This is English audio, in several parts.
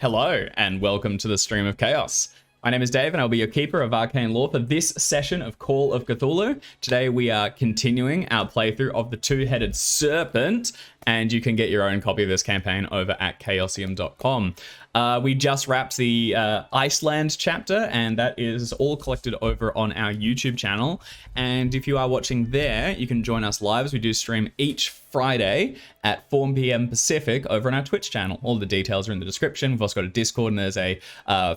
Hello, and welcome to the Stream of Chaos. My name is Dave, and I'll be your keeper of arcane lore for this session of Call of Cthulhu. Today we are continuing our playthrough of the two-headed Serpent, and you can get your own copy of this campaign over at chaosium.com. We just wrapped the Iceland chapter, and that is all collected over on our YouTube channel. And if you are watching there, you can join us live as we do stream each Friday at 4 p.m. Pacific over on our Twitch channel. All the details are in the description. We've also got a Discord, and there's a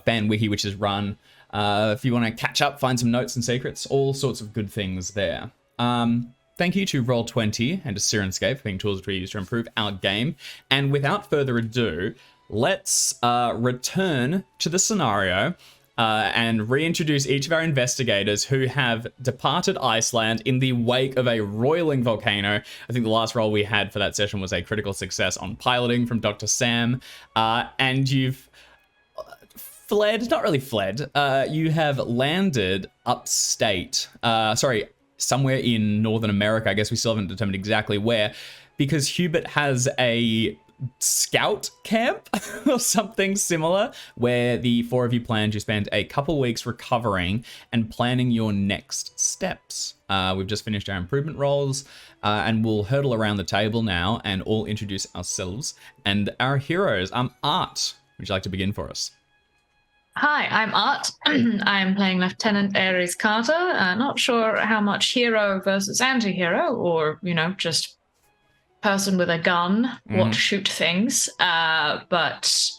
fan wiki which is run. If you want to catch up, find some notes and secrets, all sorts of good things there. Thank you to Roll20 and to Sirenscape for being tools we use to improve our game. And without further ado, let's return to the scenario and reintroduce each of our investigators who have departed Iceland in the wake of a roiling volcano. I think the last roll we had for that session was a critical success on piloting from Dr. Sam. And you've fled, not really fled, you have landed upstate, somewhere in Northern America. I guess we still haven't determined exactly where, because Hubert has a scout camp or something similar where the four of you plan to spend a couple weeks recovering and planning your next steps. We've just finished our improvement rolls and we'll hurdle around the table now and all introduce ourselves and our heroes. Art, would you like to begin for us? Hi, I'm Art. I'm playing Lieutenant Ares Carter. Not sure how much hero versus anti-hero, or, just person with a gun, what to shoot things. But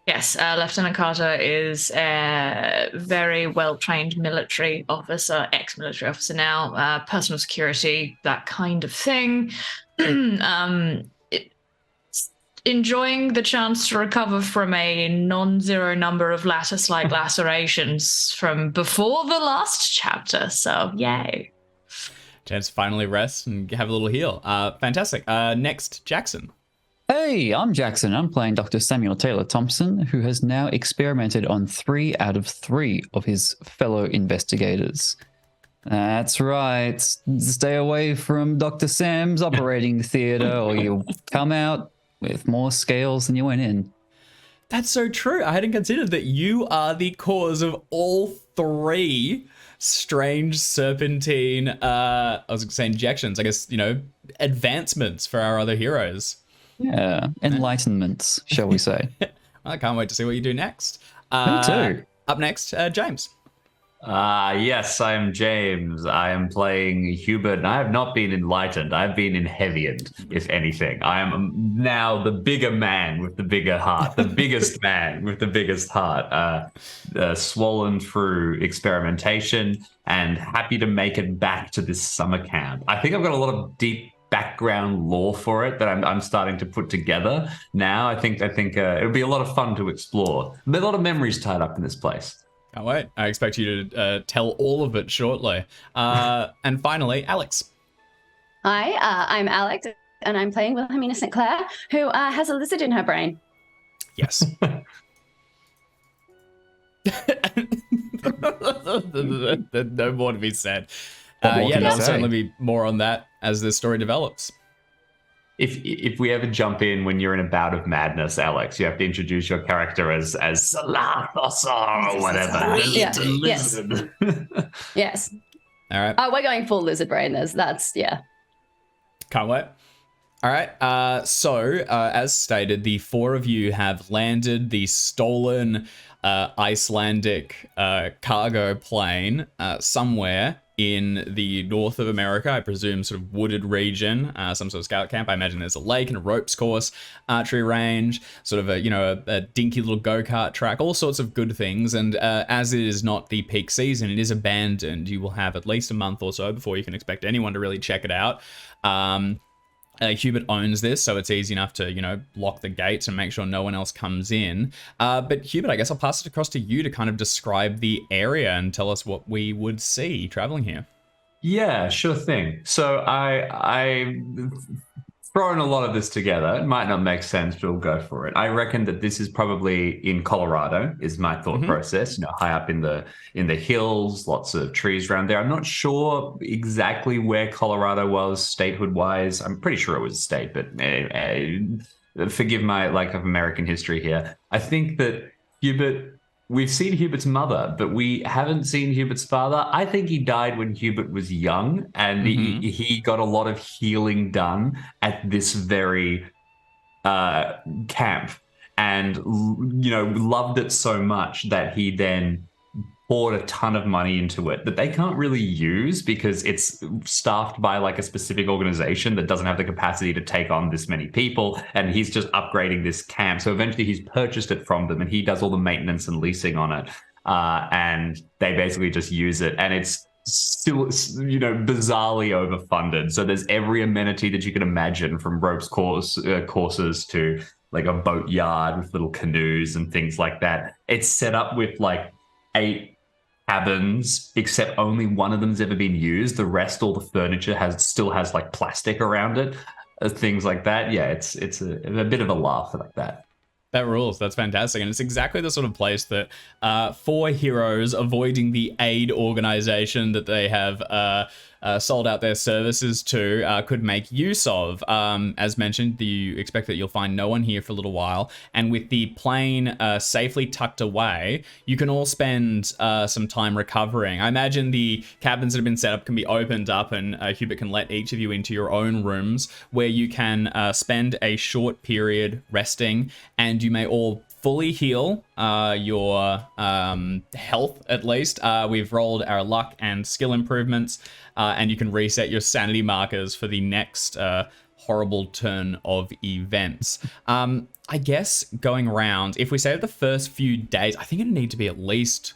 yes, Lieutenant Carter is a very well-trained military officer, ex-military officer now, personal security, that kind of thing. Enjoying the chance to recover from a non-zero number of lattice-like lacerations from before the last chapter, so yay. Chance to finally rest and have a little heal. Fantastic. Next, Jackson. Hey, I'm Jackson. I'm playing Dr. Samuel Taylor Thompson, who has now experimented on 3 out of 3 of his fellow investigators. That's right. Stay away from Dr. Sam's operating theater or you'll come out with more scales than you went in. That's so true. I hadn't considered that you are the cause of all 3 strange serpentine, I was going to say injections, I guess, advancements for our other heroes. Yeah, enlightenments, shall we say. I can't wait to see what you do next. Me too. Up next, James. Yes, I am James. I am playing Hubert, and I have not been enlightened. I've been enheaviened, if anything. I am now the bigger man with the bigger heart, the biggest man with the biggest heart, swollen through experimentation and happy to make it back to this summer camp. I think I've got a lot of deep background lore for it that I'm starting to put together now. I think it'll be a lot of fun to explore. There's a lot of memories tied up in this place. Can't wait. I expect you to tell all of it shortly. And finally, Alex. Hi, I'm Alex, and I'm playing Wilhelmina St. Clair, who has a lizard in her brain. Yes. No more to be said. There'll certainly be more on that as the story develops. If we ever jump in when you're in a bout of madness, Alex, you have to introduce your character as Salathosar or whatever. Yeah. Yes. Yes. All right. We're going full lizard brain. Yeah. Can't wait. All right. So, as stated, the 4 of you have landed the stolen Icelandic cargo plane somewhere in the north of America, I presume sort of wooded region, some sort of scout camp. I imagine there's a lake and a ropes course, archery range, sort of a dinky little go-kart track, all sorts of good things. And as it is not the peak season, it is abandoned. You will have at least a month or so before you can expect anyone to really check it out. Hubert owns this, so it's easy enough to, lock the gates and make sure no one else comes in. But Hubert, I guess I'll pass it across to you to kind of describe the area and tell us what we would see traveling here. Yeah, sure thing. So I throwing a lot of this together. It might not make sense, but we'll go for it. I reckon that this is probably in Colorado, is my thought process. High up in the hills, lots of trees around there. I'm not sure exactly where Colorado was statehood wise. I'm pretty sure it was a state, but forgive my lack of American history here. I think that Hubert, we've seen Hubert's mother, but we haven't seen Hubert's father. I think he died when Hubert was young, and he got a lot of healing done at this very camp, and loved it so much that he then poured a ton of money into it that they can't really use because it's staffed by like a specific organization that doesn't have the capacity to take on this many people, and he's just upgrading this camp. So eventually he's purchased it from them, and he does all the maintenance and leasing on it, and they basically just use it, and it's still bizarrely overfunded. So there's every amenity that you can imagine, from ropes courses to like a boat yard with little canoes and things like that. It's set up with like 8 cabins, except only one of them's ever been used. The rest, all the furniture still has like plastic around it, things like that. Yeah, it's a bit of a laugh like that. That rules. That's fantastic. And it's exactly the sort of place that 4 heroes avoiding the aid organization that they have sold out their services to could make use of. As mentioned, you expect that you'll find no one here for a little while. And with the plane safely tucked away, you can all spend some time recovering. I imagine the cabins that have been set up can be opened up, and Hubert can let each of you into your own rooms where you can spend a short period resting, and you may all fully heal your health, at least. We've rolled our luck and skill improvements, and you can reset your sanity markers for the next horrible turn of events. I guess going around, if we say the first few days, I think it'd need to be at least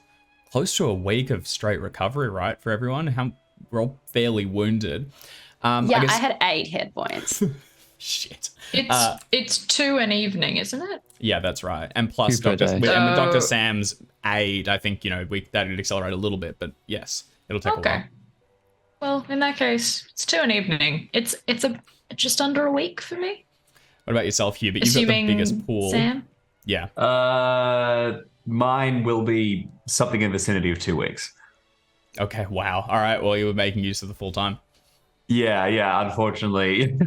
close to a week of straight recovery, right, for everyone? We're all fairly wounded. I had 8 hit points. Shit. It's 2 an evening, isn't it? Yeah, that's right. And plus Two per Dr. day. and with Dr. Sam's aid, I think, that would accelerate a little bit, but yes, it'll take a while. Well, in that case, it's 2 an evening. It's just under a week for me. What about yourself, Hubert? You've got Assuming the biggest pool. Sam? Yeah. Mine will be something in the vicinity of 2 weeks. Okay, wow. All right, well, you were making use of the full time. Yeah, unfortunately.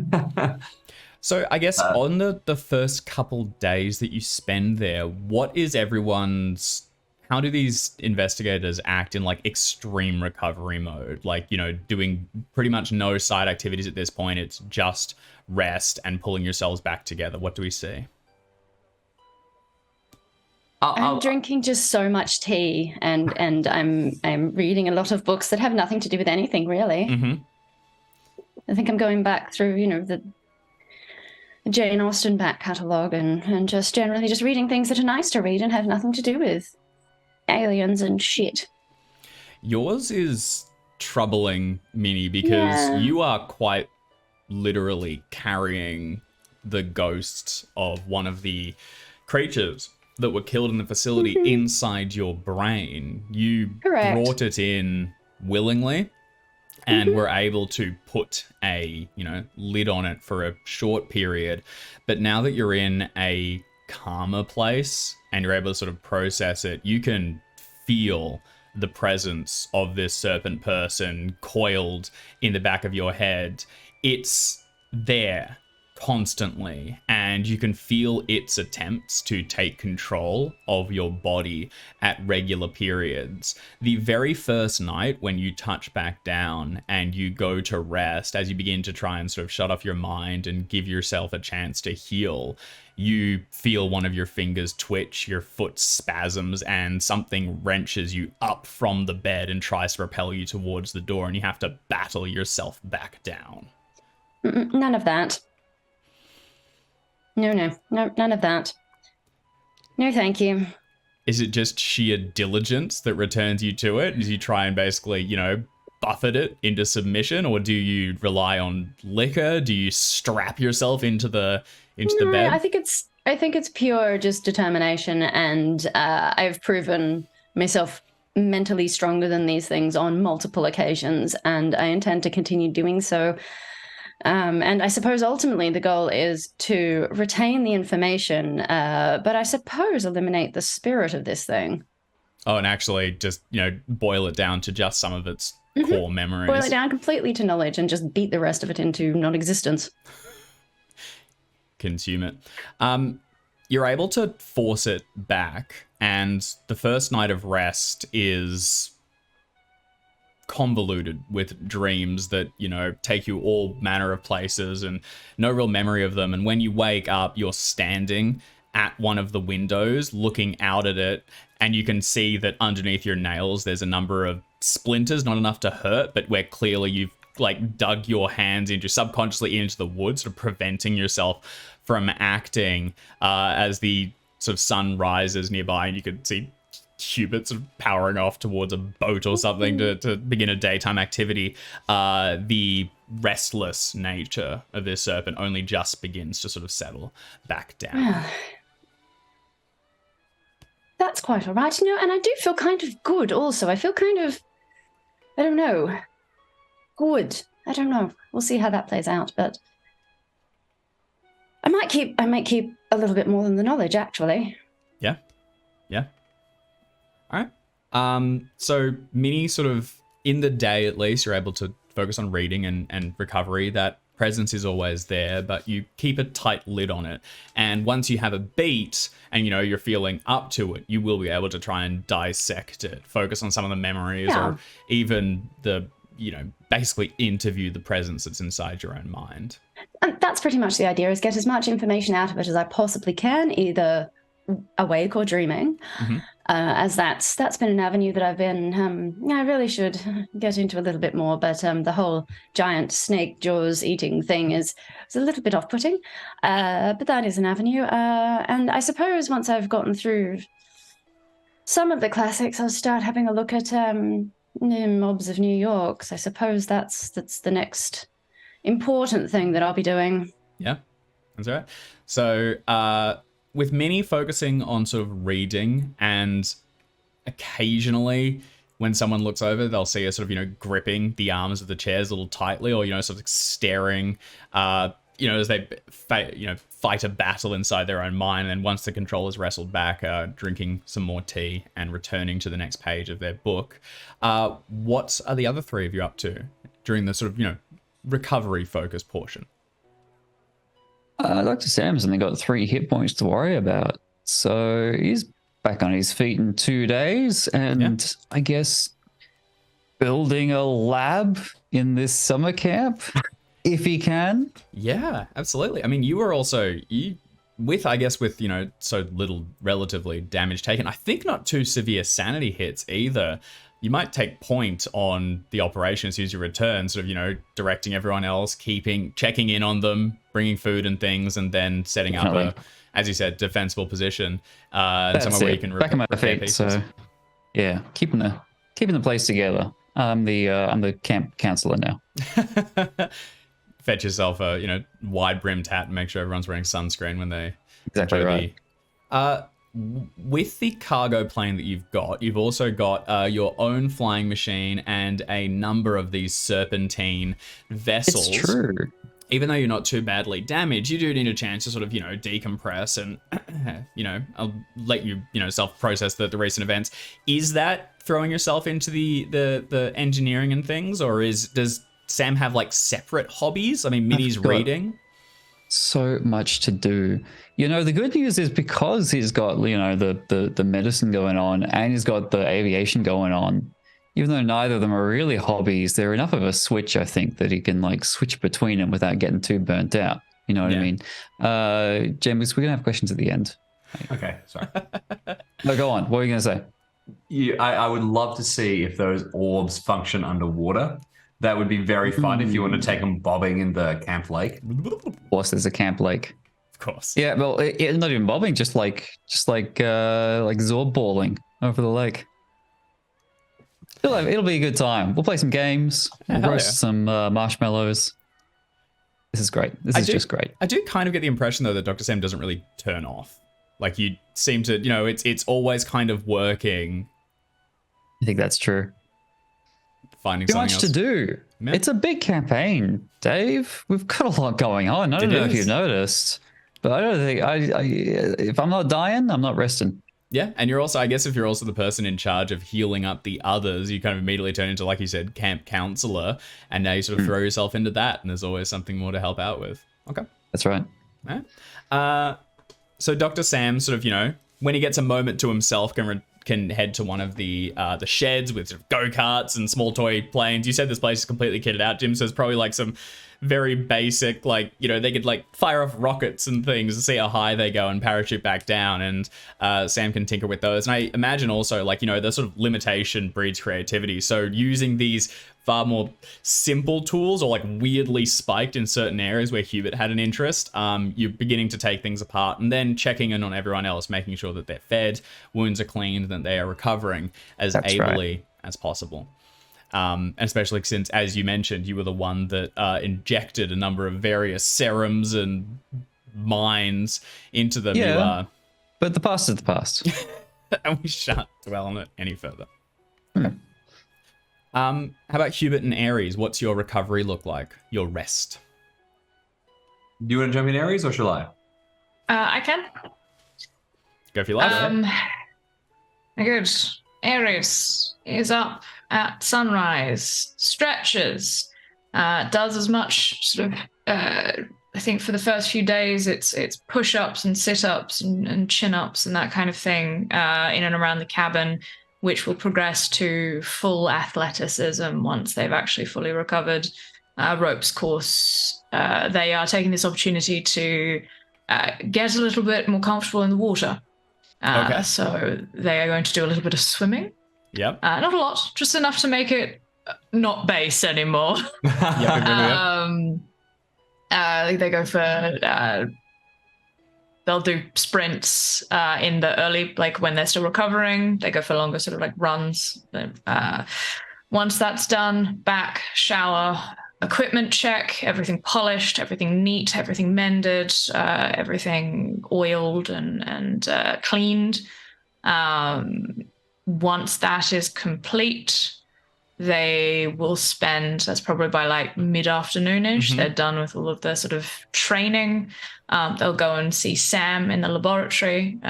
So I guess on the first couple days that you spend there, what is how do these investigators act in like extreme recovery mode? Like, doing pretty much no side activities at this point. It's just rest and pulling yourselves back together. What do we see? I'm drinking just so much tea, and I'm reading a lot of books that have nothing to do with anything, really. Mm-hmm. I think I'm going back through, the Jane Austen back catalogue and just generally just reading things that are nice to read and have nothing to do with aliens and shit. Yours is troubling, Minnie, because you are quite literally carrying the ghosts of one of the creatures that were killed in the facility inside your brain. You brought it in willingly and were able to put a, lid on it for a short period. But now that you're in a calmer place and you're able to sort of process it, you can feel the presence of this serpent person coiled in the back of your head. It's there constantly, and you can feel its attempts to take control of your body at regular periods. The very first night when you touch back down and you go to rest, as you begin to try and sort of shut off your mind and give yourself a chance to heal, you feel one of your fingers twitch, your foot spasms, and something wrenches you up from the bed and tries to propel you towards the door, and you have to battle yourself back down. None of that. No, none of that. No, thank you. Is it just sheer diligence that returns you to it? Do you try and basically, buffet it into submission, or do you rely on liquor? Do you strap yourself into the bed? I think it's pure just determination, and I've proven myself mentally stronger than these things on multiple occasions, and I intend to continue doing so. And I suppose ultimately the goal is to retain the information, but I suppose eliminate the spirit of this thing. Oh, and actually just, boil it down to just some of its core memories. Boil it down completely to knowledge and just beat the rest of it into non-existence. consume it. You're able to force it back, and the first night of rest is convoluted with dreams that, you know, take you all manner of places and no real memory of them. And when you wake up, you're standing at one of the windows looking out at it, and you can see that underneath your nails there's a number of splinters, not enough to hurt, but where clearly you've like dug your hands into subconsciously into the wood, sort of preventing yourself from acting as the sort of sun rises nearby, and you could see Hubert sort of powering off towards a boat or something to begin a daytime activity. The restless nature of this serpent only just begins to sort of settle back down. That's quite all right, you know, and I do feel kind of good also. I feel kind of, I don't know, good. I don't know. We'll see how that plays out, but I might keep a little bit more than the knowledge, actually. Yeah. All right. So Minnie, sort of in the day at least, you're able to focus on reading and recovery. That presence is always there, but you keep a tight lid on it. And once you have a beat and, you know, you're feeling up to it, you will be able to try and dissect it, focus on some of the memories, or even basically interview the presence that's inside your own mind. And that's pretty much the idea, is get as much information out of it as I possibly can, either awake or dreaming. As that's been an avenue that I've been, I really should get into a little bit more, but the whole giant snake jaws eating thing is a little bit off-putting, but that is an avenue. And I suppose once I've gotten through some of the classics, I'll start having a look at Mobs of New York. So I suppose that's the next important thing that I'll be doing. Yeah, that's all right. So, with Minnie focusing on sort of reading, and occasionally when someone looks over, they'll see her sort of, you know, gripping the arms of the chairs a little tightly, or, you know, sort of staring, as they fight a battle inside their own mind. And once the control is wrestled back, drinking some more tea and returning to the next page of their book. What are the other three of you up to during the sort of, you know, recovery focus portion? Dr. Sam's only got 3 hit points to worry about. So he's back on his feet in 2 days, and I guess building a lab in this summer camp, if he can. Yeah, absolutely. I mean, you were also, with, you know, so little relatively damage taken, I think not too severe sanity hits either. You might take point on the operation as soon as you return, sort of, you know, directing everyone else, checking in on them, bringing food and things, and then setting up a, as you said, defensible position, and somewhere where you can back on my feet. So, yeah, keeping the place together. I'm the camp counselor now. Fetch yourself a, you know, wide brimmed hat and make sure everyone's wearing sunscreen when they exactly right. With the cargo plane that you've got, you've also got your own flying machine and a number of these serpentine vessels. It's true. Even though you're not too badly damaged, you do need a chance to sort of, you know, decompress and, you know, I'll let you, you know, self-process the recent events. Is that throwing yourself into the engineering and things, or does Sam have like separate hobbies? I mean, Minnie's reading. So much to do. You know, the good news is because he's got, you know, the medicine going on and he's got the aviation going on, even though neither of them are really hobbies, they're enough of a switch, I think, that he can like switch between them without getting too burnt out. You know what I mean? James, we're going to have questions at the end. Okay, sorry. No, go on. What are you going to say? I would love to see if those orbs function underwater. That would be very fun if you want to take them bobbing in the camp lake. Of course, there's a camp lake. Of course. Yeah, well, not even bobbing, just like Zorb balling over the lake. It'll be a good time. We'll play some games. We'll roast some marshmallows. This is great. This is just great. I do kind of get the impression, though, that Dr. Sam doesn't really turn off. Like, you seem to, you know, it's always kind of working. I think that's true. Finding too something much else to do. Yeah. It's a big campaign, Dave. We've got a lot going on. I don't know if you've noticed, but I don't think if I'm not dying, I'm not resting. Yeah, and you're also, I guess, if you're also the person in charge of healing up the others, you kind of immediately turn into, like you said, camp counselor, and now you sort of throw yourself into that, and there's always something more to help out with. Okay, that's right. So Dr. Sam sort of, you know, when he gets a moment to himself, can head to one of the sheds with sort of go-karts and small toy planes. You said this place is completely kitted out, Jim, so it's probably like some very basic, like, you know, they could like fire off rockets and things to see how high they go and parachute back down, and Sam can tinker with those. And I imagine also, like, you know, the sort of limitation breeds creativity, so using these far more simple tools, or like weirdly spiked in certain areas where Hubert had an interest, you're beginning to take things apart and then checking in on everyone else, making sure that they're fed, wounds are cleaned, that they are recovering as ably as possible. And especially since, as you mentioned, you were the one that injected a number of various serums and mines into them. Yeah, but the past is the past. And we shan't dwell on it any further. How about Hubert and Ares? What's your recovery look like? Your rest? Do you want to jump in, Ares, or shall I? I can. Go for your life. Good. Ares is up at sunrise, stretches, does as much sort of, I think for the first few days, it's push-ups and sit-ups and chin-ups and that kind of thing in and around the cabin, which will progress to full athleticism once they've actually fully recovered. Ropes course, they are taking this opportunity to get a little bit more comfortable in the water. Okay. So they are going to do a little bit of swimming. Yep. Not a lot, just enough to make it not base anymore. They go for they'll do sprints in the early, like when they're still recovering. They go for longer sort of like runs. Once that's done, back, shower, equipment check, everything polished, everything neat, everything mended, everything oiled and cleaned. Once that is complete, they will spend, that's probably by like mid-afternoon-ish, they're done with all of the sort of training. They'll go and see Sam in the laboratory.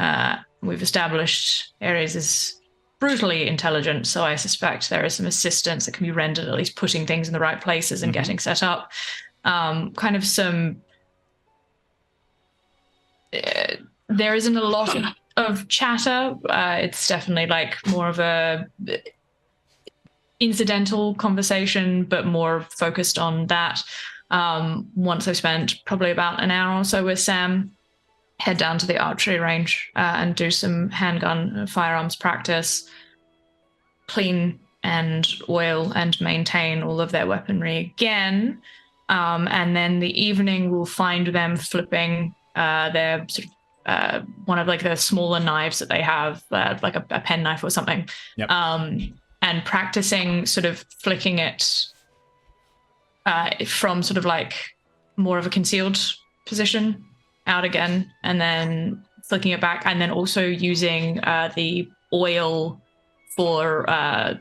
We've established Ares is brutally intelligent, so I suspect there is some assistance that can be rendered, at least putting things in the right places and getting set up. Kind of some... there isn't a lot of chatter. It's definitely like more of a incidental conversation, but more focused on that. Once I've spent probably about an hour or so with Sam, head down to the archery range and do some handgun firearms practice, clean and oil and maintain all of their weaponry again. And then the evening will find them flipping their sort of one of like the smaller knives that they have, like a pen knife or something, and practicing sort of flicking it from sort of like more of a concealed position out again, and then flicking it back, and then also using the oil for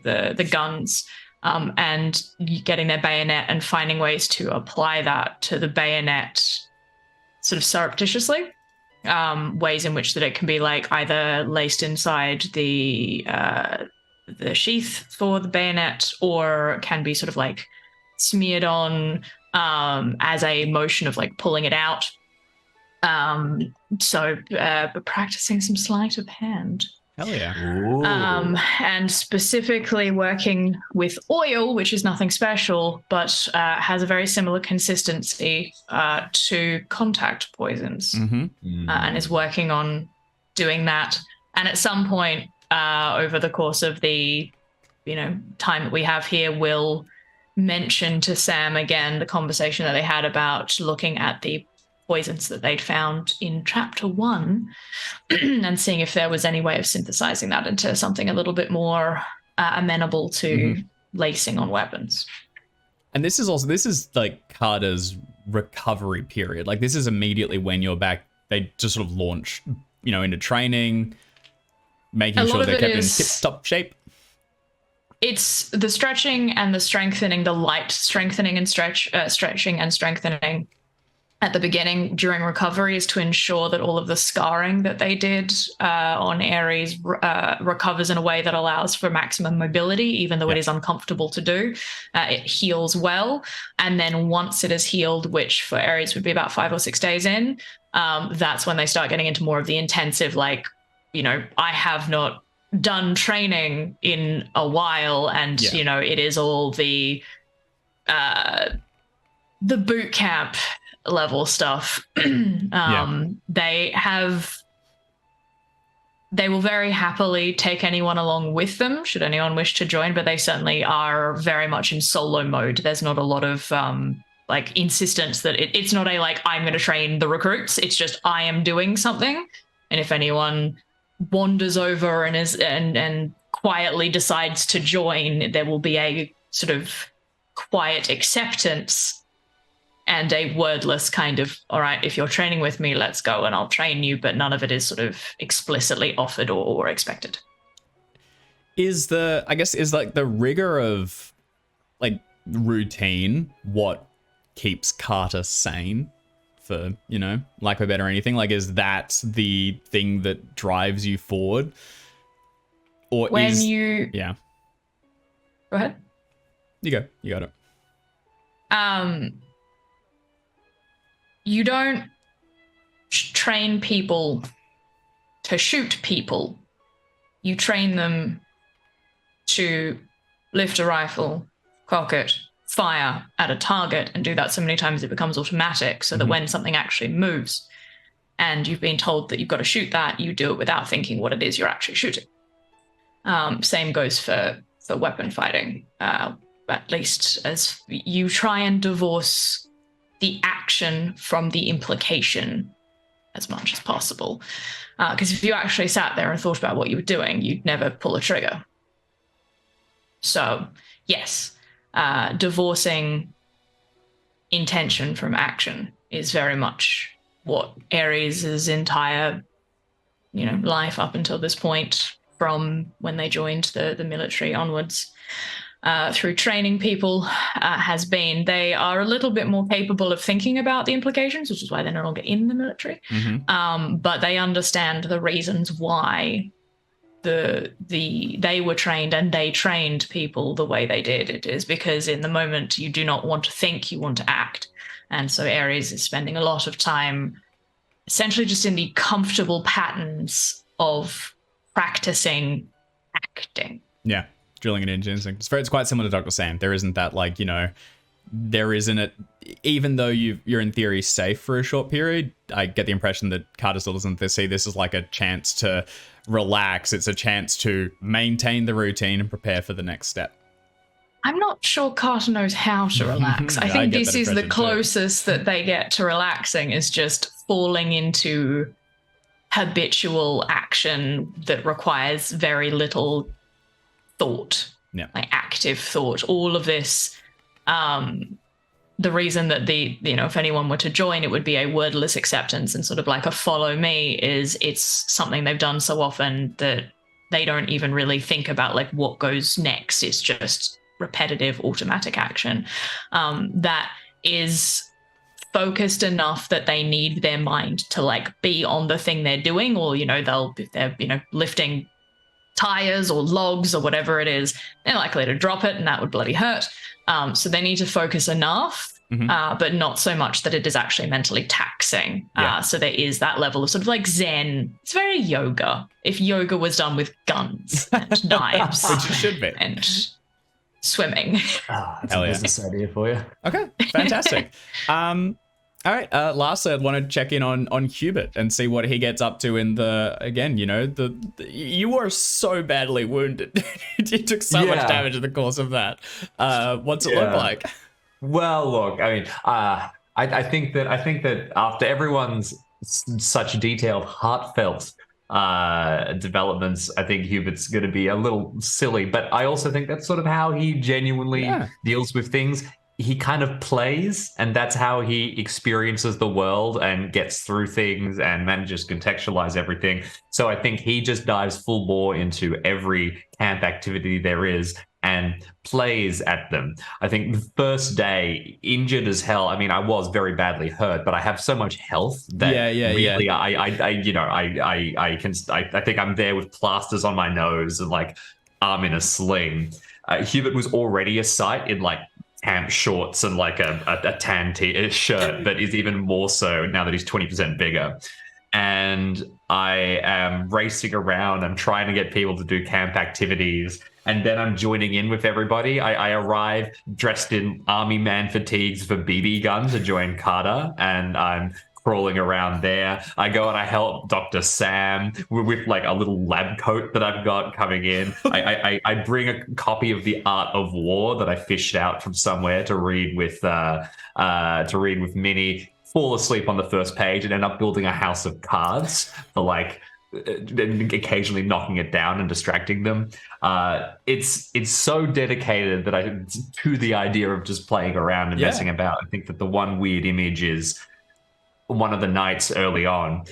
the guns, and getting their bayonet and finding ways to apply that to the bayonet sort of surreptitiously. Ways in which that it can be like either laced inside the sheath for the bayonet, or can be sort of like smeared on as a motion of like pulling it out. So practicing some sleight of hand. Hell yeah. And specifically working with oil, which is nothing special, but has a very similar consistency to contact poisons, and is working on doing that. And at some point over the course of the time that we have here, we'll mention to Sam again the conversation that they had about looking at the poisons that they'd found in chapter 1 and seeing if there was any way of synthesizing that into something a little bit more amenable to lacing on weapons. And this is like Carter's recovery period. Like this is immediately when you're back. They just sort of launch, into training, making sure they're kept in tip-top shape. It's the stretching and the strengthening, the light strengthening and stretching and strengthening at the beginning during recovery is to ensure that all of the scarring that they did on Ares recovers in a way that allows for maximum mobility, even though it is uncomfortable to do. It heals well. And then once it is healed, which for Ares would be about 5 or 6 days in, that's when they start getting into more of the intensive, like, I have not done training in a while, and it is all the boot camp level stuff. They will very happily take anyone along with them should anyone wish to join, but they certainly are very much in solo mode. There's not a lot of insistence that it's not a like, I'm going to train the recruits. It's just I am doing something, and if anyone wanders over and quietly decides to join, there will be a sort of quiet acceptance and a wordless kind of, all right, if you're training with me, let's go and I'll train you, but none of it is sort of explicitly offered or expected. Is like the rigor of like routine what keeps Carter sane, for, lack of a better anything? Like, is that the thing that drives you forward? Or Go ahead. You go. You got it. You don't train people to shoot people. You train them to lift a rifle, cock it, fire at a target, and do that so many times it becomes automatic, so that when something actually moves and you've been told that you've got to shoot that, you do it without thinking what it is you're actually shooting. Same goes for weapon fighting, at least as you try and divorce the action from the implication as much as possible. Because if you actually sat there and thought about what you were doing, you'd never pull a trigger. So, yes, divorcing intention from action is very much what Ares' entire, life up until this point, from when they joined the military onwards, through training people, has been. They are a little bit more capable of thinking about the implications, which is why they're no longer in the military. But they understand the reasons why they were trained, and they trained people the way they did. It is because in the moment you do not want to think, you want to act. And so Ares is spending a lot of time essentially just in the comfortable patterns of practicing acting. Yeah, drilling it into instinct. It's quite similar to Dr. Sam. There isn't that, like, there isn't it, even though you're in theory safe for a short period. I get the impression that Carter still doesn't see this as like a chance to relax. It's a chance to maintain the routine and prepare for the next step. I'm not sure Carter knows how to relax. I think this is the closest that they get to relaxing, is just falling into habitual action that requires very little thought, like active thought. All of this, the reason that if anyone were to join, it would be a wordless acceptance and sort of like a follow me, is it's something they've done so often that they don't even really think about like what goes next. It's just repetitive automatic action that is focused enough that they need their mind to like be on the thing they're doing, or if they're lifting tires or logs or whatever it is, they're likely to drop it and that would bloody hurt. So they need to focus enough, but not so much that it is actually mentally taxing. So there is that level of sort of like Zen. It's very yoga. If yoga was done with guns and knives, which it should be, and swimming. That's a business idea for you. Okay, fantastic. All right, lastly, I'd want to check in on Hubert and see what he gets up to in you were so badly wounded. You took so much damage in the course of that. What's it look like? Well, look, I mean, I think that after everyone's such detailed, heartfelt developments, I think Hubert's going to be a little silly, but I also think that's sort of how he genuinely deals with things. He kind of plays, and that's how he experiences the world and gets through things and manages to contextualize everything. So I think he just dives full bore into every camp activity there is and plays at them. I think the first day, injured as hell. I mean, I was very badly hurt, but I have so much health that really, I think I'm there with plasters on my nose and like arm in a sling. Hubert was already a sight in like camp shorts and like a tan shirt, but is even more so now that he's 20% bigger. And I am racing around. I'm trying to get people to do camp activities. And then I'm joining in with everybody. I arrive dressed in army man fatigues for BB gun to join Carter. And I'm crawling around there. I go and I help Dr. Sam with like a little lab coat that I've got coming in. I bring a copy of The Art of War that I fished out from somewhere to read with Minnie. Fall asleep on the first page and end up building a house of cards for like occasionally knocking it down and distracting them. It's so dedicated that to the idea of just playing around and messing about. I think that the one weird image is one of the nights early on,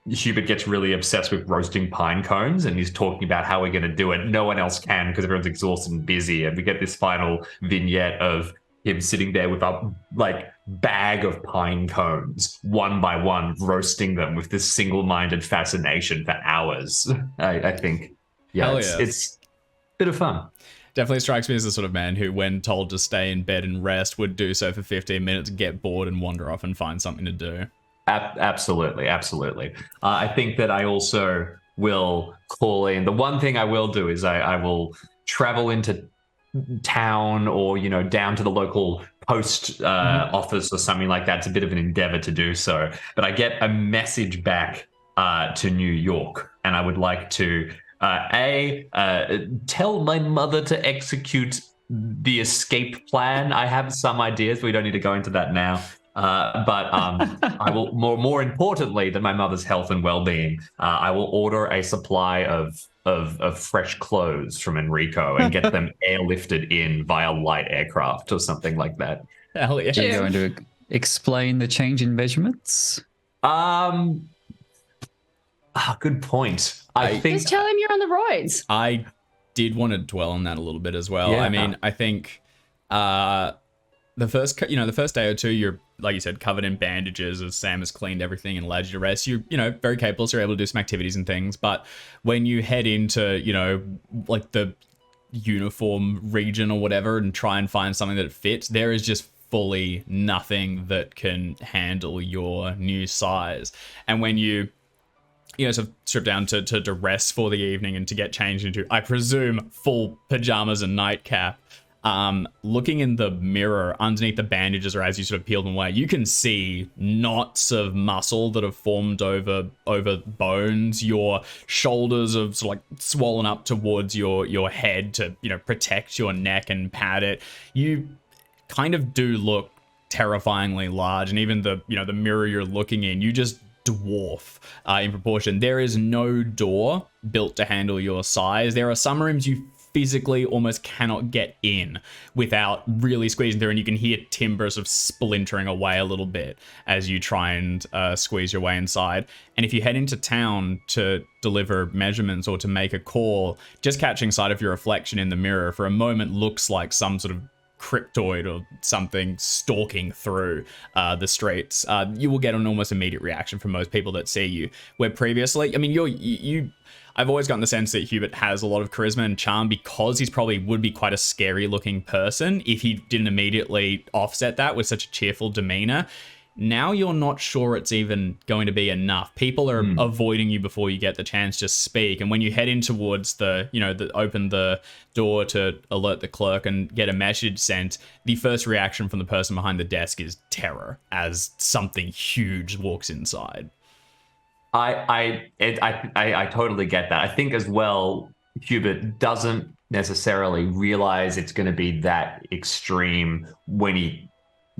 Hubert gets really obsessed with roasting pine cones and he's talking about how we're going to do it. No one else can because everyone's exhausted and busy. And we get this final vignette of him sitting there with a like bag of pine cones, one by one, roasting them with this single-minded fascination for hours. I think, it's a bit of fun. Definitely strikes me as the sort of man who, when told to stay in bed and rest, would do so for 15 minutes, get bored, and wander off and find something to do. Absolutely. I think that I also will call in. The one thing I will do is I will travel into town or down to the local post office or something like that. It's a bit of an endeavor to do so, but I get a message back to New York, and I would like to tell my mother to execute the escape plan. I have some ideas, but we don't need to go into that now. But I will more importantly than my mother's health and well-being, I will order a supply of fresh clothes from Enrico and get them airlifted in via light aircraft or something like that. Hell yeah. Are you going to explain the change in measurements? Good point. I think Just tell him you're on the roids. I did want to dwell on that a little bit as well. Yeah. I mean, I think the first day or two, you're, like you said, covered in bandages as Sam has cleaned everything and allowed you to rest. You're, very capable, so you're able to do some activities and things. But when you head into, like the uniform region or whatever and try and find something that fits, there is just fully nothing that can handle your new size. And when you sort of strip down to rest for the evening and to get changed into, I presume, full pajamas and nightcap, looking in the mirror underneath the bandages, or as you sort of peel them away, you can see knots of muscle that have formed over bones. Your shoulders have sort of like swollen up towards your head to protect your neck and pad it. You kind of do look terrifyingly large, and even the the mirror you're looking in, you just dwarf in proportion. There is no door built to handle your size. There are some rooms you physically almost cannot get in without really squeezing through, and you can hear timbers of splintering away a little bit as you try and squeeze your way inside. And if you head into town to deliver measurements or to make a call, just catching sight of your reflection in the mirror for a moment looks like some sort of cryptoid or something stalking through the streets. You will get an almost immediate reaction from most people that see you, where previously, I mean, I've always gotten the sense that Hubert has a lot of charisma and charm because he's probably would be quite a scary looking person if he didn't immediately offset that with such a cheerful demeanor. Now you're not sure it's even going to be enough. People are avoiding you before you get the chance to speak. And when you head in towards open the door to alert the clerk and get a message sent, the first reaction from the person behind the desk is terror as something huge walks inside. I totally get that. I think as well, Hubert doesn't necessarily realize it's going to be that extreme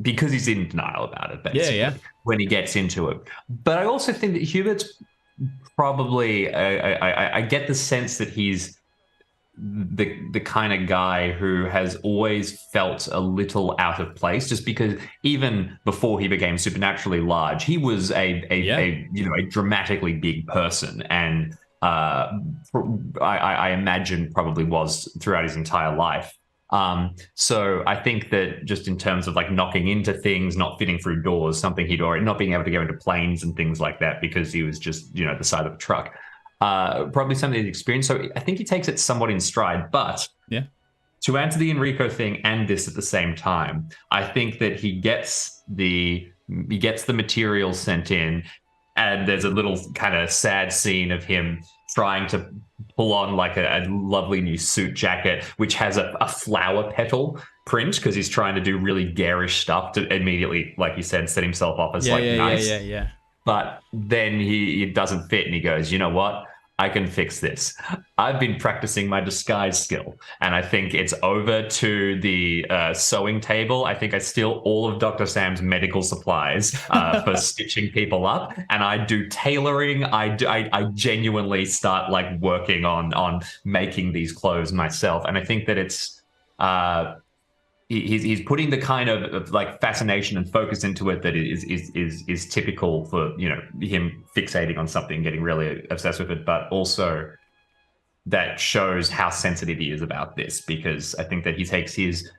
because he's in denial about it, basically, when he gets into it. But I also think that Hubert's probably, I get the sense that he's the kind of guy who has always felt a little out of place, just because even before he became supernaturally large, he was a dramatically big person, and I imagine probably was throughout his entire life. So I think that just in terms of like knocking into things, not fitting through doors, something he'd already not being able to go into planes and things like that because he was just the side of a truck. Probably something he's experienced. So I think he takes it somewhat in stride, but to answer the Enrico thing and this at the same time, I think that he gets the material sent in, and there's a little kind of sad scene of him trying to pull on like a lovely new suit jacket, which has a flower petal print, because he's trying to do really garish stuff to immediately, like you said, set himself up as nice. Yeah. But then it doesn't fit, and he goes, you know what? I can fix this. I've been practicing my disguise skill, and I think it's over to the sewing table. I think I steal all of Dr. Sam's medical supplies for stitching people up, and I do tailoring. I genuinely start like working on making these clothes myself, and I think that it's he's putting the kind of like fascination and focus into it that is typical for, you know, him fixating on something, getting really obsessed with it, but also that shows how sensitive he is about this, because I think that he takes his,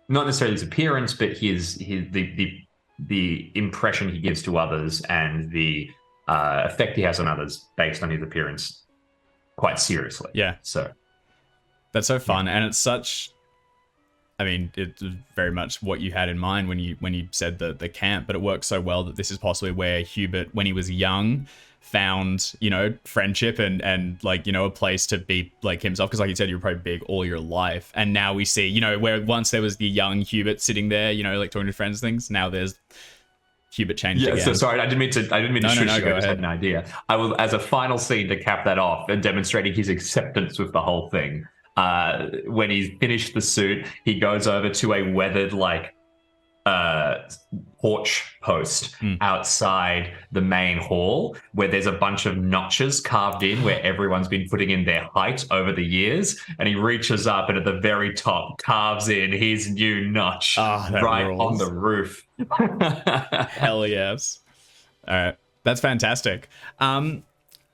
not necessarily his appearance, but the impression he gives to others and the effect he has on others based on his appearance quite seriously. Yeah. So that's so fun, and it's such. I mean, it's very much what you had in mind when you said the camp, but it works so well that this is possibly where Hubert, when he was young, found, you know, friendship and like, you know, a place to be like himself. Because like you said, you were probably big all your life. And now we see, you know, where once there was the young Hubert sitting there, you know, like talking to friends and things, now there's Hubert changed again. So sorry, I didn't mean to shush you. I just ahead. had an idea. I will, as a final scene to cap that off and demonstrating his acceptance with the whole thing. When he's finished the suit, he goes over to a weathered like porch post outside the main hall, where there's a bunch of notches carved in where everyone's been putting in their height over the years, and he reaches up and at the very top carves in his new notch right on the roof. Hell yes. All right, that's fantastic.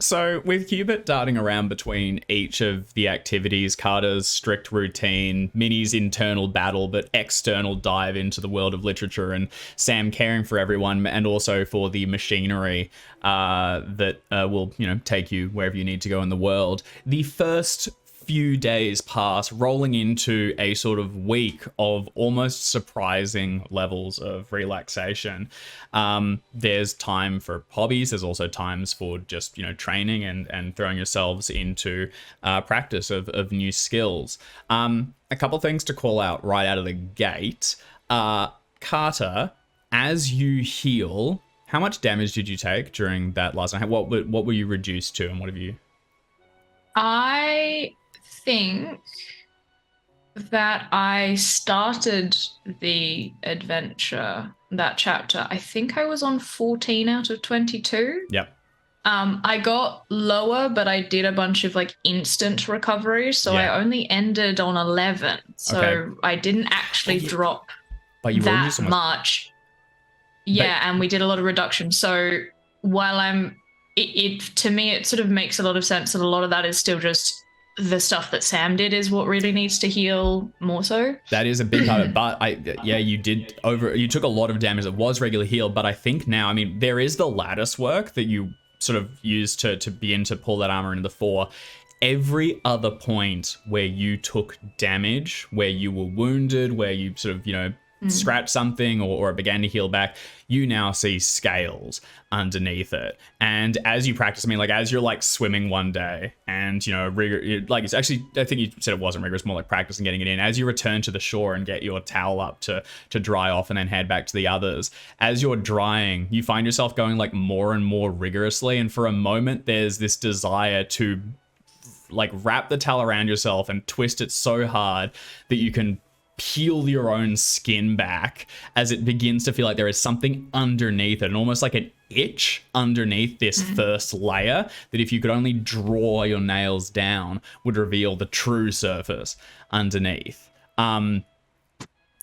So with Hubert darting around between each of the activities, Carter's strict routine, Minnie's internal battle but external dive into the world of literature, and Sam caring for everyone and also for the machinery that will, you know, take you wherever you need to go in the world, the first few days pass, rolling into a sort of week of almost surprising levels of relaxation. There's time for hobbies. There's also times for just, you know, training and throwing yourselves into practice of new skills. A couple things to call out right out of the gate. Carter, as you heal, how much damage did you take during that last night? What were you reduced to, and what have you? I think that I started the adventure, that chapter, I think I was on 14 out of 22. Yep. I got lower, but I did a bunch of like instant recoveries, so I only ended on 11. So I didn't actually drop that much. Yeah, and we did a lot of reduction. So while it to me, it sort of makes a lot of sense that a lot of that is still just the stuff that Sam did is what really needs to heal more so. That is a big part of it. But you took a lot of damage that was regular heal, but I think now, I mean, there is the lattice work that you sort of use to begin to pull that armor into the fore. Every other point where you took damage, where you were wounded, where you sort of, you know, scratch something or it began to heal back, you now see scales underneath it. And as you practice, I mean, like as you're like swimming one day and, you know, like it's actually, I think you said it wasn't rigorous, more like practice and getting it in. As you return to the shore and get your towel up to dry off and then head back to the others, as you're drying, you find yourself going like more and more rigorously. And for a moment, there's this desire to like wrap the towel around yourself and twist it so hard that you can peel your own skin back as it begins to feel like there is something underneath it, and almost like an itch underneath this first layer that if you could only draw your nails down would reveal the true surface underneath.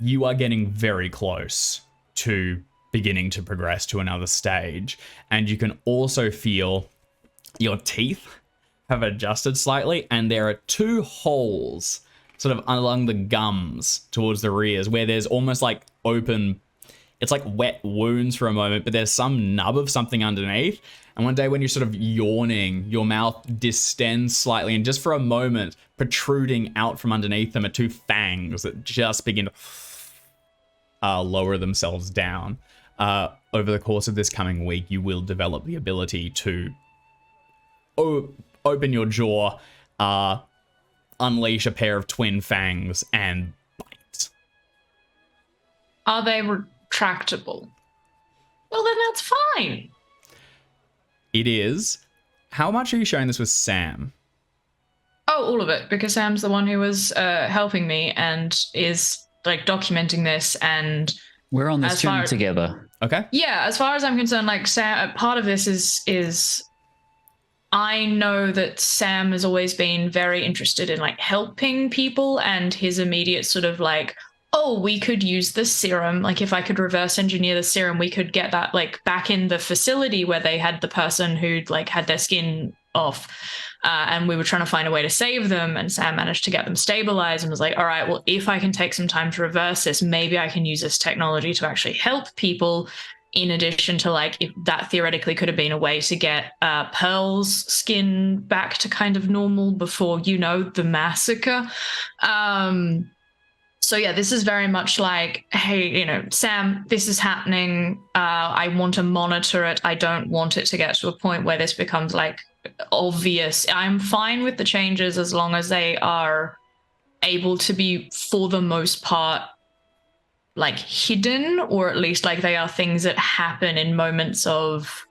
You are getting very close to beginning to progress to another stage, and you can also feel your teeth have adjusted slightly, and there are two holes sort of along the gums towards the rears where there's almost like open, it's like wet wounds for a moment, but there's some nub of something underneath. And one day when you're sort of yawning, your mouth distends slightly, and just for a moment, protruding out from underneath them are two fangs that just begin to lower themselves down. Over the course of this coming week, you will develop the ability to open your jaw, unleash a pair of twin fangs, and bite. Are they retractable? Well, then that's fine. It is. How much are you sharing this with Sam? Oh, all of it, because Sam's the one who was helping me and is like documenting this, and We're on this journey together. Okay. yeah, as far as I'm concerned, like Sam, part of this is I know that Sam has always been very interested in like helping people, and his immediate sort of like, oh, we could use the serum. Like if I could reverse engineer the serum, we could get that like back in the facility where they had the person who'd like had their skin off. And we were trying to find a way to save them, and Sam managed to get them stabilized and was like, all right, well, if I can take some time to reverse this, maybe I can use this technology to actually help people, in addition to like, if that theoretically could have been a way to get Pearl's skin back to kind of normal before, you know, the massacre. So yeah, this is very much like, hey, you know, Sam, this is happening. I want to monitor it. I don't want it to get to a point where this becomes like obvious. I'm fine with the changes as long as they are able to be, for the most part, like hidden, or at least like they are things that happen in moments of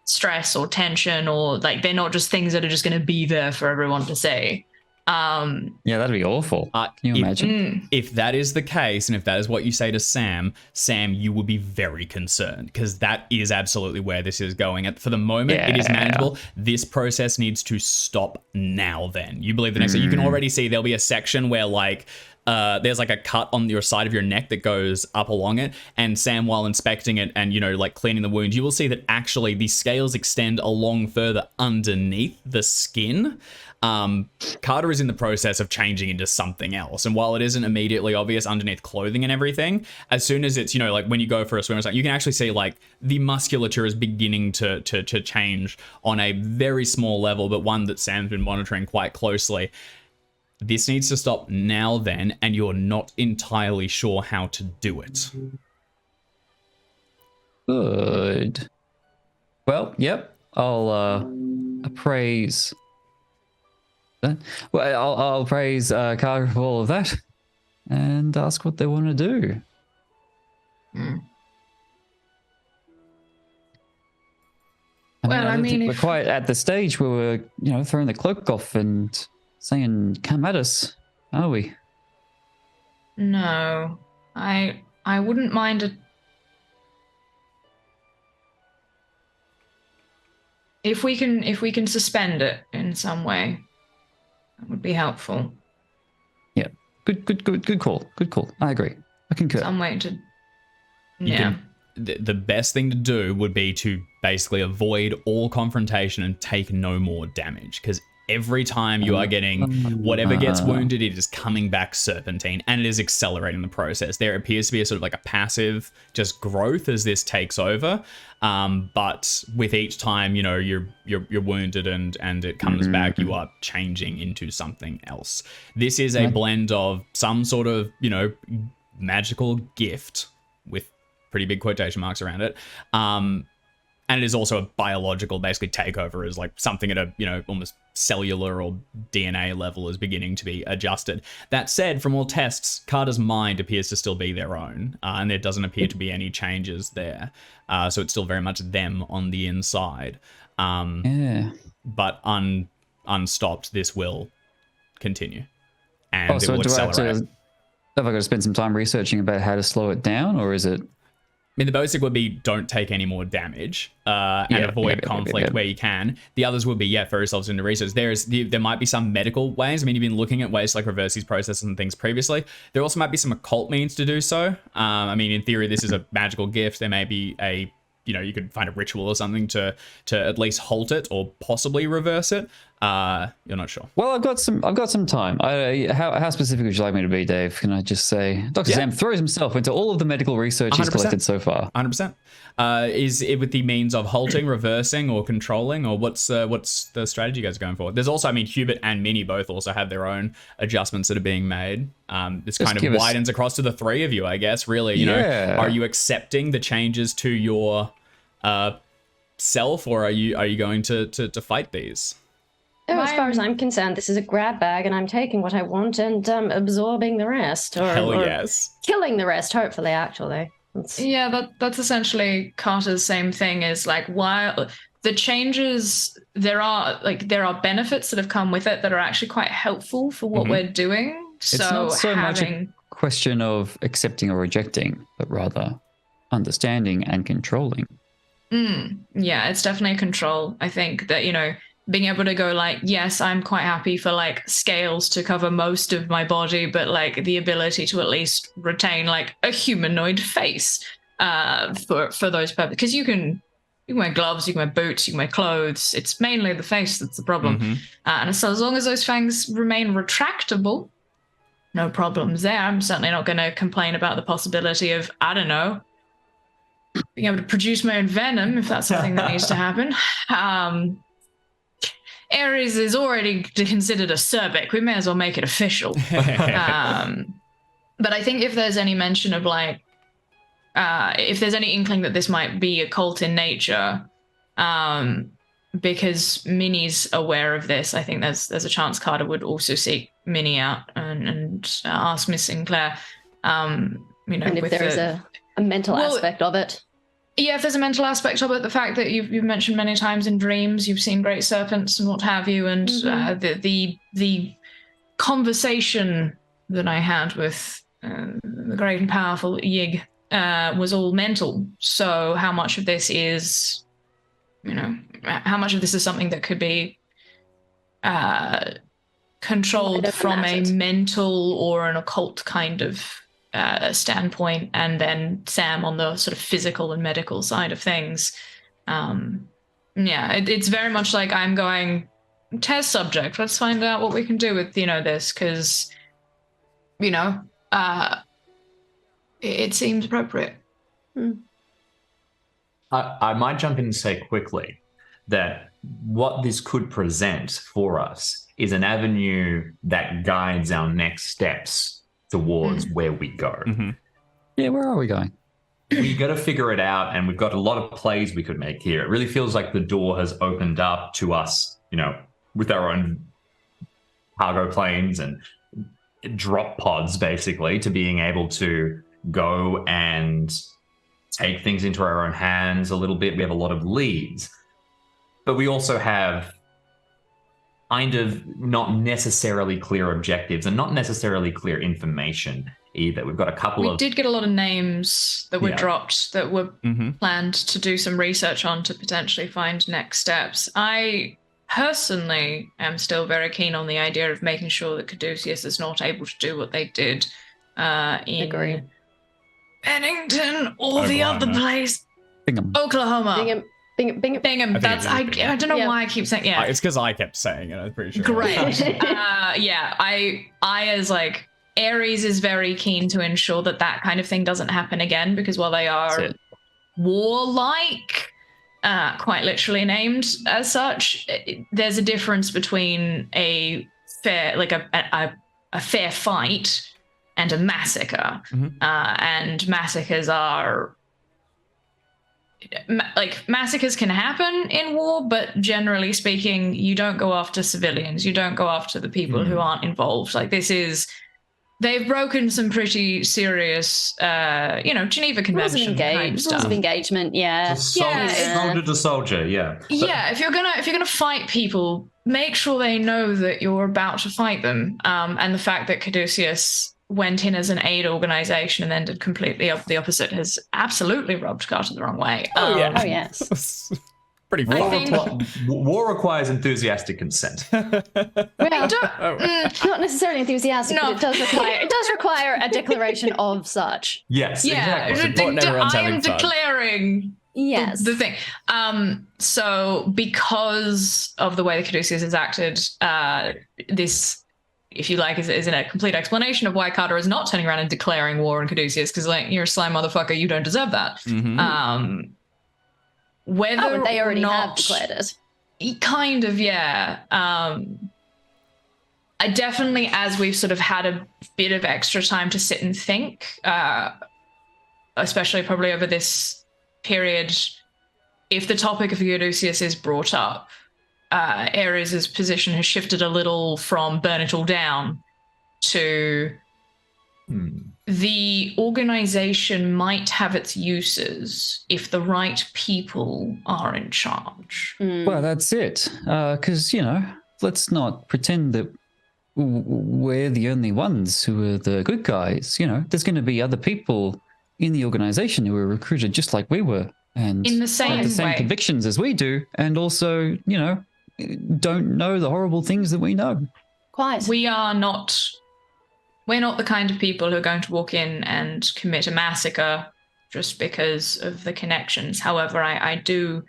stress or tension, or like they're not just things that are just going to be there for everyone to see. Yeah, that'd be awful. Can you imagine? If that is the case, and if that is what you say to Sam, you would be very concerned, because that is absolutely where this is going. For the moment, it is manageable. This process needs to stop now then. You believe the next... So you can already see there'll be a section where like... there's like a cut on your side of your neck that goes up along it, and Sam, while inspecting it and, you know, like cleaning the wound, you will see that actually the scales extend along further underneath the skin. Carter is in the process of changing into something else, and while it isn't immediately obvious underneath clothing and everything, as soon as it's, you know, like when you go for a swim or something, you can actually see like the musculature is beginning to change on a very small level, but one that Sam's been monitoring quite closely. This needs to stop now then, and you're not entirely sure how to do it. Good. Well, yep. I'll appraise. Well, I'll praise Carter for all of that, and ask what they want to do. Well, I don't mean, think we're if- quite at the stage where we're, you know, throwing the cloak off and saying, "Come at us," are we? No, I wouldn't mind it if we can suspend it in some way. That would be helpful. Yeah. Good call. Good call. I agree. I concur. Some way to. You Yeah. the best thing to do would be to basically avoid all confrontation and take no more damage, because every time you are getting whatever gets wounded, it is coming back serpentine, and it is accelerating the process. There appears to be a sort of like a passive just growth as this takes over, but with each time, you know, you're wounded and it comes back, you are changing into something else. This is a blend of some sort of, you know, magical gift with pretty big quotation marks around it, and it is also a biological, basically, takeover, as like something at a, you know, almost cellular or DNA level is beginning to be adjusted. That said, from all tests, Carter's mind appears to still be their own, and there doesn't appear to be any changes there. So it's still very much them on the inside. But unstopped, this will continue, and it so will do I accelerate. have I got to spend some time researching about how to slow it down, or is it? I mean, the basic would be don't take any more damage and avoid conflict where you can. The others would be, throw yourselves into research. There might be some medical ways. I mean, you've been looking at ways to like reverse these processes and things previously. There also might be some occult means to do so. I mean, in theory, this is a magical gift. There may be you could find a ritual or something to at least halt it or possibly reverse it. you're not sure. Well, I've got some time. How specific would you like me to be, Dave? Can I just say, Dr. Sam throws himself into all of the medical research he's 100%. collected so far. 100%. Is it with the means of halting, reversing, or controlling, or what's the strategy you guys are going for? There's also, I mean, Hubert and Minnie both also have their own adjustments that are being made. This kind of widens across to the three of you, I guess. Really, you know, are you accepting the changes to your self, or are you going to fight these? Oh, as far as I'm concerned, this is a grab bag, and I'm taking what I want and absorbing the rest, or yes, killing the rest. Hopefully, actually. Yeah, that's essentially Carter's same thing. Is like, while the changes, there are benefits that have come with it that are actually quite helpful for what we're doing. It's not so much a question of accepting or rejecting, but rather understanding and controlling. Yeah, it's definitely control. I think that, you know, being able to go like, yes, I'm quite happy for like scales to cover most of my body, but like the ability to at least retain like a humanoid face for those purposes. Because you can wear gloves, you can wear boots, you can wear clothes. It's mainly the face that's the problem. And so as long as those fangs remain retractable, no problems there. I'm certainly not going to complain about the possibility of, I don't know, being able to produce my own venom if that's something that needs to happen. Ares is already considered a Serpent. We may as well make it official. But I think if there's any mention of like, if there's any inkling that this might be occult in nature, because Minnie's aware of this, I think there's a chance Carter would also seek Minnie out and ask Miss Sinclair. You know, and if there is a mental aspect of it. Yeah, if there's a mental aspect of it, the fact that you've mentioned many times in dreams, you've seen great serpents and what have you, and the conversation that I had with the great and powerful Yig was all mental. So how much of this is, you know, how much of this is something that could be controlled from a mental or an occult kind of standpoint, and then Sam on the sort of physical and medical side of things. It's very much like I'm going test subject. Let's find out what we can do with, you know, this, because, you know, it seems appropriate. I might jump in and say quickly that what this could present for us is an avenue that guides our next steps towards where we go. Yeah, where are we going? We got to figure it out, and we've got a lot of plays we could make here. It really feels like the door has opened up to us, you know, with our own cargo planes and drop pods, basically, to being able to go and take things into our own hands a little bit. We have a lot of leads, but we also have kind of not necessarily clear objectives and not necessarily clear information either. We've got a couple We did get a lot of names that were dropped that were planned to do some research on to potentially find next steps. I personally am still very keen on the idea of making sure that Caduceus is not able to do what they did in Bennington or the other place. Bingham. Oklahoma. Bingham. That's I don't know why I keep saying It's because I kept saying it. I'm pretty sure. Great. I as like Ares is very keen to ensure that kind of thing doesn't happen again, because while they are warlike, quite literally named as such, there's a difference between a fair a fair fight and a massacre. And massacres are. Like, massacres can happen in war, but generally speaking, you don't go after civilians. You don't go after the people who aren't involved. Like, they've broken some pretty serious, Geneva Convention kind of stuff. Rules of engagement, Soldier to soldier, yeah. If you're gonna fight people, make sure they know that you're about to fight them. And the fact that Caduceus went in as an aid organization and then did completely the opposite has absolutely rubbed Carter the wrong way. Yes. Pretty cool. War requires enthusiastic consent. Well, not necessarily enthusiastic, but it does require a declaration of such. Yes, exactly. I am declaring Yes. the thing. So because of the way the Caduceus has acted, this, if you like, is in a complete explanation of why Carter is not turning around and declaring war on Caduceus, because like, you're a slime motherfucker, you don't deserve that. Mhm. Whether but they already or not, have declared it. kind of, yeah. I definitely, as we've sort of had a bit of extra time to sit and think, especially probably over this period, if the topic of Caduceus is brought up, Ares' position has shifted a little from burn it all down to the organization might have its uses if the right people are in charge. Well, that's it. Because, let's not pretend that we're the only ones who are the good guys. There's going to be other people in the organization who were recruited just like we were, and In the same have the same way. convictions as we do, and also, don't know the horrible things that we know. Quite. We're not the kind of people who are going to walk in and commit a massacre just because of the connections. However, I do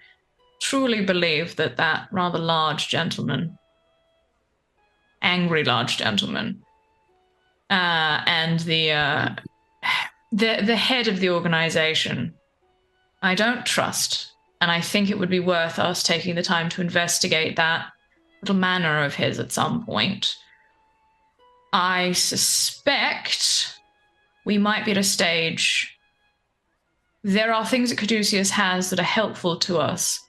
truly believe that rather large gentleman, angry large gentleman, and the head of the organization, I don't trust, and I think it would be worth us taking the time to investigate that little manner of his at some point. I suspect we might be at a stage. There are things that Caduceus has that are helpful to us.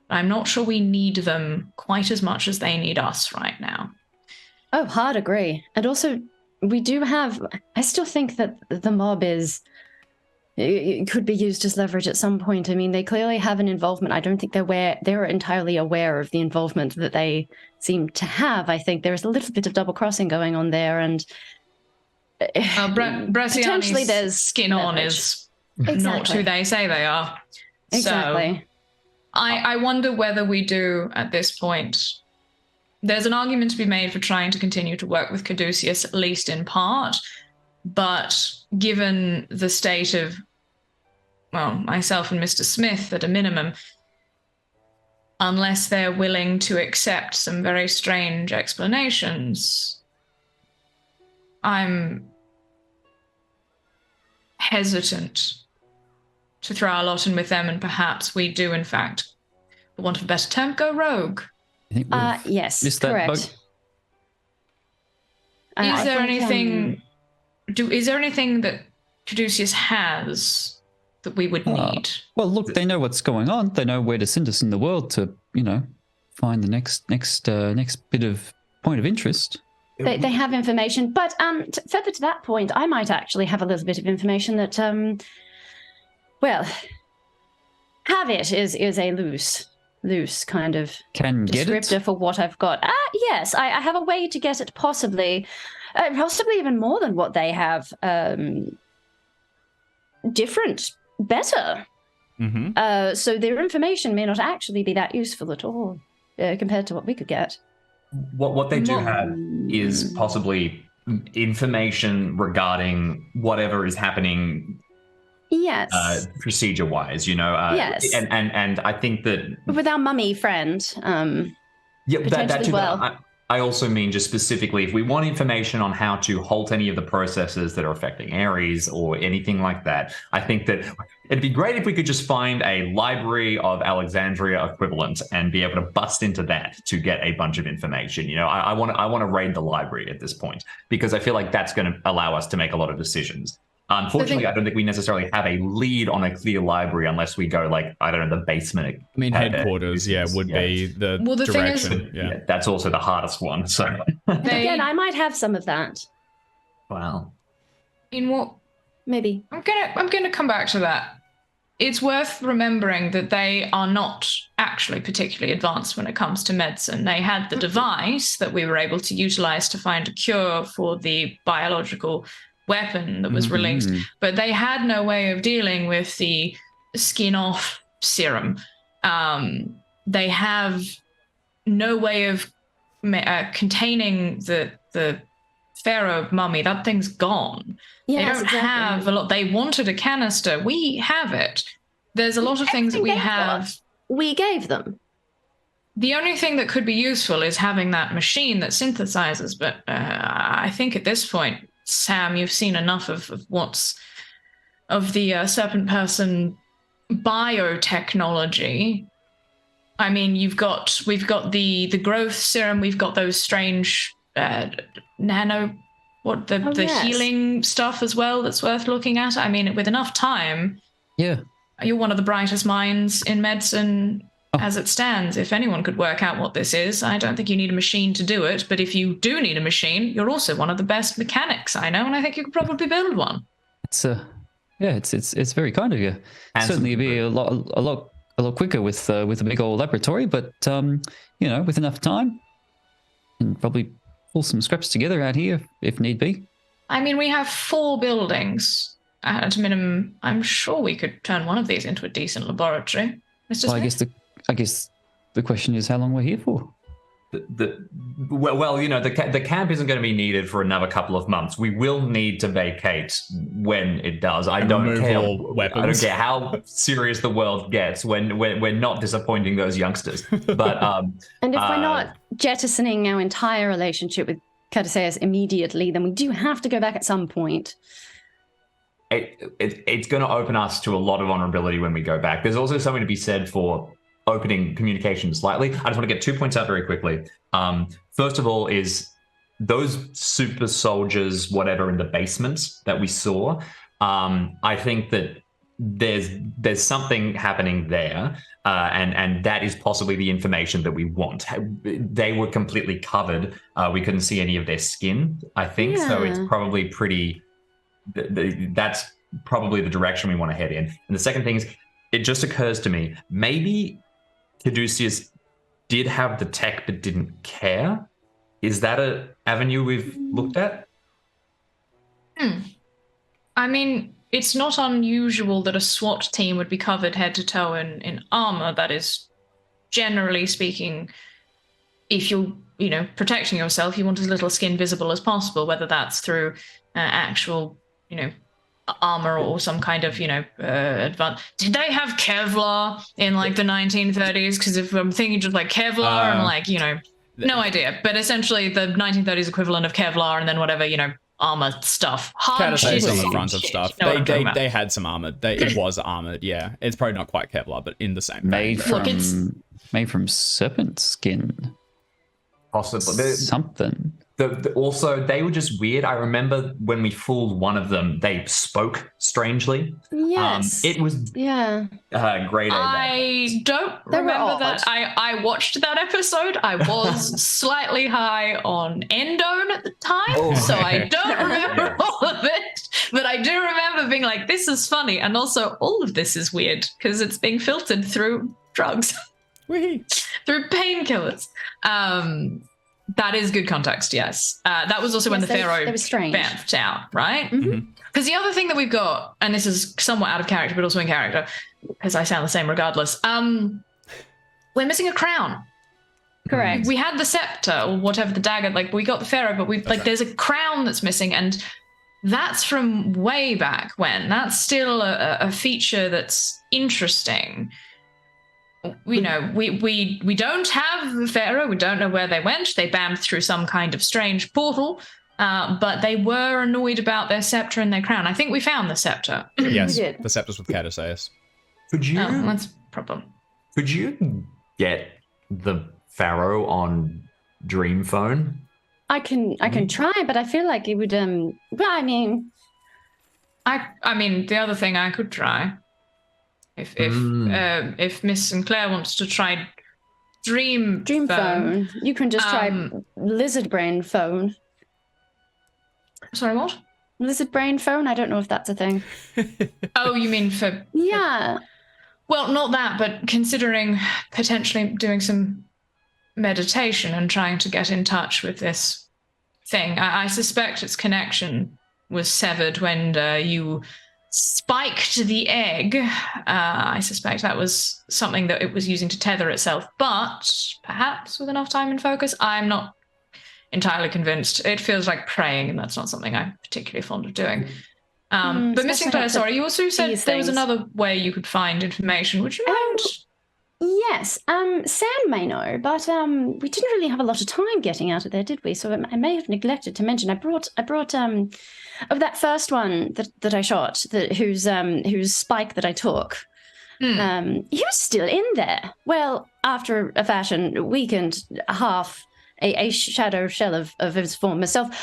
I'm not sure we need them quite as much as they need us right now. Oh, hard agree. And also, we do have. I still think that the mob it could be used as leverage at some point. I mean, they clearly have an involvement. I don't think they're entirely aware of the involvement that they seem to have. I think there's a little bit of double crossing going on there, and Bresciani's potentially there's skin on leverage. is not who they say they are. Exactly. So I wonder whether we do at this point. There's an argument to be made for trying to continue to work with Caduceus, at least in part. But given the state of, well, myself and Mr. Smith at a minimum, unless they're willing to accept some very strange explanations, I'm hesitant to throw our lot in with them, and perhaps we do, in fact, for want of a better term, go rogue. I think we've Yes, missed that correct. boat. Is I there think, anything? Is there anything that Caduceus has that we would need? Well, look, they know what's going on. They know where to send us in the world to, find the next bit of point of interest. They have information, but further to that point, I might actually have a little bit of information that, have it is a loose kind of Can get descriptor it. for what I've got. Yes, I have a way to get it, possibly even more than what they have. Different, better. Mm-hmm. So their information may not actually be that useful at all compared to what we could get. What they do have is possibly information regarding whatever is happening. Yes. Procedure-wise, Yes. and I think that With our mummy friend. yeah, that potentially too. well. But I also mean just specifically, if we want information on how to halt any of the processes that are affecting Ares or anything like that, I think that it'd be great if we could just find a library of Alexandria equivalent and be able to bust into that to get a bunch of information. I want to raid the library at this point because I feel like that's going to allow us to make a lot of decisions. Unfortunately, I don't think we necessarily have a lead on a clear library unless we go the basement. I mean, headquarters, would be the Well, the thing is- direction. Yeah, that's also the hardest one. So, Again, I might have some of that. wow. In what? Maybe. I'm gonna come back to that. It's worth remembering that they are not actually particularly advanced when it comes to medicine. They had the device that we were able to utilize to find a cure for the biological weapon that was released, but they had no way of dealing with the skin off serum. They have no way of containing the pharaoh mummy. That thing's gone. Yes, They don't exactly. have a lot. They wanted a canister. We have it. there's a lot of things that we have. We gave them. The only thing that could be useful is having that machine that synthesizes. But I think at this point, Sam, you've seen enough of the Serpent person biotechnology. I mean, we've got the growth serum. We've got those strange nano, Yes. healing stuff as well. That's worth looking at. I mean, with enough time, Yeah. you're one of the brightest minds in medicine as it stands. If anyone could work out what this is, I don't think you need a machine to do it. But if you do need a machine, you're also one of the best mechanics I know, and I think you could probably build one. It's very kind of you. Certainly be a lot quicker with a big old laboratory, but with enough time, and probably pull some scraps together out here if need be. I mean, we have 4 buildings at a minimum. I'm sure we could turn one of these into a decent laboratory. It's just Well, I guess the question is how long we're here for. The camp isn't going to be needed for another couple of months. We will need to vacate when it does. I don't care how serious the world gets when we're not disappointing those youngsters. But And if we're not jettisoning our entire relationship with Caduceus immediately, then we do have to go back at some point. It's going to open us to a lot of vulnerability when we go back. There's also something to be said for opening communication slightly. I just want to get 2 points out very quickly. First of all is those super soldiers, whatever, in the basement that we saw. I think that there's something happening there, and that is possibly the information that we want. They were completely covered. We couldn't see any of their skin, I think. So it's probably pretty... That's probably the direction we want to head in. And the second thing is, it just occurs to me, maybe Caduceus did have the tech but didn't care. Is that an avenue we've looked at? I mean, it's not unusual that a SWAT team would be covered head to toe in armor. That is, generally speaking, if you're protecting yourself, you want as little skin visible as possible, whether that's through actual armor or some kind of advanced. Did they have Kevlar in like the 1930s? Because if I'm thinking just like Kevlar and no idea, but essentially the 1930s equivalent of Kevlar, and then whatever armor stuff. Caduceus on the front of shit. stuff. You know what I'm talking They had some armor. It was armored. Yeah, it's probably not quite Kevlar, but in the same vein. Made from serpent skin. Possibly Something. Also, they were just weird. I remember when we fooled one of them, they spoke strangely. Yes. It was great. I don't remember that. I watched that episode. I was slightly high on endone at the time, so I don't remember all of it. But I do remember being like, this is funny. And also, all of this is weird because it's being filtered through drugs, through painkillers. That is good context, yes. That was also when the Pharaoh bamfed out, right? Because the other thing that we've got, and this is somewhat out of character, but also in character, because I sound the same regardless, we're missing a crown. Correct. We had the scepter or whatever, the dagger, we got the Pharaoh, but there's a crown that's missing, and that's from way back when. That's still a feature that's interesting. We don't have the Pharaoh. We don't know where they went. They bammed through some kind of strange portal, but they were annoyed about their scepter and their crown. I think we found the scepter. Yes, the scepter's with Caduceus. Could you? That's a problem. Could you get the Pharaoh on Dream Phone? I can try, but I feel like it would. But I mean, the other thing I could try. If Miss Sinclair wants to try Dream phone, you can just try Lizard Brain phone. Sorry, what? Lizard Brain phone? I don't know if that's a thing. Oh, you mean for... Yeah. Well, not that, but considering potentially doing some meditation and trying to get in touch with this thing. I suspect its connection was severed when you spiked the egg. I suspect that was something that it was using to tether itself, but perhaps with enough time and focus, I'm not entirely convinced. It feels like praying, and that's not something I'm particularly fond of doing. But Missing Claire, sorry, you also said these there was things. another way you could find information. Would you mind? Yes, Sam may know, but we didn't really have a lot of time getting out of there, did we? So I may have neglected to mention. I brought of that first one that I shot, whose spike that I took. He was still in there. Well, after a fashion, weakened, half a shadow shell of his former self.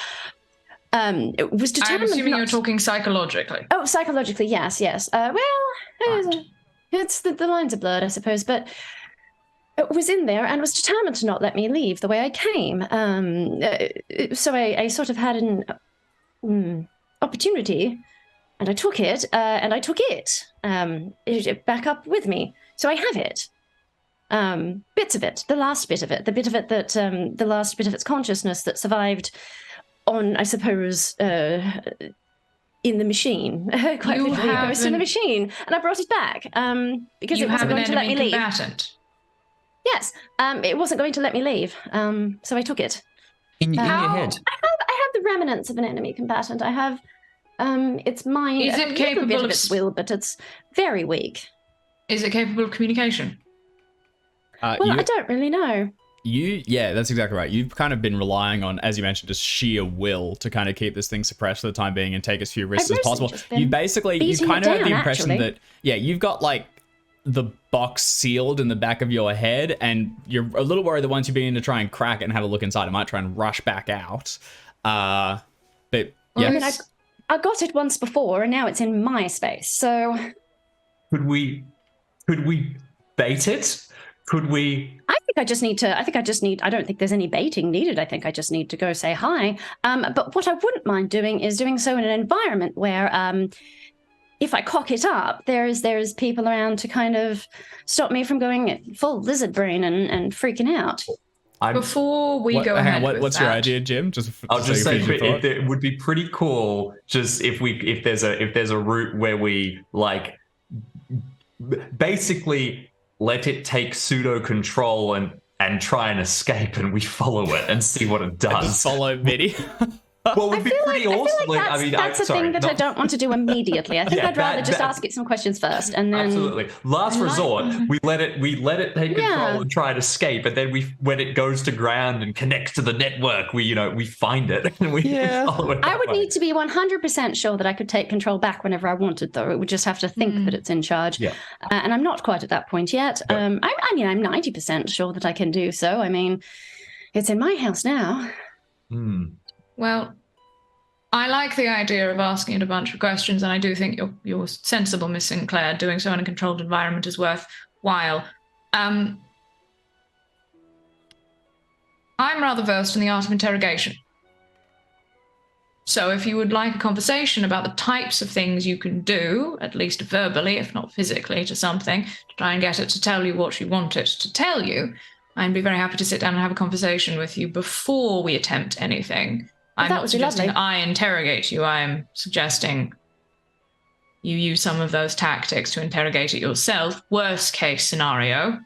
It was determined. I'm assuming you're talking psychologically. Oh, psychologically, yes. It's the lines are blurred, I suppose, but it was in there and was determined to not let me leave the way I came. So I sort of had an opportunity, and I took it, back up with me. So I have it. Bits of it, the last bit of it, the last bit of its consciousness that survived on, I suppose, in the machine. Quite literally, it was in the machine, and I brought it back because it wasn't going to let me leave. Combatant. Yes, it wasn't going to let me leave, so I took it. In your head. I have the remnants of an enemy combatant. I have its mind. Is it capable of its will, but it's very weak. Is it capable of communication? I don't really know. Yeah, that's exactly right. You've kind of been relying on, as you mentioned, just sheer will to kind of keep this thing suppressed for the time being and take as few risks as possible. You kind of have the impression that, you've got like the box sealed in the back of your head, and you're a little worried that once you begin to try and crack it and have a look inside, it might try and rush back out. But yeah, I mean, I got it once before, and now it's in my space. So could we bait it? Could we? I don't think there's any baiting needed. I think I just need to go say hi. But what I wouldn't mind doing is doing so in an environment where, if I cock it up, there's people around to kind of stop me from going full lizard brain and freaking out. Before we go ahead, what's your idea, Jim? I'll just say it would be pretty cool. Just if there's a route where we like basically let it take pseudo control and try and escape, and we follow it and see what it does. A solo video. Well, it would be pretty awesome. That's a thing that I don't want to do immediately. I think I'd rather just ask it some questions first, and then absolutely last resort, we let it take control and try and escape, and then when it goes to ground and connects to the network, we find it and we follow it. I would need to be 100% sure that I could take control back whenever I wanted, though. It would just have to think that it's in charge, and I'm not quite at that point yet. I'm 90% sure that I can do so. I mean, it's in my house now. Well, I like the idea of asking it a bunch of questions, and I do think you're sensible, Miss Sinclair. Doing so in a controlled environment is worthwhile. I'm rather versed in the art of interrogation. So if you would like a conversation about the types of things you can do, at least verbally, if not physically, to something, to try and get it to tell you what you want it to tell you, I'd be very happy to sit down and have a conversation with you before we attempt anything. I'm not suggesting I interrogate you. I am suggesting you use some of those tactics to interrogate it yourself. Worst case scenario,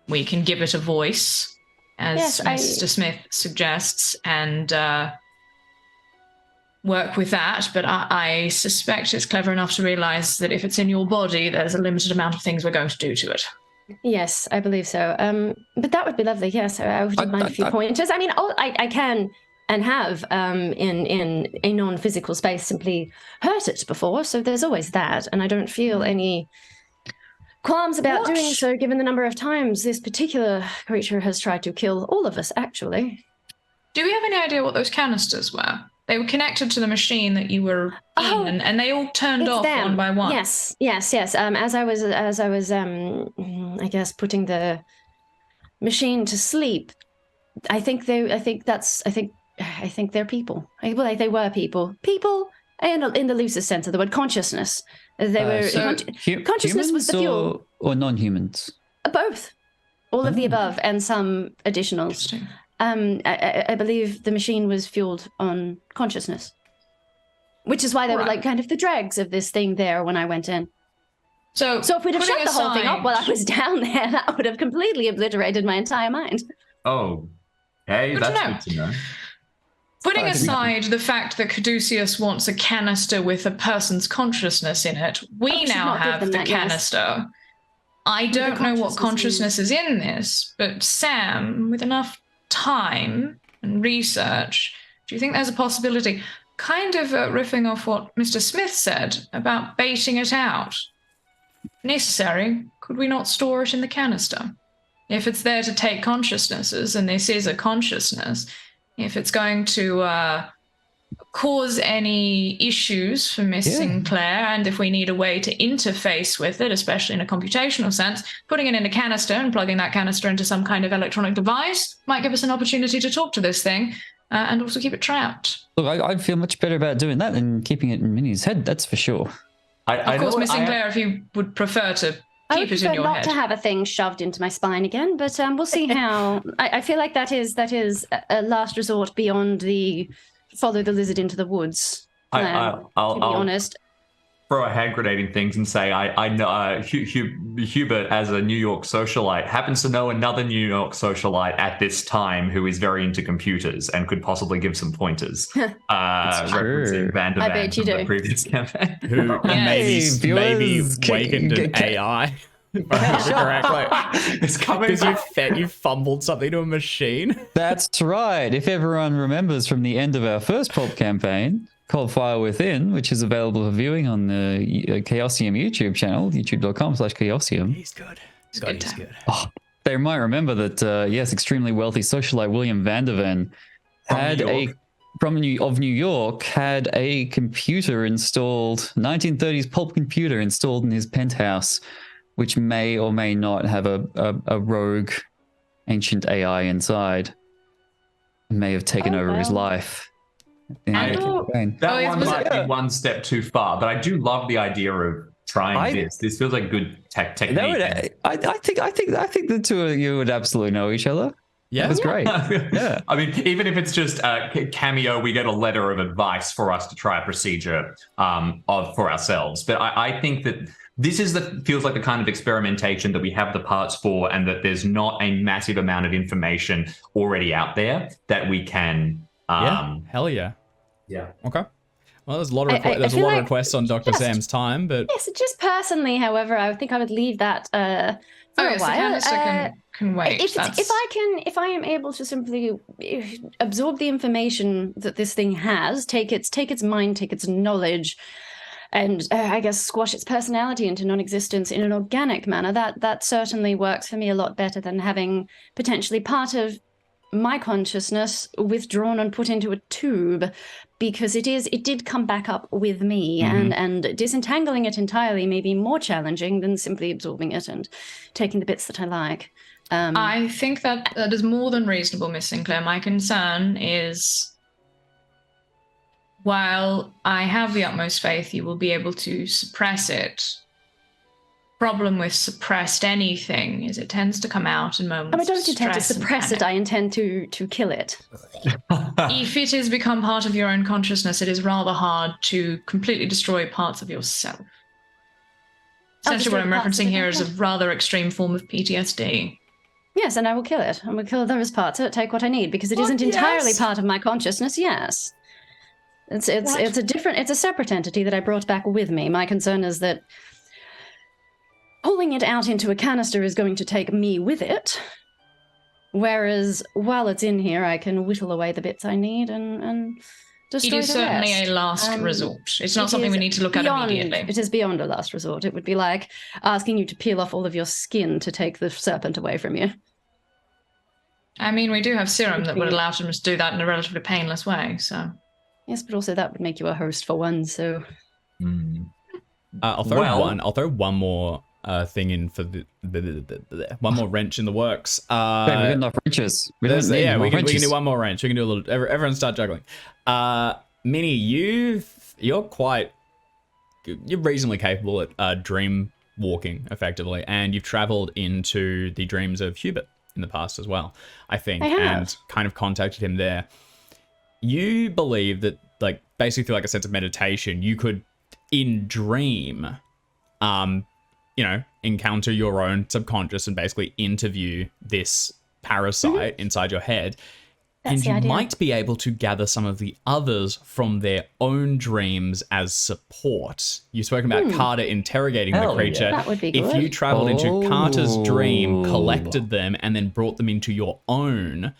we can give it a voice, as Mr. Smith suggests, and work with that. But I suspect it's clever enough to realize that if it's in your body, there's a limited amount of things we're going to do to it. Yes, I believe so. But that would be lovely. Yes, I would mind a few pointers. I mean, I can and have in a non-physical space simply hurt it before, so there's always that, and I don't feel any qualms about doing so, given the number of times this particular creature has tried to kill all of us. Actually, do we have any idea what those canisters were? They were connected to the machine that you were in, and they all turned off one by one. Yes. As I was, I guess, putting the machine to sleep, I think they're people. Well, they were people. People, in the loosest sense of the word, consciousness. They were. Consciousness was the fuel. Or non-humans. Both, all of the above, and some additionals. I believe the machine was fueled on consciousness, which is why they were like kind of the dregs of this thing there when I went in. So if we'd have shut the whole thing up while I was down there, that would have completely obliterated my entire mind. Oh, hey, that's good to know. Putting aside the fact that Caduceus wants a canister with a person's consciousness in it, we should now not give have them the that, yes. canister. I With the don't know what consciousness consciousness is in this, but Sam, with enough time and research, do you think there's a possibility, kind of riffing off what Mr. Smith said about baiting it out? Necessary, could we not store it in the canister? If it's there to take consciousnesses, and this is a consciousness, if it's going to cause any issues for Miss Sinclair, and if we need a way to interface with it, especially in a computational sense, putting it in a canister and plugging that canister into some kind of electronic device might give us an opportunity to talk to this thing and also keep it trapped. Look, I'd feel much better about doing that than keeping it in Minnie's head, that's for sure. Of course, Miss Sinclair, if you would prefer to I would keep it prefer in your not head. to have a thing shoved into my spine again, but we'll see how. I feel like that is a last resort beyond the follow the lizard into the woods plan, to be honest. Throw a hand grenade in things and say, I know Hubert, as a New York socialite, happens to know another New York socialite at this time who is very into computers and could possibly give some pointers. Referencing Van der I Van bet you from the do. previous campaign. Who maybe viewers, wakened an AI. If I remember correctly. It's coming Because you fumbled something to a machine. That's right. If everyone remembers from the end of our first pulp campaign, called Fire Within, which is available for viewing on the Chaosium YouTube channel, youtube.com/Chaosium. He's good. It's a good time. Oh, they might remember that, yes, extremely wealthy socialite William Van der Ven had of New York, had a computer installed, 1930s pulp computer installed in his penthouse, which may or may not have a rogue ancient AI inside. May have taken over his life. That one might be one step too far, but I do love the idea of trying this. This feels like good technique. I think the two of you would absolutely know each other. Yeah, that's great. Yeah, I mean, even if it's just a cameo, we get a letter of advice for us to try a procedure for ourselves. But I think that this is feels like the kind of experimentation that we have the parts for, and that there's not a massive amount of information already out there that we can. Hell yeah. Yeah. Okay. Well, there's a lot of requests on Dr. Sam's time, but yes, just personally, however, I think I would leave that for a The while. canister can wait. If I am able to simply absorb the information that this thing has, take its mind, take its knowledge, and I guess squash its personality into non-existence in an organic manner, that certainly works for me a lot better than having potentially part of my consciousness withdrawn and put into a tube, because it did come back up with me, and disentangling it entirely may be more challenging than simply absorbing it and taking the bits that I like. I think that is more than reasonable, Miss Sinclair. My concern is, while I have the utmost faith you will be able to suppress it, problem with suppressed anything is it tends to come out in moments. I don't intend to suppress it. I intend to kill it. If it has become part of your own consciousness, it is rather hard to completely destroy parts of yourself. Essentially, what I'm referencing here is a rather extreme form of PTSD. Yes, and I will kill it. I will kill those parts of it, take what I need, because it isn't entirely part of my consciousness. Yes, it's a separate entity that I brought back with me. My concern is that pulling it out into a canister is going to take me with it, whereas while it's in here, I can whittle away the bits I need and destroy the rest. It is certainly a last resort. It's not something we need to look at immediately. It is beyond a last resort. It would be like asking you to peel off all of your skin to take the serpent away from you. I mean, we do have serum that would allow us to do that in a relatively painless way, so... Yes, but also that would make you a host for one, so... I'll throw one more thing in for one more wrench in the works. We got enough wrenches. We can do one more wrench. We can do a little. Everyone start juggling. Minnie, you're reasonably capable at dream walking effectively, and you've traveled into the dreams of Hubert in the past as well, I think, and kind of contacted him there. You believe that, like, basically through like a sense of meditation, you could, in dream, encounter your own subconscious and basically interview this parasite inside your head. That's and the you idea. might be able to gather some of the others from their own dreams as support. You've spoken about Carter interrogating Hell the creature. yeah. That would be If good. you traveled into Carter's dream, Oh. collected them, and then brought them into your own,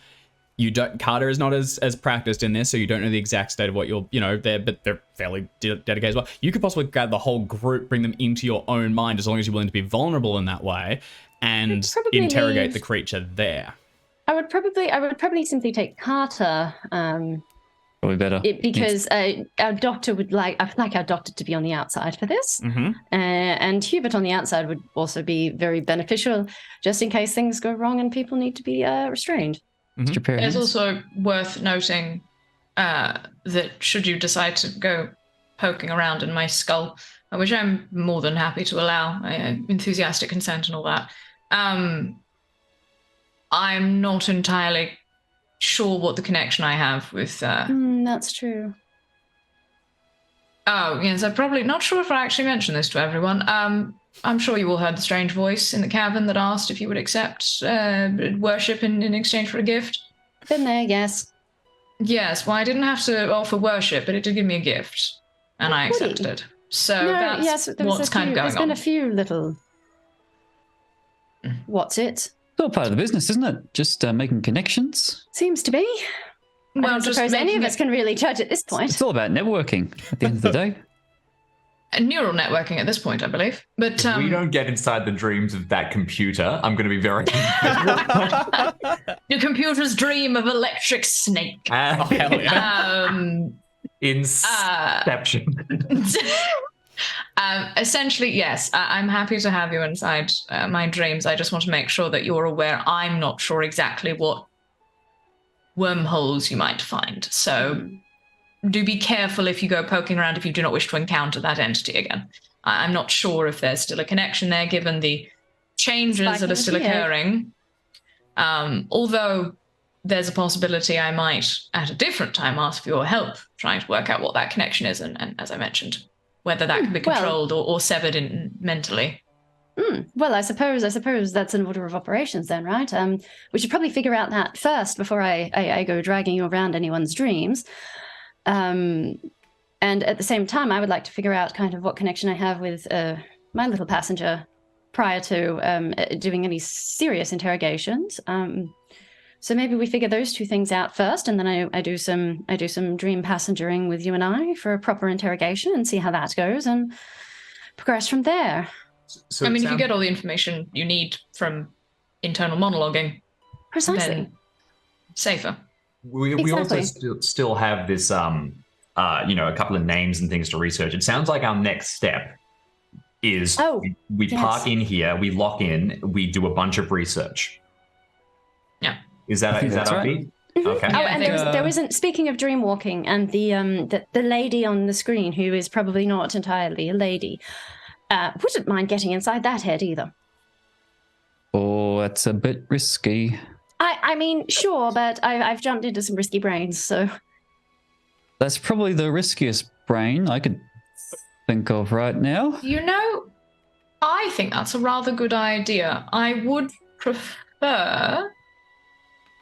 Carter is not as practiced in this, so you don't know the exact state of what you're, there, but they're fairly dedicated as well. You could possibly gather the whole group, bring them into your own mind, as long as you're willing to be vulnerable in that way, and probably interrogate leave- the creature there. I would probably simply take Carter, Probably better. because our doctor would I'd like our doctor to be on the outside for this, and Hubert on the outside would also be very beneficial, just in case things go wrong and people need to be restrained. Mr. Perry. It's also worth noting that should you decide to go poking around in my skull, which I'm more than happy to allow, enthusiastic consent and all that, I'm not entirely sure what the connection I have with... That's true. Oh, yes, I'm probably not sure if I actually mentioned this to everyone. I'm sure you all heard the strange voice in the cabin that asked if you would accept worship in exchange for a gift. Been there, yes. Yes, well, I didn't have to offer worship, but it did give me a gift, and I goody. accepted it. So No, that's yes, there was what's kind of there's going been on. a few little. What's it? It's all part of the business, isn't it? Just making connections. Seems to be. I Well, don't just suppose any of making us can really judge at this point. It's all about networking at the end of the day. neural networking at this point, I believe. But If we don't get inside the dreams of that computer, I'm going to be very. your computer's dream of electric snake. Oh, hell yeah. Inception. Essentially, yes, I'm happy to have you inside my dreams. I just want to make sure that you're aware I'm not sure exactly what wormholes you might find. So do be careful if you go poking around if you do not wish to encounter that entity again. I'm not sure if there's still a connection there given the changes that are still occurring. Although there's a possibility I might, at a different time, ask for your help trying to work out what that connection is. And as I mentioned, whether that can be controlled or severed mentally. Well, I suppose that's an order of operations then, right? We should probably figure out that first before I go dragging you around anyone's dreams. And at the same time, I would like to figure out kind of what connection I have with my little passenger prior to doing any serious interrogations. So maybe we figure those two things out first, and then I do some dream passengering with you and I for a proper interrogation and see how that goes, and progress from there. So I mean, if you get all the information you need from internal monologuing, Precisely. then safer. We Exactly. also still have this, a couple of names and things to research. It sounds like our next step is we yes. park in here, we lock in, we do a bunch of research. Yeah. Is that that's our right. beat? Okay. Oh, Yeah, I and think, there wasn't. Speaking of dream walking, and the lady on the screen who is probably not entirely a lady, wouldn't mind getting inside that head either. Oh, that's a bit risky. I mean, sure, but I've jumped into some risky brains, so That's probably the riskiest brain I could think of right now. You know, I think that's a rather good idea. I would prefer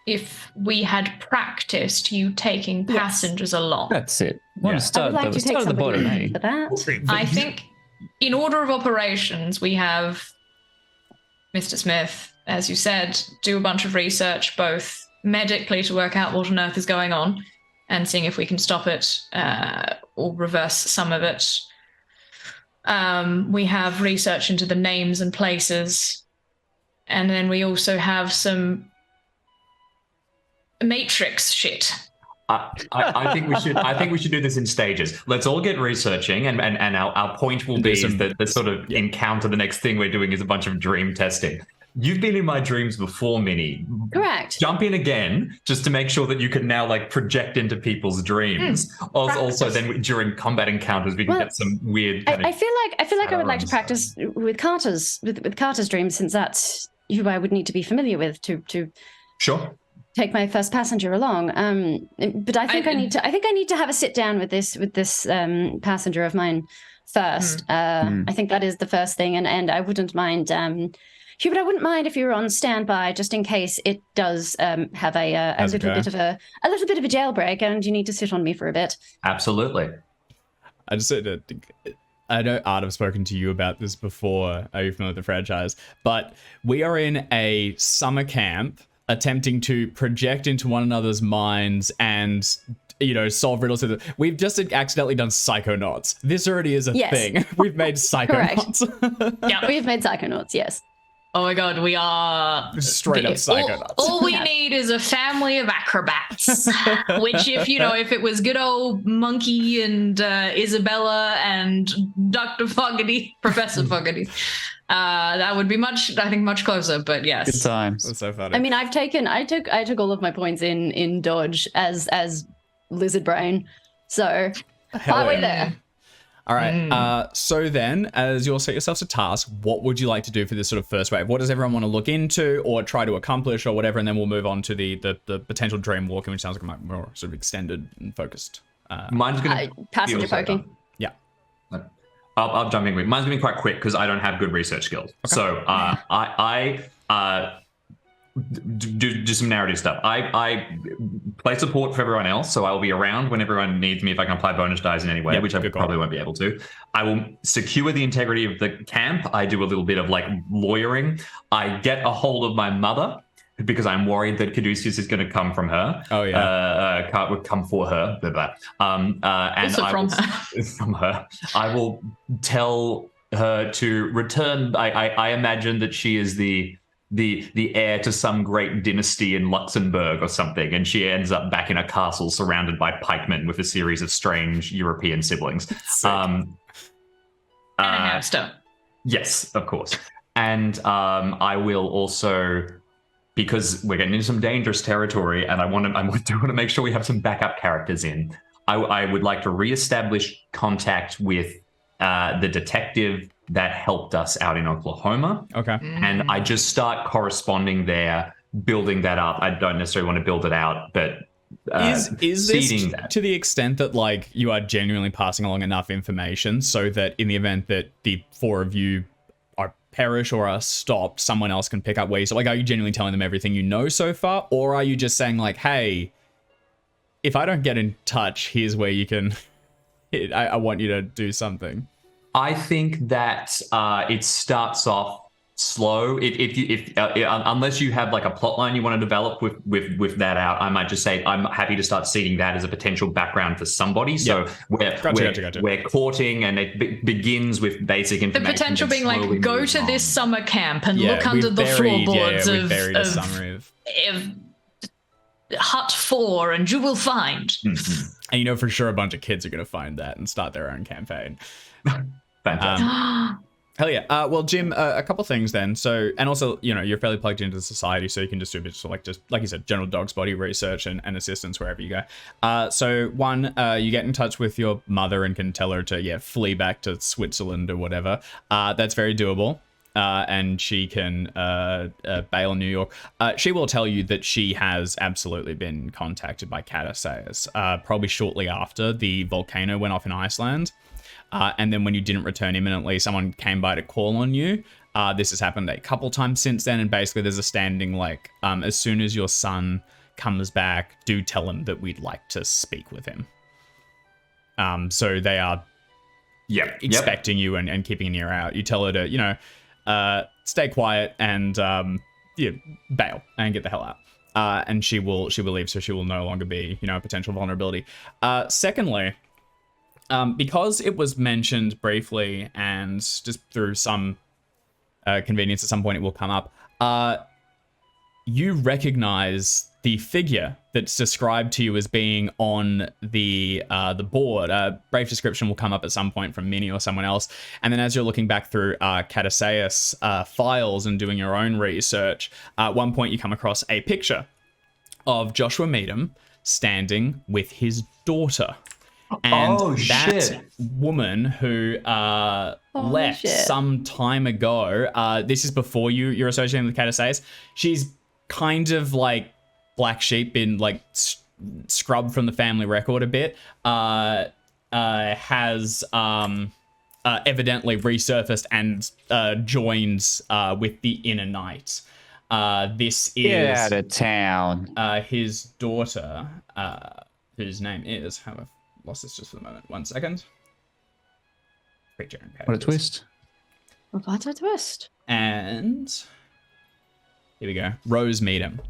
if we had practiced you taking Yes. passengers along. That's it. Want Yeah. to start, I would like to take start at the somebody bottom, eh? for that. I think in order of operations, we have Mr. Smith, as you said, do a bunch of research, both medically to work out what on earth is going on and seeing if we can stop it or reverse some of it. We have research into the names and places. And then we also have some Matrix shit. I think we should do this in stages. Let's all get researching, and our point will be is that the sort of encounter. The next thing we're doing is a bunch of dream testing. You've been in my dreams before, Minnie. Correct. Jump in again, just to make sure that you can now project into people's dreams. Also, then during combat encounters, we can get some weird. I feel like I would like to practice with Carter's dreams, since that's who I would need to be familiar with to Sure. take my first passenger along. But I think I need to have a sit down with this passenger of mine first. I think that is the first thing, and I wouldn't mind Hubert, I wouldn't mind if you were on standby, just in case it does have a How's it little going? bit of a jailbreak, and you need to sit on me for a bit. Absolutely. I just said that I know Art have spoken to you about this before. Are you familiar with the franchise? But we are in a summer camp attempting to project into one another's minds and, you know, solve riddles. We've just accidentally done psychonauts. This already is a thing. We've made psychonauts. Yeah. We've made psychonauts, yes. Oh my god, we are Straight up psychonauts. All we need is a family of acrobats. Which, if it was good old Monkey and Isabella and Dr. Fogarty, Professor Fogarty, that would be much closer. But yes, Good times. That's so funny. I mean, I took all of my points in dodge as lizard brain, so partway there. All right. So then, as you'll set yourselves a task, what would you like to do for this sort of first wave? What does everyone want to look into or try to accomplish or whatever? And then we'll move on to the potential dream walking, which sounds like a more sort of extended and focused. Mine's going to passenger poking. Yeah. I'll jump in with mine's going to be quite quick because I don't have good research skills. Okay. So I do some narrative stuff. I play support for everyone else, so I will be around when everyone needs me if I can apply bonus dice in any way, which I probably won't be able to. I will secure the integrity of the camp. I do a little bit of like lawyering. I get a hold of my mother because I'm worried that Caduceus is going to come from her. Oh yeah, come for her. And also from her. I will tell her to return. I imagine that she is the heir to some great dynasty in Luxembourg or something, and she ends up back in a castle surrounded by pikemen with a series of strange European siblings. And a hamster. Yes, of course. And I will also, because we're getting into some dangerous territory, and I want to make sure we have some backup characters in. I would like to reestablish contact with the detective that helped us out in Oklahoma. Okay. And I just start corresponding there, building that up. I don't necessarily want to build it out, but is this to the extent that like you are genuinely passing along enough information so that in the event that the four of you are perish or are stopped, someone else can pick up where you, so like, are you genuinely telling them everything you know so far? Or are you just saying like, hey, if I don't get in touch, here's where you can, I want you to do something. I think that it starts off slow. If unless you have like a plot line you want to develop with that out, I might just say I'm happy to start seeing that as a potential background for somebody. So we're courting, and it begins with basic information. The potential being like, go to this summer camp and look under the floorboards of Hut 4, and you will find. Mm-hmm. And you know for sure a bunch of kids are going to find that and start their own campaign. Fantastic. Hell yeah. Well, Jim, a couple things then. So, and also, you know, you're fairly plugged into the society, so you can just do a bit of just like you said, general dog's body research and assistance wherever you go. So one, you get in touch with your mother and can tell her to, flee back to Switzerland or whatever. That's very doable. And she can bail in New York. She will tell you that she has absolutely been contacted by Caosium, probably shortly after the volcano went off in Iceland. And then when you didn't return imminently, someone came by to call on you. This has happened a couple times since then. And basically there's a standing like, as soon as your son comes back, do tell him that we'd like to speak with him. So they are expecting you and keeping an ear out. You tell her to, stay quiet and bail and get the hell out. And she will leave, so she will no longer be, a potential vulnerability. Secondly, because it was mentioned briefly and just through some convenience at some point it will come up, you recognize the figure that's described to you as being on the board. Brief description will come up at some point from Minnie or someone else. And then as you're looking back through Caosium files and doing your own research, at one point you come across a picture of Joshua Meadham standing with his daughter. And that woman who left some time ago, this is before you're associating with Caosium, she's kind of like black sheep, been like scrubbed from the family record a bit, has evidently resurfaced and joins with the Inner Knight. This Get out is of town. his daughter, whose name is. Have I lost this just for the moment? 1 second. Creature and What a characters. twist. What a twist. And here we go. Rose Meadham,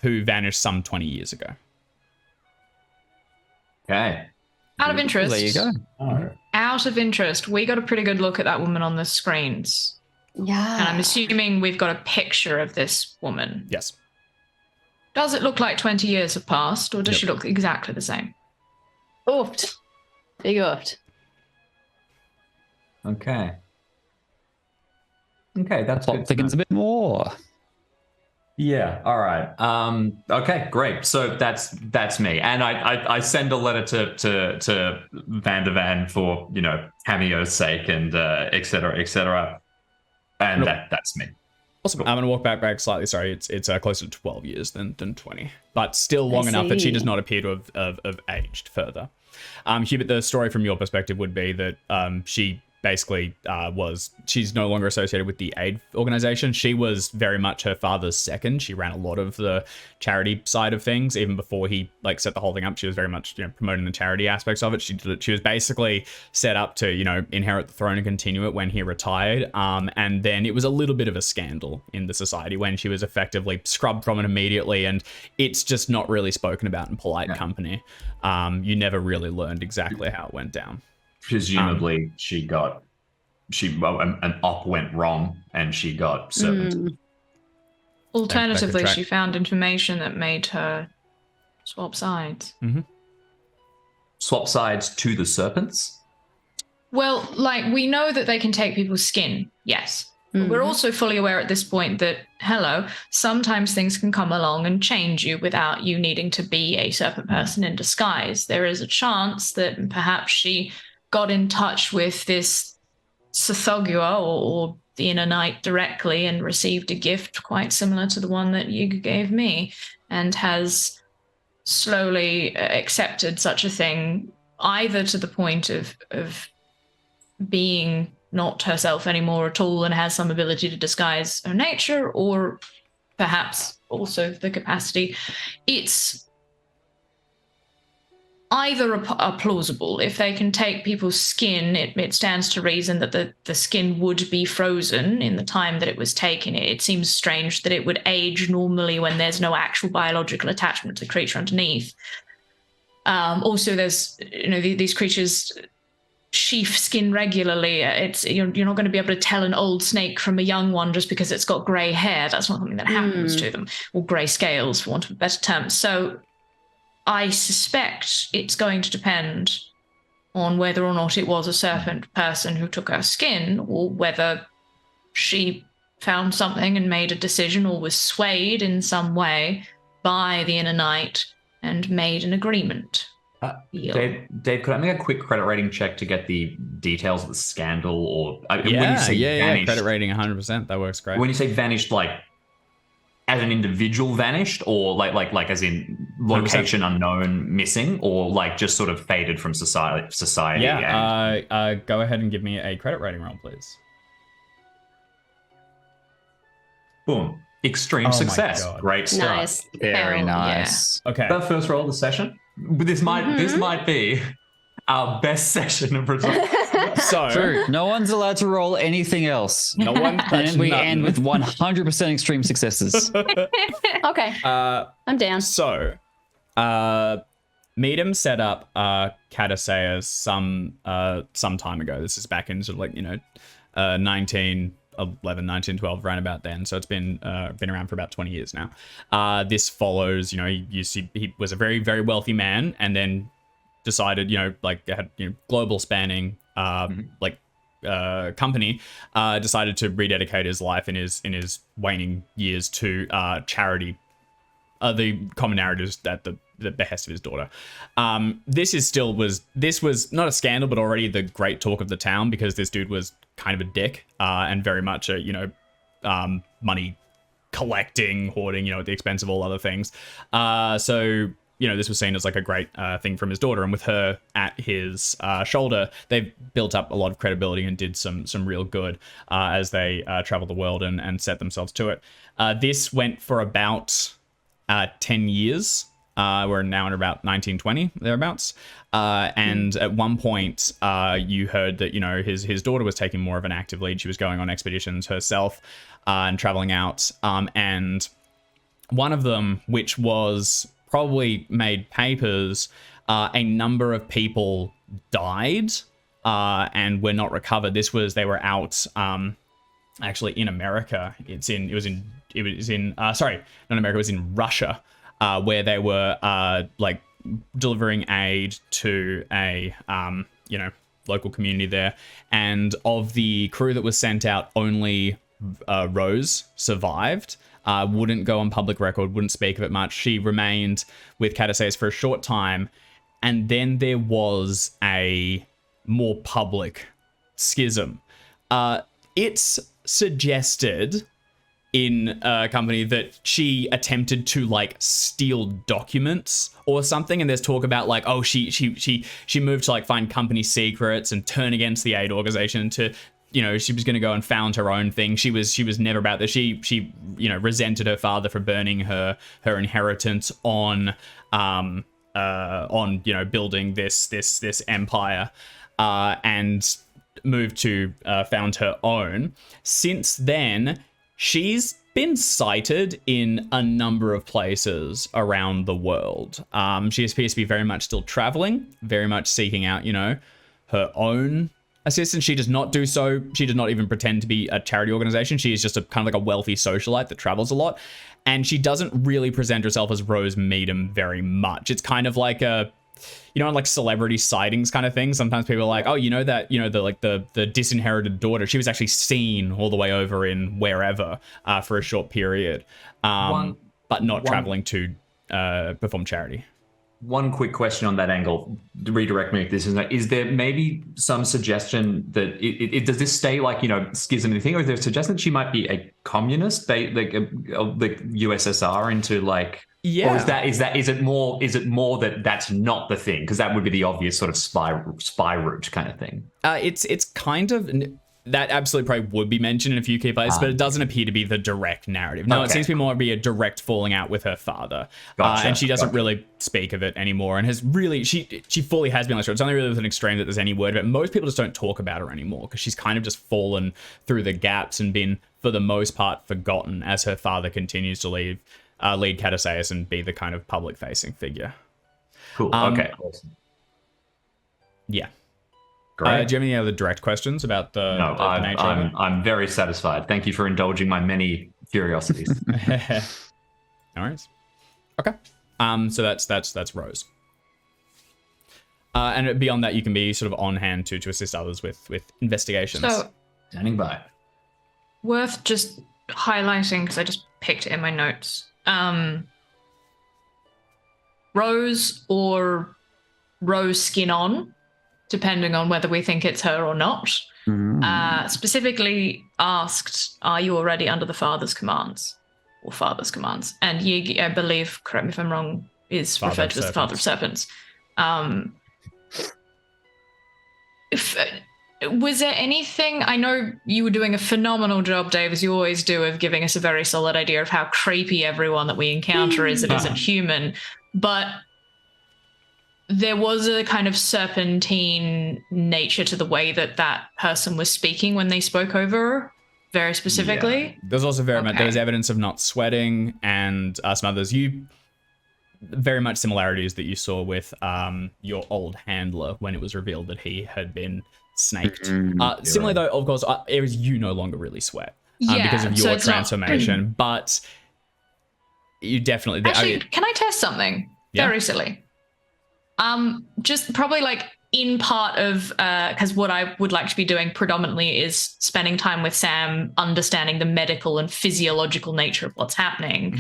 who vanished some 20 years ago. Okay. Out of interest. There you go. Oh. Out of interest, we got a pretty good look at that woman on the screens. Yeah. And I'm assuming we've got a picture of this woman. Yes. Does it look like 20 years have passed, or does Yep. she look exactly the same? Oofed. Big oofed. Okay. Okay, that's Plot good. thickens a bit more. Yeah. All right. Okay. Great. So that's me, and I send a letter to Van der Van for cameo's sake and et cetera, and that's me. Awesome. I'm going to walk back slightly. Sorry, it's closer to 12 years than 20, but still long I enough that she see. does not appear to have aged further. Hubert, the story from your perspective would be that she basically she's no longer associated with the aid organization. She was very much her father's second. She ran a lot of the charity side of things even before he set the whole thing up. She was very much promoting the charity aspects of it. She was basically set up to inherit the throne and continue it when he retired, and then it was a little bit of a scandal in the society when she was effectively scrubbed from it immediately, and it's just not really spoken about in polite company. You never really learned exactly how it went down. Presumably, an op went wrong, and she got serpent. Alternatively, track. she found information that made her swap sides. Swap sides to the serpents. Well, we know that they can take people's skin, yes. But we're also fully aware at this point that, sometimes things can come along and change you without you needing to be a serpent person in disguise. There is a chance that perhaps she got in touch with this Sithogua or the Inner Knight directly and received a gift quite similar to the one that you gave me, and has slowly accepted such a thing, either to the point of being not herself anymore at all and has some ability to disguise her nature, or perhaps also the capacity. It's either are plausible. If they can take people's skin, it stands to reason that the skin would be frozen in the time that it was taken. It seems strange that it would age normally when there's no actual biological attachment to the creature underneath. Also, there's these creatures sheath skin regularly. You're not going to be able to tell an old snake from a young one just because it's got grey hair. That's not something that happens to them, or grey scales, for want of a better term. So I suspect it's going to depend on whether or not it was a serpent person who took her skin, or whether she found something and made a decision, or was swayed in some way by the Inner Knight and made an agreement. Dave, could I make a quick credit rating check to get the details of the scandal? Or when you say vanished, credit rating 100%. That works great. when you say vanished, as an individual vanished, or like as in location unknown, missing, or just sort of faded from society? Yeah. Go ahead and give me a credit rating roll, please. Boom. Extreme my success. God. Great start. Nice. Very Hell nice. Okay. The first roll of the session. This might be our best session of results. So True. No one's allowed to roll anything else. no one And we end with 100% extreme successes. Okay. I'm down. So, Meadham set up Cadisea some time ago. This is back in sort of 1911, 1912, around about then. So it's been around for about 20 years now. This follows, he was a very, very wealthy man, and then decided, had global spanning company, decided to rededicate his life in his waning years to charity. The common narrative is at the behest of his daughter. This was not a scandal, but already the great talk of the town, because this dude was kind of a dick, and very much a money collecting, hoarding, at the expense of all other things. So this was seen as like a great thing from his daughter, and with her at his shoulder, they've built up a lot of credibility and did some real good as they traveled the world and set themselves to it. This went for about 10 years. We're now in about 1920, thereabouts. And at one point, you heard that, his daughter was taking more of an active lead. She was going on expeditions herself and traveling out. And one of them, which was probably made papers, a number of people died and were not recovered. They were out actually in America. It was in Russia. Where they were delivering aid to a local community there, and of the crew that was sent out, only Rose survived. Wouldn't go on public record, wouldn't speak of it much. She remained with Caduceus for a short time, and then there was a more public schism. It's suggested in a company that she attempted to steal documents or something, and there's talk about she moved to find company secrets and turn against the aid organization to she was going to go and found her own thing. She was never about that. She resented her father for burning her inheritance on building this empire, and moved to found her own. Since then, she's been cited in a number of places around the world. She appears to be very much still traveling, very much seeking out, her own assistance. She does not do so. She does not even pretend to be a charity organization. She is just a kind of a wealthy socialite that travels a lot. And she doesn't really present herself as Rose Meadham very much. It's kind of like a, on celebrity sightings kind of thing. Sometimes people are like, oh, the disinherited daughter. She was actually seen all the way over in wherever for a short period, but not traveling to perform charity. One quick question on that angle. Redirect me if this isn't. Is there maybe some suggestion that does this stay schism anything, or is there a suggestion that she might be a communist, like USSR into Yeah. Or is it more that that's not the thing? Because that would be the obvious sort of spy route kind of thing. It's kind of that absolutely probably would be mentioned in a few key places, but it doesn't appear to be the direct narrative. No, okay. It seems to be more be a direct falling out with her father. Gotcha, and she doesn't really speak of it anymore, and has really, she fully has been on the show. It's only really with an extreme that there's any word of it. Most people just don't talk about her anymore because she's kind of just fallen through the gaps and been, for the most part, forgotten as her father continues to lead Caduceus and be the kind of public-facing figure. Cool. Okay. Awesome. Yeah. Great. Do you have any other direct questions about the nature of it? I'm very satisfied. Thank you for indulging my many curiosities. No worries. Okay. So that's Rose. And beyond that, you can be sort of on hand to assist others with investigations. So, standing by. Worth just highlighting, because I just picked it in my notes. Rose or Rose skin on, depending on whether we think it's her or not. Specifically asked, are you already under the father's commands? Or father's commands? And Yig, I believe, correct me if I'm wrong, is referred to as the father of serpents. Was there anything, I know you were doing a phenomenal job, Dave, as you always do, of giving us a very solid idea of how creepy everyone that we encounter is that isn't human, but there was a kind of serpentine nature to the way that person was speaking when they spoke over her, very specifically. Yeah. There's also there was evidence of not sweating and some others. Very much similarities that you saw with your old handler when it was revealed that he had been snaked. Similarly, though, of course, Ares, you no longer really sweat because of your transformation, but you definitely... Actually, can I test something? Yeah. Very silly. Just probably in part of, because what I would like to be doing predominantly is spending time with Sam, understanding the medical and physiological nature of what's happening.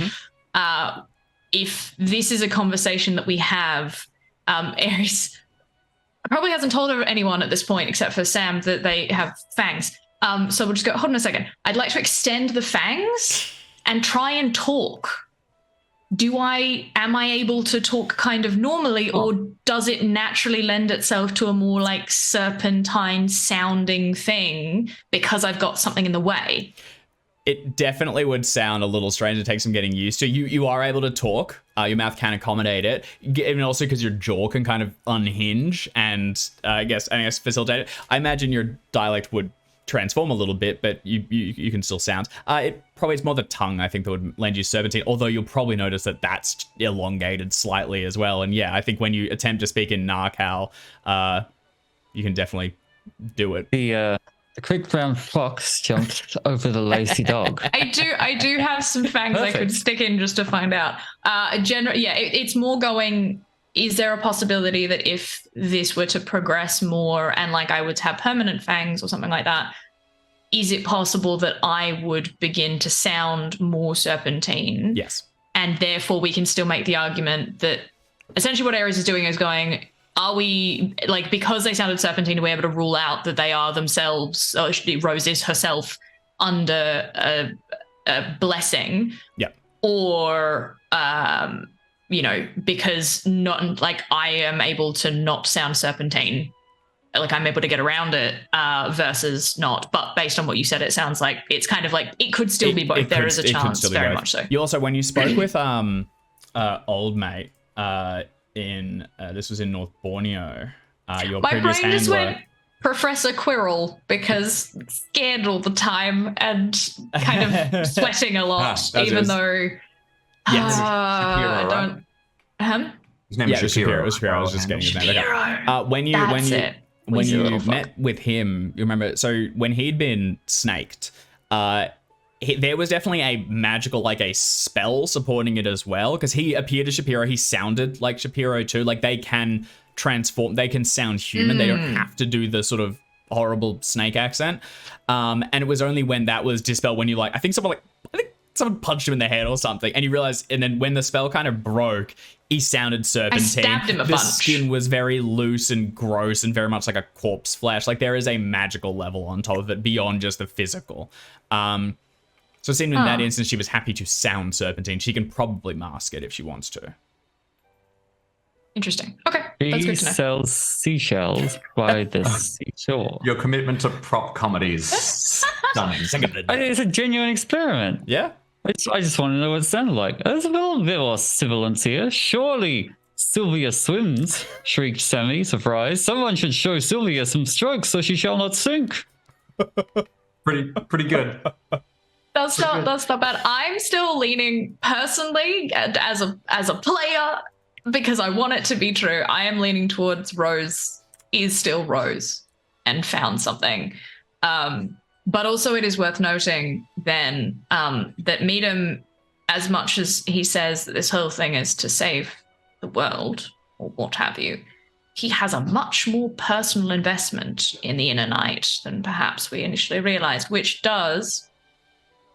If this is a conversation that we have, Ares probably hasn't told anyone at this point except for Sam that they have fangs. So we'll just go, hold on a second. I'd like to extend the fangs and try and talk. am I able to talk kind of normally, or does it naturally lend itself to a more like serpentine sounding thing because I've got something in the way? It definitely would sound a little strange. It takes some getting used to. You are able to talk. Your mouth can accommodate it, and also because your jaw can kind of unhinge and I guess facilitate it. I imagine your dialect would transform a little bit, but you can still sound. It probably is more the tongue, I think, that would lend you serpentine, although you'll probably notice that that's elongated slightly as well. And yeah, I think when you attempt to speak in Narcal, you can definitely do it. The quick brown fox jumped over the lazy dog. I do have some fangs I could stick in just to find out. It's more going, is there a possibility that if this were to progress more and like I would have permanent fangs or something like that, is it possible that I would begin to sound more serpentine? Yes. And therefore we can still make the argument that essentially what Ares is doing is going, are we, like, because they sounded serpentine, are we able to rule out that they are themselves, or Rose is herself under a blessing? Yeah. Or, because not, like, I am able to not sound serpentine, like I'm able to get around it versus not. But based on what you said, it sounds like it's kind of like it could still be both. There is a chance, very much so. You also, when you spoke with old mate in this was in North Borneo, your my previous brain just handler, went Professor Quirrell because scared all the time and kind of sweating a lot, even though yes, I don't. His name is Shapiro. It was Shapiro. I was just getting his name. Okay. When you met with him, you remember? So when he'd been snaked, there was definitely a magical, like a spell supporting it as well, because he appeared as Shapiro. He sounded like Shapiro too. Like they can transform. They can sound human. They don't have to do the sort of horrible snake accent. And it was only when that was dispelled, when you I think someone punched him in the head or something, and you realize, and then when the spell kind of broke, he sounded serpentine. I stabbed him a the bunch. Skin was very loose and gross and very much like a corpse flesh. Like there is a magical level on top of it beyond just the physical. So it seemed in that instance she was happy to sound serpentine. She can probably mask it if she wants to. Interesting. Okay, that's good to know. He sells seashells by the seashore. Your commitment to prop comedy is stunning. It's a genuine experiment. Yeah. I just want to know what it sounded like. There's a little bit more sibilance here. Surely Sylvia swims, shrieked Sammy, surprised. Someone should show Sylvia some strokes so she shall not sink. Pretty good. That's not bad. I'm still leaning personally as a player, because I want it to be true. I am leaning towards Rose is still Rose and found something. But also it is worth noting then that Meadham, as much as he says that this whole thing is to save the world or what have you, he has a much more personal investment in the Inner Night than perhaps we initially realized, which does,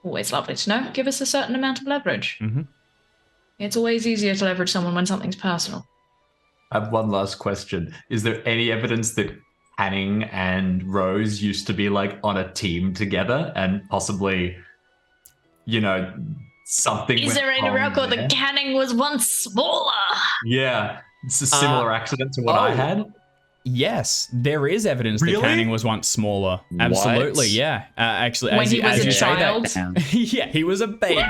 always lovely to know, give us a certain amount of leverage. Mm-hmm. It's always easier to leverage someone when something's personal. I have one last question. Is there any evidence that Canning and Rose used to be on a team together and possibly, something? Is there any record that Canning was once smaller? Yeah, it's a similar accident to what I had. Yes, there is evidence that Canning was once smaller. Absolutely, yeah. Actually, when he was a child. Yeah, he was a babe.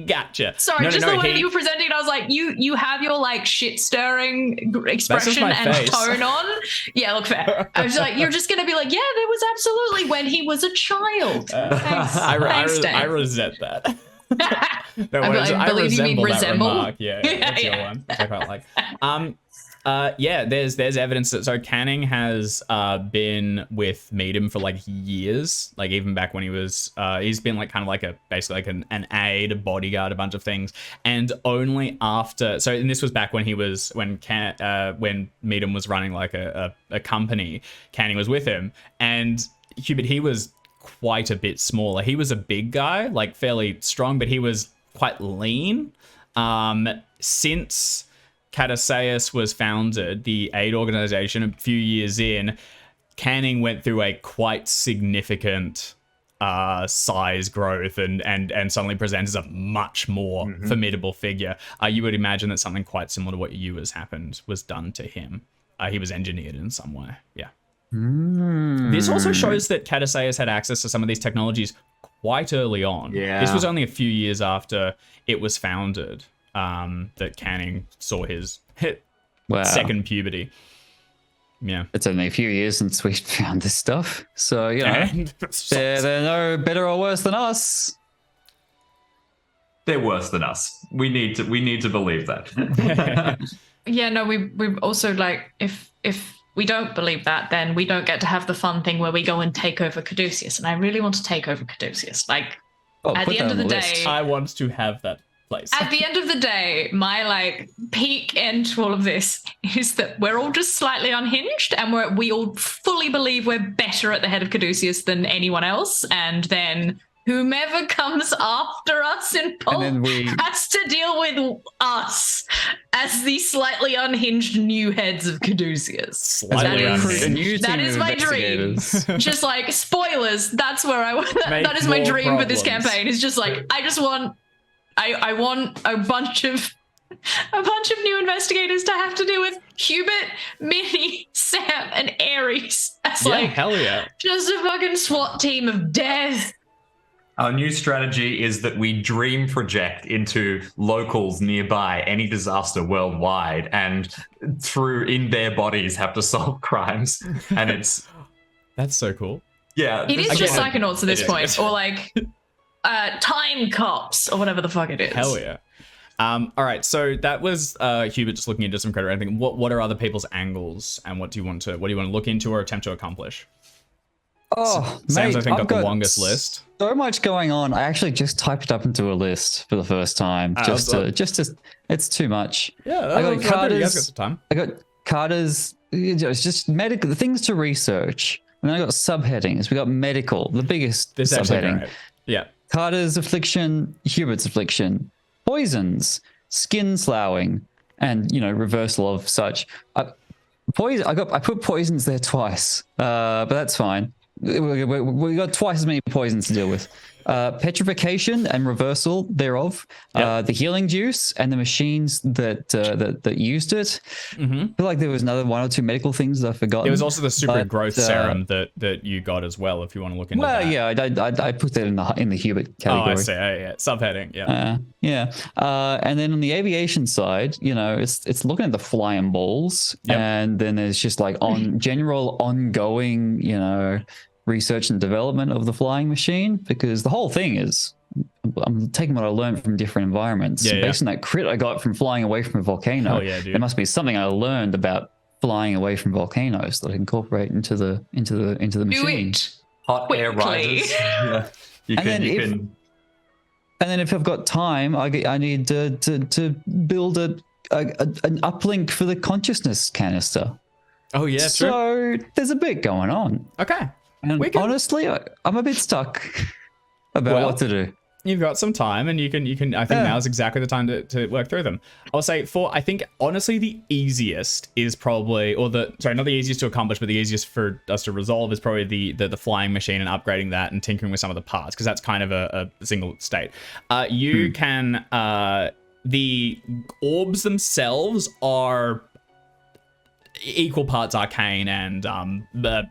Gotcha. Sorry, the way that you were presenting it, I was like, you have your shit stirring expression and tone on. Yeah, look fair. I was like, you're just gonna be like, yeah, there was absolutely when he was a child. Thanks, I resent that. I believe you mean resemble. Yeah, that's your one. Which I quite like. There's evidence that Canning has been with Meadham for Mm. even back when he was he's been basically an aide, a bodyguard, a bunch of things, and only after and this was back when when Meadham was running a company, Canning was with him, and Hubert, he was quite a bit smaller. He was a big guy, fairly strong, but he was quite lean. Since Cataseus was founded, the aid organization, a few years in, Canning went through a quite significant size growth and suddenly presents as a much more formidable figure. You would imagine that something quite similar to what you has happened was done to him. He was engineered in some way. Yeah. This also shows that Caduceus had access to some of these technologies quite early on. Yeah. This was only a few years after it was founded that Canning saw his second puberty. Yeah. It's only a few years since we found this stuff. So, you know, they're no better or worse than us. They're worse than us. We need to believe that. Yeah, no, we also, like, if we don't believe that, then we don't get to have the fun thing where we go and take over Caduceus. And I really want to take over Caduceus. Like, at the end of the day, I want to have that place. At the end of the day, my like peak end to all of this is that we're all just slightly unhinged, and we all fully believe we're better at the head of Caduceus than anyone else, and then whomever comes after us in Pulp has to deal with us as the slightly unhinged new heads of Caduceus. That is my dream. Just like spoilers, that's where I want. That is my dream for this campaign. It's just like I want a bunch of new investigators to have to deal with Hubert, Minnie, Sam, and Ares as hell yeah, just a fucking SWAT team of death. Our new strategy is that we dream project into locals nearby any disaster worldwide, and in their bodies have to solve crimes. And it's that's so cool. Yeah, it is just Psychonauts at this point, or like time cops or whatever the fuck it is. Hell yeah. All right, so that was Hubert just looking into some credit rating. What are other people's angles, and what do you want to look into or attempt to accomplish? Oh, Sam's, mate, I think, I've got the longest list. So much going on. I actually just typed it up into a list for the first time. It's too much. Yeah, I got Carter's. You guys got some time. I got Carter's. It's just medical, the things to research. And then I got subheadings. We got medical, the biggest subheading. Right. Yeah. Carter's affliction, Hubert's affliction, poisons, skin sloughing, and reversal of such. I put poisons there twice, but that's fine. We got twice as many poisons to deal with. Petrification and reversal thereof, the healing juice and the machines that used it. Mm-hmm. I feel like there was another one or two medical things that I forgot. There was also the super growth serum that you got as well, if you want to look into that. Well, yeah, I put that in the Hubert category. Oh, I see. Yeah, subheading. Yeah. And then on the aviation side, it's looking at the flying balls, and then there's just like general ongoing, research and development of the flying machine, because the whole thing is I'm taking what I learned from different environments. Based on that crit I got from flying away from a volcano, there must be something I learned about flying away from volcanoes that I incorporate into the machine. Hot air riders. Yeah. And then if I've got time, I need to build an uplink for the consciousness canister. Oh yeah, so there's a bit going on. Okay. And honestly, I'm a bit stuck about what to do. You've got some time, and you can. I think now is exactly the time to work through them. I'll say I think honestly the easiest is probably, not the easiest to accomplish, but the easiest for us to resolve is probably the flying machine and upgrading that and tinkering with some of the parts, because that's kind of a single state. You can the orbs themselves are equal parts arcane and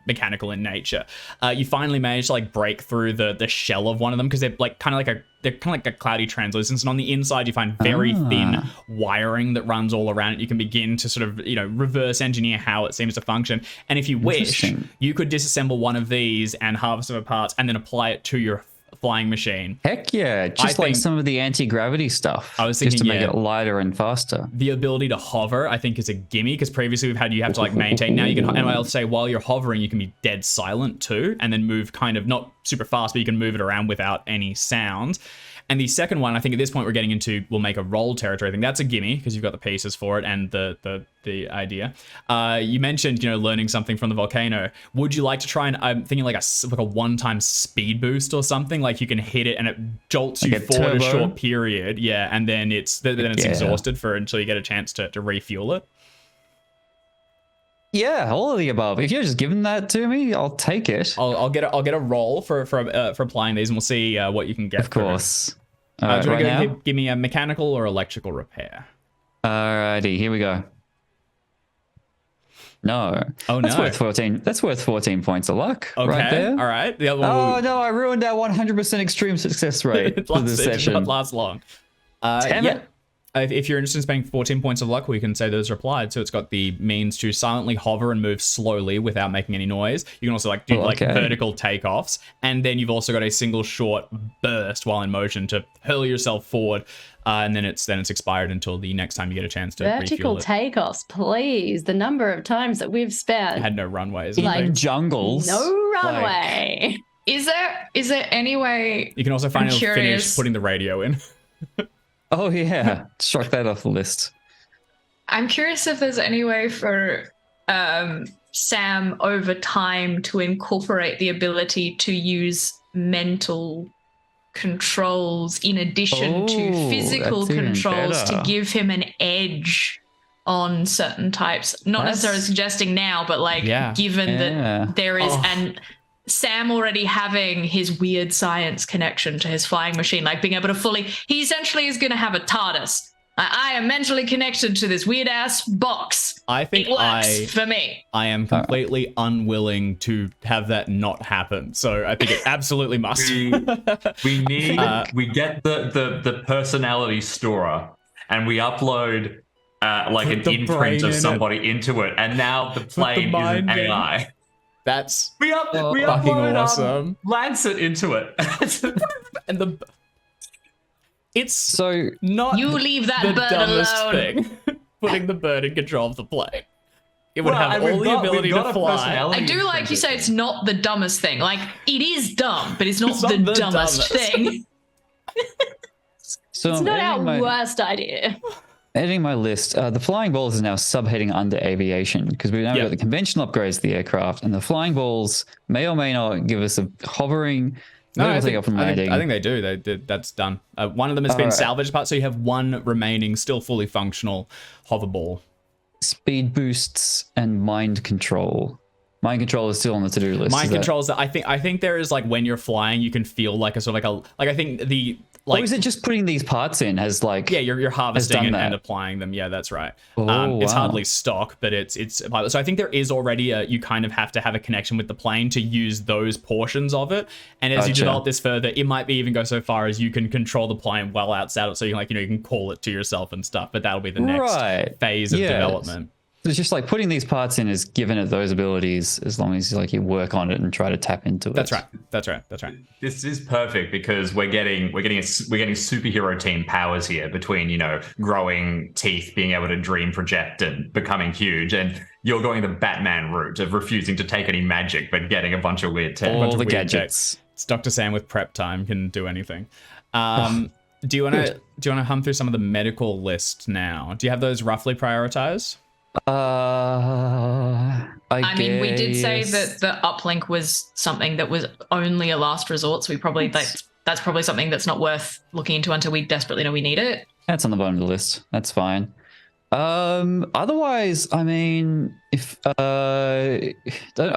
mechanical in nature. You finally manage to break through the shell of one of them, because they're kind of like a cloudy translucence, and on the inside you find very thin wiring that runs all around it. You can begin to sort of reverse engineer how it seems to function, and if you wish, you could disassemble one of these and harvest some parts and then apply it to your flying machine. Heck yeah, just like some of the anti-gravity stuff. I was thinking, just to make it lighter and faster. The ability to hover, I think, is a gimme, because previously you have to maintain. Now you can, and I'll say while you're hovering, you can be dead silent too, and then move kind of not super fast, but you can move it around without any sound. And the second one, I think at this point we're getting into, we'll make a roll territory. I think that's a gimme, because you've got the pieces for it and the idea. You mentioned, learning something from the volcano. Would you like to try and, I'm thinking like a one-time speed boost or something, like you can hit it and it jolts you forward a short period. Yeah. And then it's exhausted until you get a chance to refuel it. Yeah, all of the above. If you're just giving that to me, I'll take it. I'll get a roll for applying these, and we'll see what you can get. Of course. Do you want right to now? give me a mechanical or electrical repair? Alrighty, here we go. No. Oh, That's no. worth 14. That's worth 14 points of luck. Okay. Right there. All right. The other one. Oh no, I ruined our 100% extreme success rate it for this did session. not last long. Damn yeah. it. If you're interested in spending 14 points of luck, we can say those are applied. So it's got the means to silently hover and move slowly without making any noise. You can also like do like vertical takeoffs, and then you've also got a single short burst while in motion to hurl yourself forward, and then it's expired until the next time you get a chance to Vertical refuel it. takeoffs, please. The number of times that we've spent. It had no runways. In jungles. No runway. Is there any way? You can also finally finish curious. putting the radio in. Oh yeah, struck that off the list. I'm curious if there's any way for Sam over time to incorporate the ability to use mental controls in addition to physical that's even controls to better. give him an edge on certain types. Not necessarily suggesting now, but like given that there is and Sam already having his weird science connection to his flying machine, like being able to fully, he essentially is going to have a TARDIS. I am mentally connected to this weird ass box. I think it works for me. I am completely unwilling to have that not happen. So I think it absolutely must. We get the personality storer and we upload like an imprint of somebody into it, and now the plane is an AI. That's we fucking upload awesome. Lancet into it. And it's so not you leave that the bird dumbest alone. thing. Putting the bird in control of the plane. It would have all the ability to fly. I do like you say it's not the dumbest thing. Like, it is dumb, but it's not the dumbest dumbest thing. So It's not our worst idea. Editing my list, the flying balls is now subheading under aviation because we've now got the conventional upgrades to the aircraft, and the flying balls may or may not give us a hovering. No, I think they do. They did. That's done. One of them has been salvaged apart, so you have one remaining, still fully functional hover ball. Speed boosts and mind control. Mind control is still on the to-do list. Mind control is. I think there is like when you're flying, you can feel like a sort of like I think the. Or is it just putting these parts in as like... Yeah, you're harvesting and applying them. Yeah, that's right. It's hardly stock, but it's so I think there is already you kind of have to have a connection with the plane to use those portions of it. And as you develop this further, it might be even go so far as you can control the plane well outside it, so you can you can call it to yourself and stuff. But that'll be the next phase of development. It's just like putting these parts in is giving it those abilities as long as like you work on it and try to tap into it. That's right. This is perfect because we're getting superhero team powers here between growing teeth, being able to dream project and becoming huge, and you're going the Batman route of refusing to take any magic but getting a bunch of weird tech. All the gadgets. It's Dr. Sam with prep time, can do anything. Do you want to hum through some of the medical list now? Do you have those roughly prioritized? I mean, we did say that the uplink was something that was only a last resort, so we probably that's probably something that's not worth looking into until we desperately know we need it. That's on the bottom of the list. That's fine. Otherwise, I mean, if I would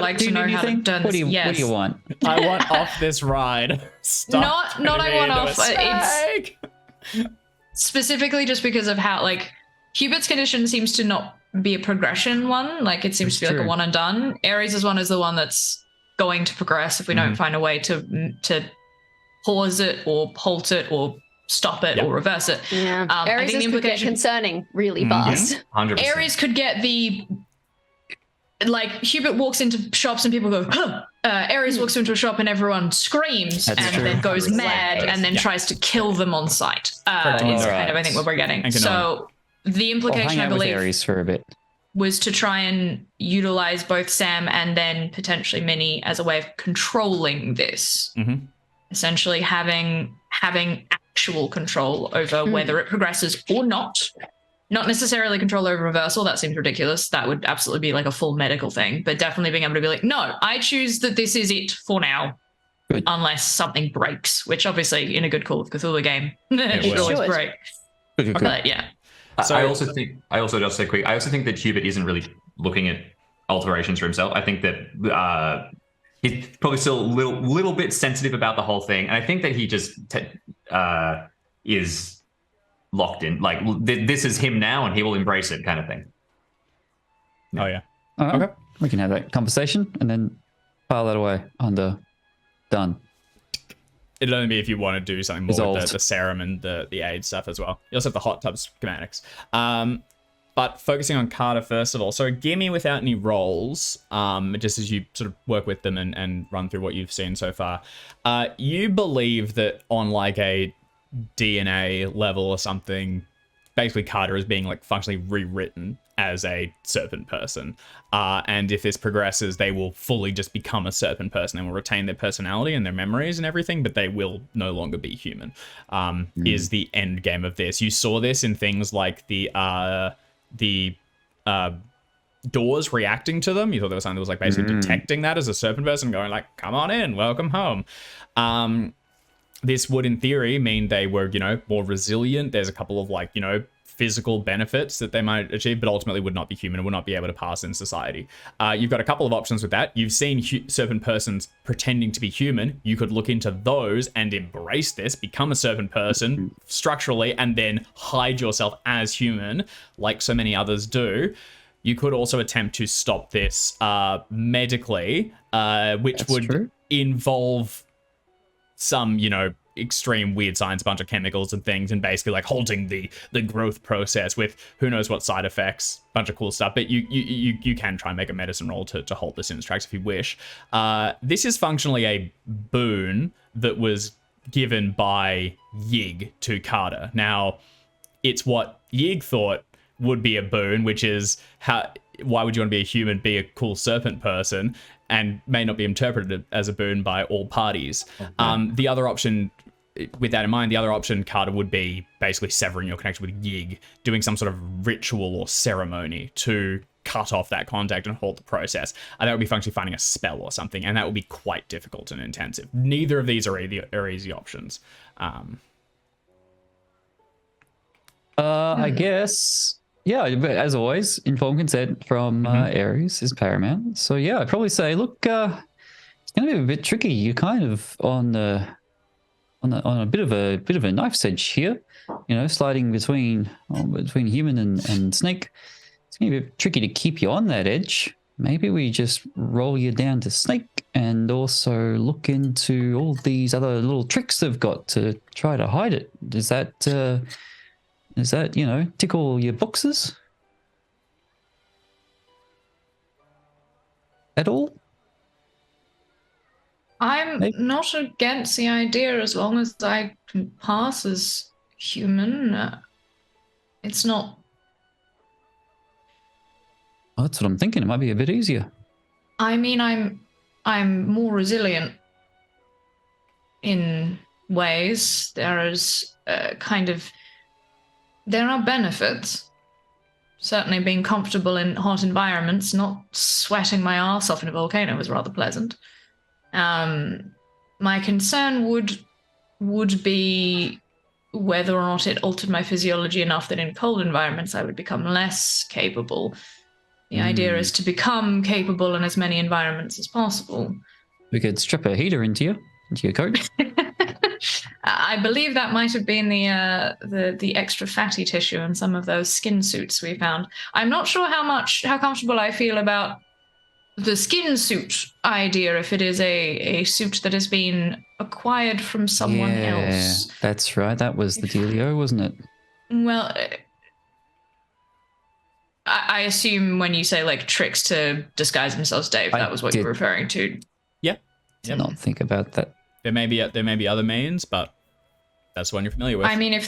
like to know how to turn this. What do you want? I want off this ride. Not I want off. It's specifically just because of how Hubert's condition seems to not be a progression one. Like it seems to be like a one and done. Ares' one is the one that's going to progress if we don't find a way to pause it or halt it or stop it or reverse it. Yeah. I think the could get concerning really fast. 100%. Ares could get the Hubert walks into shops and people go, huh. Ares walks into a shop and everyone screams then goes mad and then tries to kill them on sight. Is kind of I think what we're getting. So the implication I believe Ares for a bit was to try and utilize both Sam and then potentially Minnie as a way of controlling this. Essentially having actual control over whether it progresses or not. Not necessarily control over reversal. That seems ridiculous. That would absolutely be like a full medical thing, but definitely being able to be like, no, I choose that this is it for now, unless something breaks, which obviously in a good Call of Cthulhu game, it should always break. But yeah. So I also just say quick. I also think that Hubert isn't really looking at alterations for himself. I think that he's probably still a little bit sensitive about the whole thing, and I think that he just is locked in. Like this is him now, and he will embrace it, kind of thing. Oh yeah. All right. Okay. We can have that conversation and then file that away under done. It'd only be if you want to do something more with Resolved. the serum and the aid stuff as well. You also have the hot tub schematics. But focusing on Carter first of all. So gimme without any rolls, just as you sort of work with them and run through what you've seen so far. You believe that on like a DNA level or something, basically Carter is being like functionally rewritten as a serpent person. And if this progresses, they will fully just become a serpent person and will retain their personality and their memories and everything, but they will no longer be human, is the end game of this. You saw this in things like the doors reacting to them. You thought there was something that was like basically detecting that as a serpent person, going like, come on in, welcome home. This would, in theory, mean they were, more resilient. There's a couple of like, physical benefits that they might achieve, but ultimately would not be human and would not be able to pass in society. You've got a couple of options with that. You've seen serpent persons pretending to be human. You could look into those and embrace this, become a serpent person structurally, and then hide yourself as human, like so many others do. You could also attempt to stop this medically, which That's would true. involve some, extreme weird science, a bunch of chemicals and things, and basically like halting the growth process with who knows what side effects, bunch of cool stuff. But you can try and make a medicine roll to halt this in its tracks if you wish. This is functionally a boon that was given by Yig to Carter. Now, it's what Yig thought would be a boon, which is why would you want to be a human, be a cool serpent person, and may not be interpreted as a boon by all parties. The other option, with that in mind, Carter, would be basically severing your connection with Yig, doing some sort of ritual or ceremony to cut off that contact and halt the process. And that would be functionally finding a spell or something, and that would be quite difficult and intensive. Neither of these are easy options. I guess, yeah, but as always, informed consent from Ares is paramount. So yeah, I'd probably say, look, it's going to be a bit tricky. You're kind of on a bit of a knife's edge here, sliding between human and snake. It's going to be a bit tricky to keep you on that edge. Maybe we just roll you down to snake and also look into all these other little tricks they've got to try to hide it. Does that tickle your boxes at all? I'm not against the idea as long as I can pass as human. It's not. Well, that's what I'm thinking. It might be a bit easier. I mean, I'm more resilient in ways. There is there are benefits. Certainly being comfortable in hot environments, not sweating my arse off in a volcano was rather pleasant. My concern would be whether or not it altered my physiology enough that in cold environments I would become less capable. The idea is to become capable in as many environments as possible. We could strap a heater into your coat. I believe that might have been the extra fatty tissue in some of those skin suits we found. I'm not sure how comfortable I feel about the skin suit idea, if it is a suit that has been acquired from someone else. That's right. That was the dealio, wasn't it? Well, I assume when you say like tricks to disguise themselves, Dave, that was what you were referring to. Yeah. Did not think about that. There may be other means, but that's one you're familiar with. I mean, if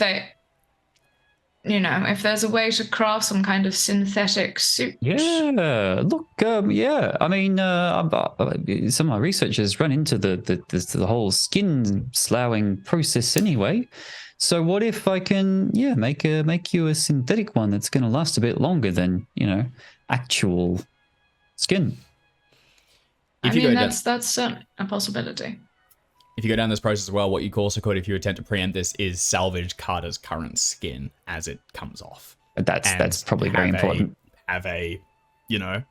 there's a way to craft some kind of synthetic suit. Yeah, look, yeah. I mean, some of my research has run into the whole skin sloughing process anyway. So what if I can, make you a synthetic one that's going to last a bit longer than actual skin? That's certainly a possibility. If you go down this process as well, what you also could, if you attempt to preempt this, is salvage Carter's current skin as it comes off. That's probably very important. Have a, you know,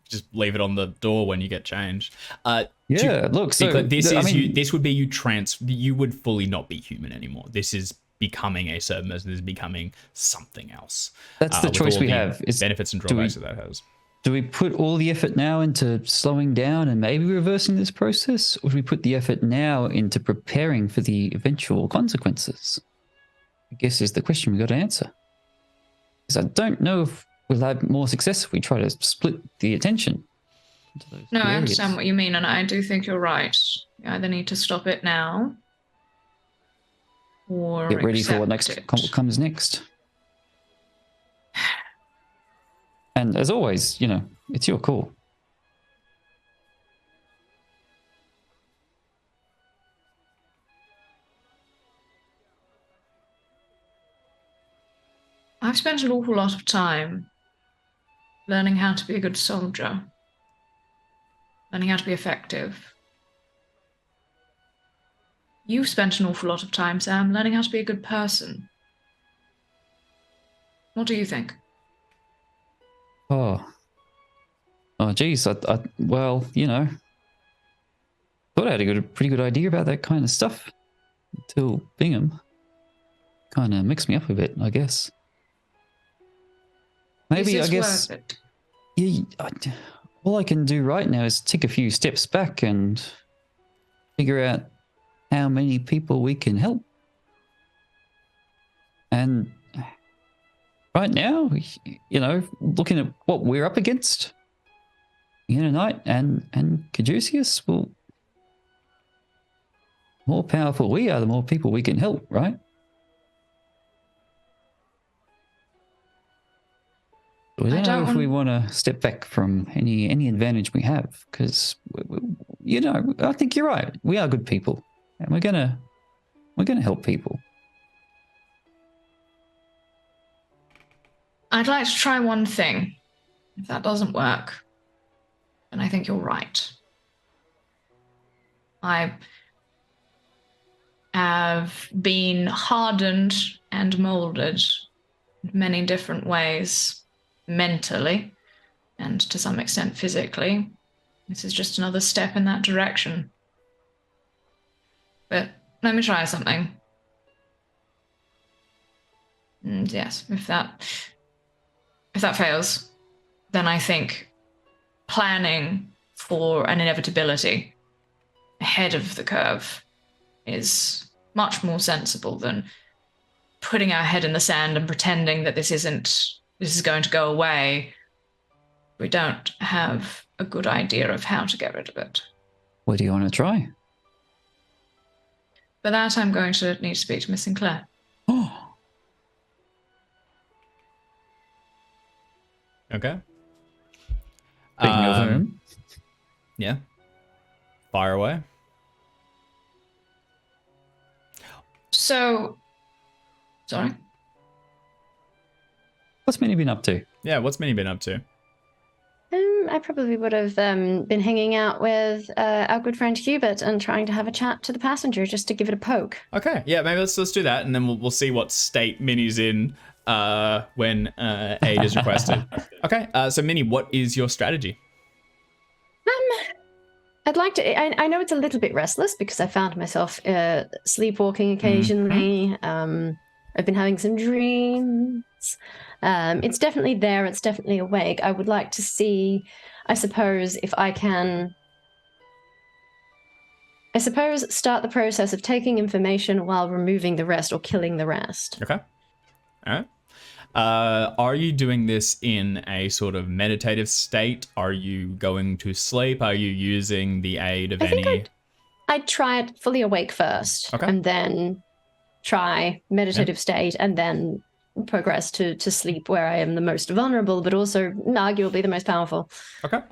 just leave it on the door when you get changed. Look, so this would be you would fully not be human anymore. This is becoming a certain person. This is becoming something else. That's the choice we have. Is benefits and drawbacks that has. Do we put all the effort now into slowing down and maybe reversing this process, or do we put the effort now into preparing for the eventual consequences? I guess is the question we got to answer. Because I don't know if we'll have more success if we try to split the attention. No, I understand what you mean, and I do think you're right. You either need to stop it now, or get ready for what comes next. And as always, you know, it's your call. I've spent an awful lot of time learning how to be a good soldier, learning how to be effective. You've spent an awful lot of time, Sam, learning how to be a good person. What do you think? Oh, geez. Well, you know, thought I had a pretty good idea about that kind of stuff until Bingham kind of mixed me up a bit, I guess. Maybe, I guess, yeah, all I can do right now is take a few steps back and figure out how many people we can help. And right now, you know, looking at what we're up against, Knight and Caduceus, well, the more powerful we are, the more people we can help, right? I don't know if we want to step back from any advantage we have, because you know, I think you're right. We are good people, and we're gonna help people. I'd like to try one thing. If that doesn't work, then I think you're right. I have been hardened and molded in many different ways, mentally and to some extent physically. This is just another step in that direction. But let me try something. And yes, if that fails, then I think planning for an inevitability ahead of the curve is much more sensible than putting our head in the sand and pretending that this is going to go away. We don't have a good idea of how to get rid of it. What do you want to try? For that, I'm going to need to speak to Miss Sinclair. Oh. Okay. Speaking of whom? Yeah. Fire away. So, sorry? What's Minnie been up to? Yeah, what's Minnie been up to? I probably would have been hanging out with our good friend Hubert and trying to have a chat to the passenger just to give it a poke. Okay, yeah, maybe let's do that, and then we'll see what state Minnie's in when aid is requested. Okay, so Minnie, what is your strategy? I'd like to. I know it's a little bit restless because I found myself sleepwalking occasionally. I've been having some dreams. It's definitely there. It's definitely awake. I would like to see, I suppose, if I can. I suppose start the process of taking information while removing the rest or killing the rest. Okay. All right. Are you doing this in a sort of meditative state? Are you going to sleep? Are you using the aid of any? I'd try it fully awake first, okay, and then try meditative state, and then progress to sleep, where I am the most vulnerable, but also arguably the most powerful. Okay.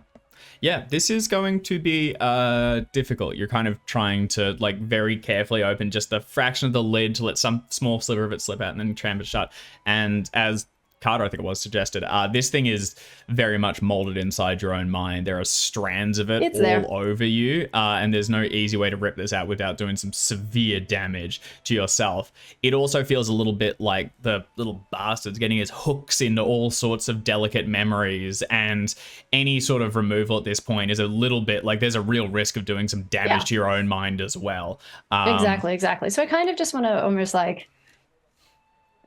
Yeah, this is going to be difficult. You're kind of trying to like very carefully open just a fraction of the lid to let some small sliver of it slip out and then tram it shut. And as Carter, I think it was, suggested, this thing is very much molded inside your own mind. There are strands of it It's all there. over you, and there's no easy way to rip this out without doing some severe damage to yourself. It also feels a little bit like the little bastard's getting his hooks into all sorts of delicate memories, and any sort of removal at this point is a little bit like there's a real risk of doing some damage to your own mind as well. Exactly. So I kind of just want to almost like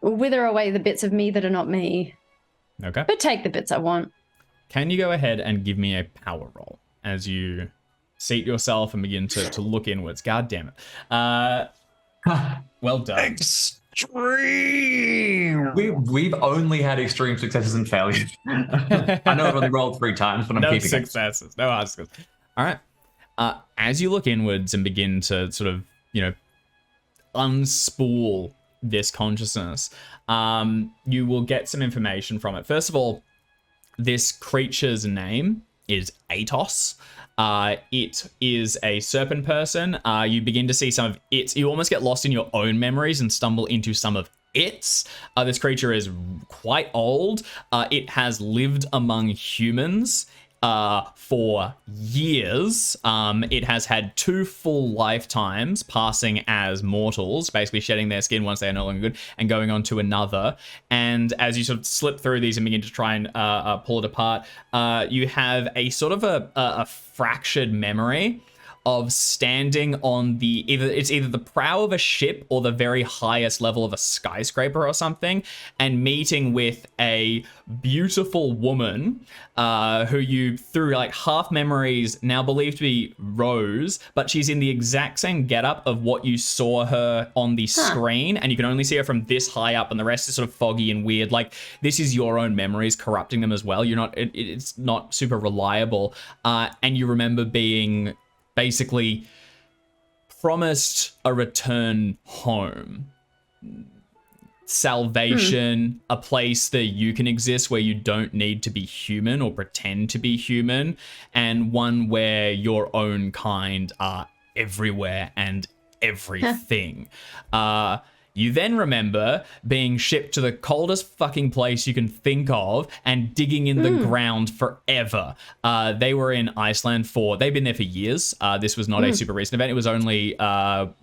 wither away the bits of me that are not me, Okay. but take the bits I want. Can you go ahead and give me a power roll as you seat yourself and begin to look inwards? God damn it. Well done. Extreme. We've only had extreme successes and failures. I know I've only rolled 3 times, but I'm No keeping successes. No hard successes. All right. As you look inwards and begin to sort of, unspool this consciousness, you will get some information from it. First of all, this creature's name is Atos. It is a serpent person. You begin to see some of its. You almost get lost in your own memories and stumble into some of its. This creature is quite old. It has lived among humans for years. It has had 2 full lifetimes passing as mortals, basically shedding their skin once they are no longer good and going on to another. And as you sort of slip through these and begin to try and pull it apart, you have a sort of a fractured memory of standing on either the prow of a ship or the very highest level of a skyscraper or something, and meeting with a beautiful woman who you, through like half memories, now believe to be Rose, but she's in the exact same getup of what you saw her on the screen, and you can only see her from this high up, and the rest is sort of foggy and weird. Like, this is your own memories corrupting them as well. It's not super reliable, and you remember being basically promised a return home, salvation, a place that you can exist where you don't need to be human or pretend to be human, and one where your own kind are everywhere and everything. You then remember being shipped to the coldest fucking place you can think of and digging in the ground forever. They were in Iceland they've been there for years. This was not a super recent event. It was only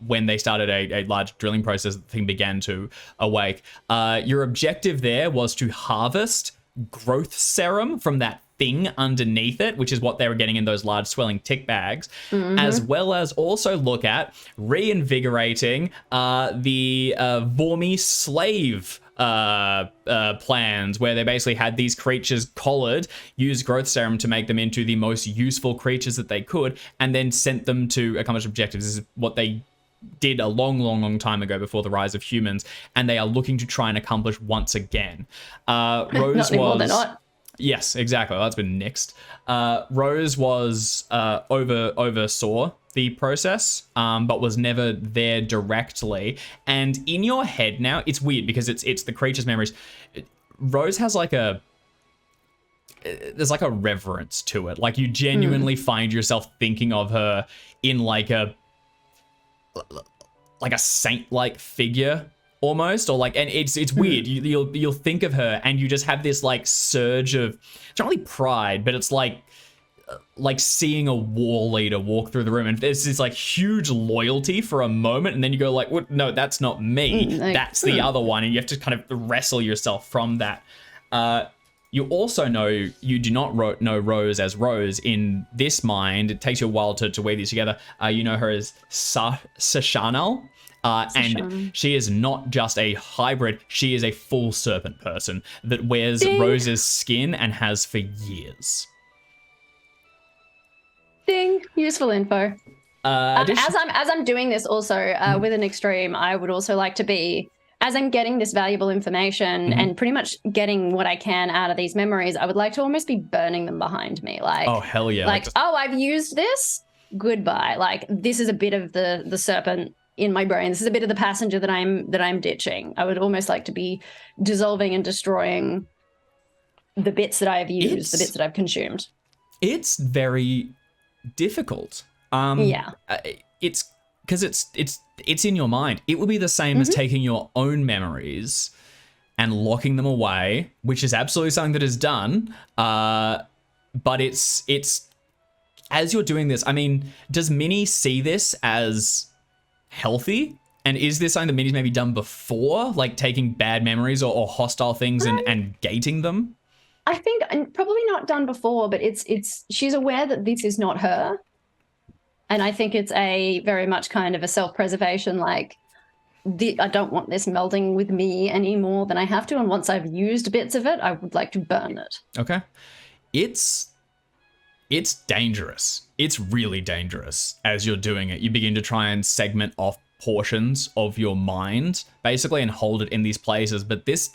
when they started a large drilling process that the thing began to awake. Your objective there was to harvest growth serum from that thing underneath it, which is what they were getting in those large swelling tick bags, as well as also look at reinvigorating the Vormi slave plans, where they basically had these creatures collared, used growth serum to make them into the most useful creatures that they could, and then sent them to accomplish objectives. This is what they did a long time ago before the rise of humans, and they are looking to try and accomplish once again. Rose Not anymore, they're not. Yes, exactly. That's been nixed. Rose was oversaw the process, but was never there directly. And in your head now, it's weird because it's the creature's memories. Rose has there's like a reverence to it. Like, you genuinely find yourself thinking of her in like a saint-like figure almost, or like, and it's weird. You'll think of her and you just have this like surge of, it's not really pride, but it's like seeing a war leader walk through the room, and there's this like huge loyalty for a moment, and then you go like, what? No, that's not me. That's the other one, and you have to kind of wrestle yourself from that. You also know you do not know Rose as Rose in this mind. It takes you a while to weave these together. You know her as Sashanal. And she is not just a hybrid, she is a full serpent person that wears Rose's skin and has for years. Ding! Useful info. As I'm doing this also with an extreme, I would also like to be, as I'm getting this valuable information and pretty much getting what I can out of these memories, I would like to almost be burning them behind me. Like, oh hell yeah! Like, I've used this. Goodbye. Like, this is a bit of the serpent in my brain. This is a bit of the passenger that I'm ditching. I would almost like to be dissolving and destroying the bits that I have used, the bits that I've consumed. It's very difficult. It's because it's in your mind. It would be the same as taking your own memories and locking them away, which is absolutely something that is done. But it's as you're doing this, I mean, does Minnie see this as healthy? And is this something that Minnie's maybe done before, like taking bad memories or hostile things and gating them? I think, and probably not done before, but it's she's aware that this is not her. And I think it's a very much kind of a self-preservation, like, I don't want this melding with me any more than I have to. And once I've used bits of it, I would like to burn it. Okay. It's dangerous. It's really dangerous as you're doing it. You begin to try and segment off portions of your mind, basically, and hold it in these places. But this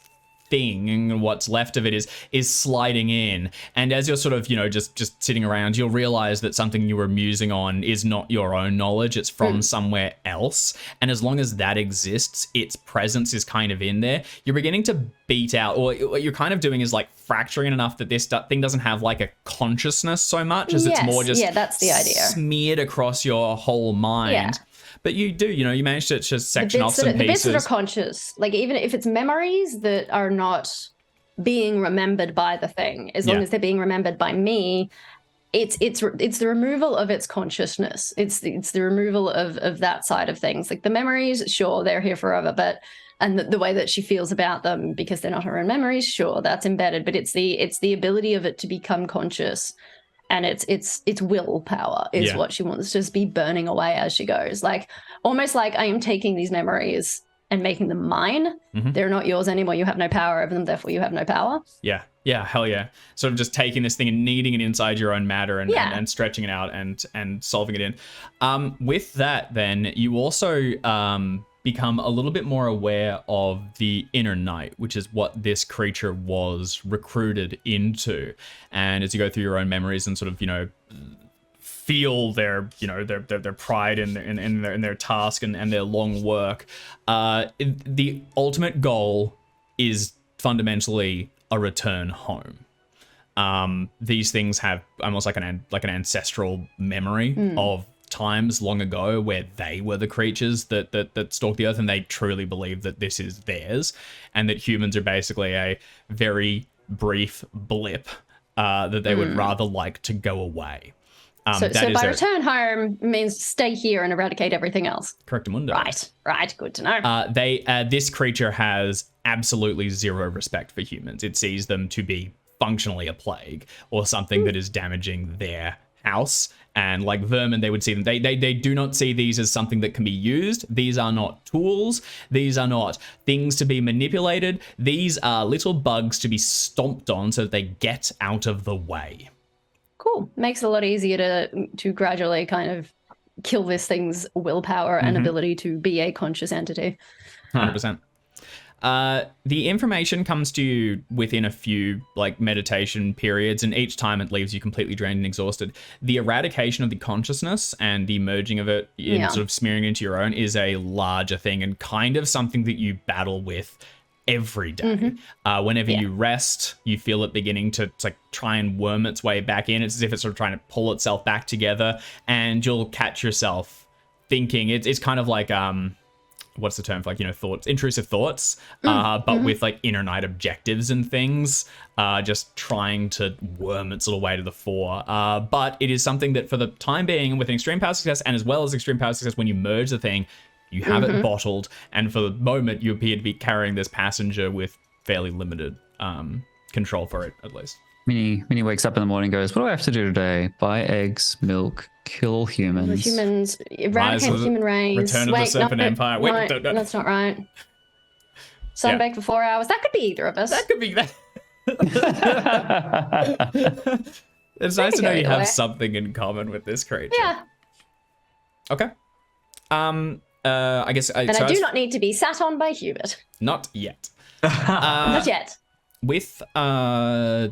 thing, what's left of it, is sliding in, and as you're sort of just sitting around, you'll realize that something you were musing on is not your own knowledge, it's from somewhere else, and as long as that exists, its presence is kind of in there. You're beginning to beat out, or what you're kind of doing is like fracturing it enough that this thing doesn't have like a consciousness so much as it's more just that's the idea, smeared across your whole mind. But you do, you manage to just section off some pieces. The bits that are conscious, like even if it's memories that are not being remembered by the thing, as long as they're being remembered by me, it's the removal of its consciousness. It's the removal of that side of things. Like the memories, sure, they're here forever, and the way that she feels about them, because they're not her own memories, sure, that's embedded. But it's the ability of it to become conscious. And it's willpower is what she wants to just be burning away as she goes. Like, almost like I am taking these memories and making them mine. They're not yours anymore. You have no power over them, therefore you have no power. Yeah, hell yeah. Sort of just taking this thing and kneading it inside your own matter and stretching it out and solving it in. With that, then, you also become a little bit more aware of the inner night, which is what this creature was recruited into. And as you go through your own memories and sort of, feel their pride in their task and their long work, the ultimate goal is fundamentally a return home. These things have almost like an ancestral memory of times long ago where they were the creatures that stalk the earth, and they truly believe that this is theirs, and that humans are basically a very brief blip that they would rather like to go away. So by return home means stay here and eradicate everything else. Correctamundo. Right. Good to know. This creature has absolutely zero respect for humans. It sees them to be functionally a plague or something that is damaging their house. And like vermin, they would see them. They do not see these as something that can be used. These are not tools. These are not things to be manipulated. These are little bugs to be stomped on so that they get out of the way. Cool. Makes it a lot easier to gradually kind of kill this thing's willpower and ability to be a conscious entity. 100%. The information comes to you within a few meditation periods, and each time it leaves you completely drained and exhausted. The eradication of the consciousness and the merging of it in sort of smearing into your own is a larger thing, and kind of something that you battle with every day. Whenever you rest, you feel it beginning to try and worm its way back in. It's as if it's sort of trying to pull itself back together, and you'll catch yourself thinking. It's kind of like what's the term for thoughts, intrusive thoughts, but with inner night objectives and things, just trying to worm its little way to the fore. But it is something that for the time being, with an extreme power success, and as well as extreme power success when you merge the thing, you have it bottled, and for the moment you appear to be carrying this passenger with fairly limited control for it, at least. Minnie wakes up in the morning and goes, what do I have to do today? Buy eggs, milk, kill humans. Humans, eradicate human race. Return of the Serpent Empire. Wait, no, that's not right. Sunbake for 4 hours. That could be either of us. That could be that. It's nice to know you have something in common with this creature. Yeah. Okay. I guess. I do not need to be sat on by Hubert. Not yet. Not yet. With I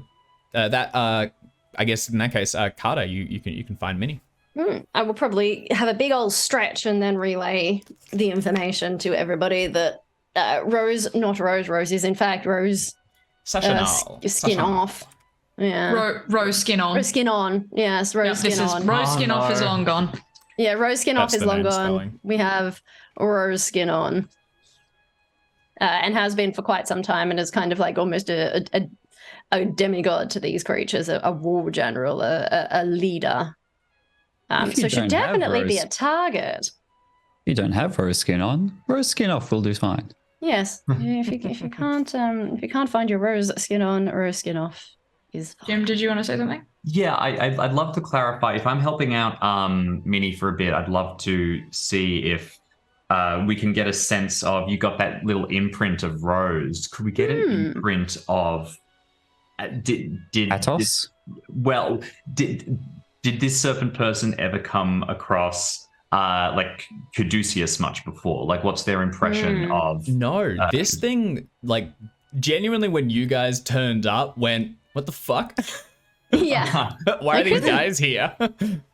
guess in that case, Carter, you can find Minnie. I will probably have a big old stretch and then relay the information to everybody that Rose is in fact Rose. Skin off. Yeah. Rose skin on. Rose skin on. Yes, Rose skin on. Rose skin off is long gone. Yeah, Rose skin off That's is long gone. We have Rose skin on. and has been for quite some time, and is kind of like almost a demigod to these creatures, a war general, a leader. So should definitely be a target. You don't have rose skin on. Rose skin off will do fine. Yes, if you can't find your rose skin on, rose skin off is fine. Jim, did you want to say something? Yeah, I'd love to clarify. If I'm helping out Minnie for a bit, I'd love to see if we can get a sense of, you got that little imprint of Rose. Could we get an imprint of did Atos? Did this serpent person ever come across like Caduceus much before? Like, what's their impression of? No, this thing, like, genuinely, when you guys turned up, went, what the fuck? Yeah. Why are these guys here?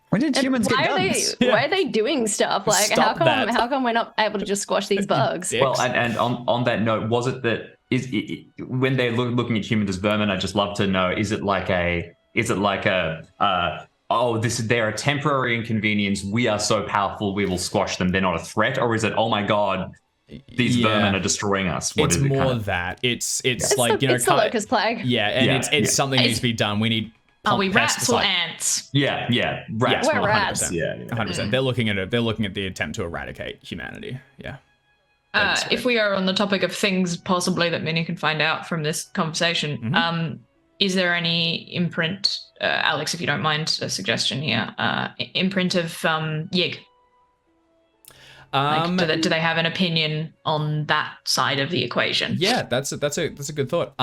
When did humans get guns? Why are they doing stuff? Like, Stop that. how come we're not able to just squash these bugs? Well, and on that note, was it that when they're looking at humans as vermin? I'd just love to know: is it like a they're a temporary inconvenience. We are so powerful, we will squash them. They're not a threat, or is it, oh my god, these vermin are destroying us? It's more that it's like it's the locust plague. Yeah, and it's something needs to be done. We need. Are we rats or ants? Yeah, rats. We're rats. 100%. They're looking at it. They're looking at the attempt to eradicate humanity. Yeah. If we are on the topic of things possibly that Minnie can find out from this conversation, is there any imprint, Alex, if you don't mind a suggestion here, imprint of Yig? Do they have an opinion on that side of the equation? Yeah, that's a good thought.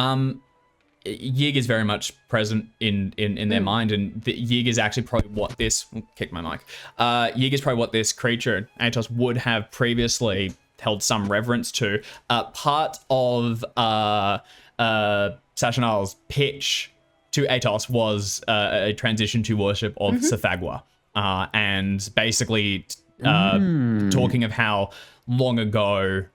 Yig is very much present in their mind, and Yig is actually probably what this kick my mic. Yig is probably what this creature Atos would have previously held some reverence to. Part of Sashanal's pitch to Atos was a transition to worship of Sethagwa, and basically talking of how long ago,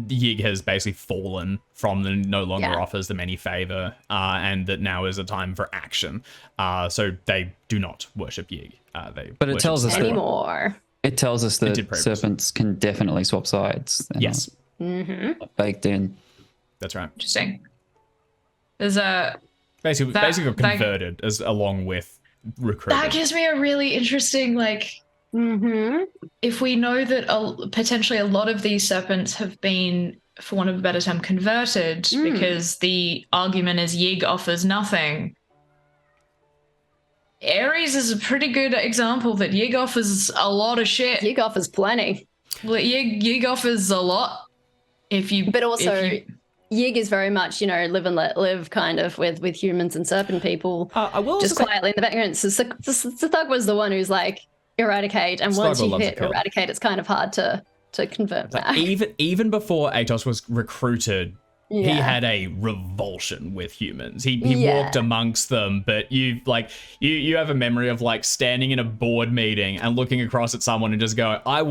Yig has basically fallen from the no longer offers them any favor, and that now is a time for action. So they do not worship Yig. But it tells us anymore. It tells us that serpents can definitely swap sides. They're yes. Baked in. That's right. Interesting. There's a basically converted as along with recruited. That gives me a really interesting if we know that potentially a lot of these serpents have been, for want of a better term, converted because the argument is Yig offers nothing. Ares is a pretty good example that Yig offers a lot of shit. Yig offers plenty. Well, Yig offers a lot. But also, Yig is very much, live and let live kind of with humans and serpent people. I will just quietly in the background. So Thug was the one who's like, eradicate, and once you hit eradicate, it's kind of hard to convert that. Even before Atos was recruited, he had a revulsion with humans. He walked amongst them, but you have a memory of like standing in a board meeting and looking across at someone and just going, I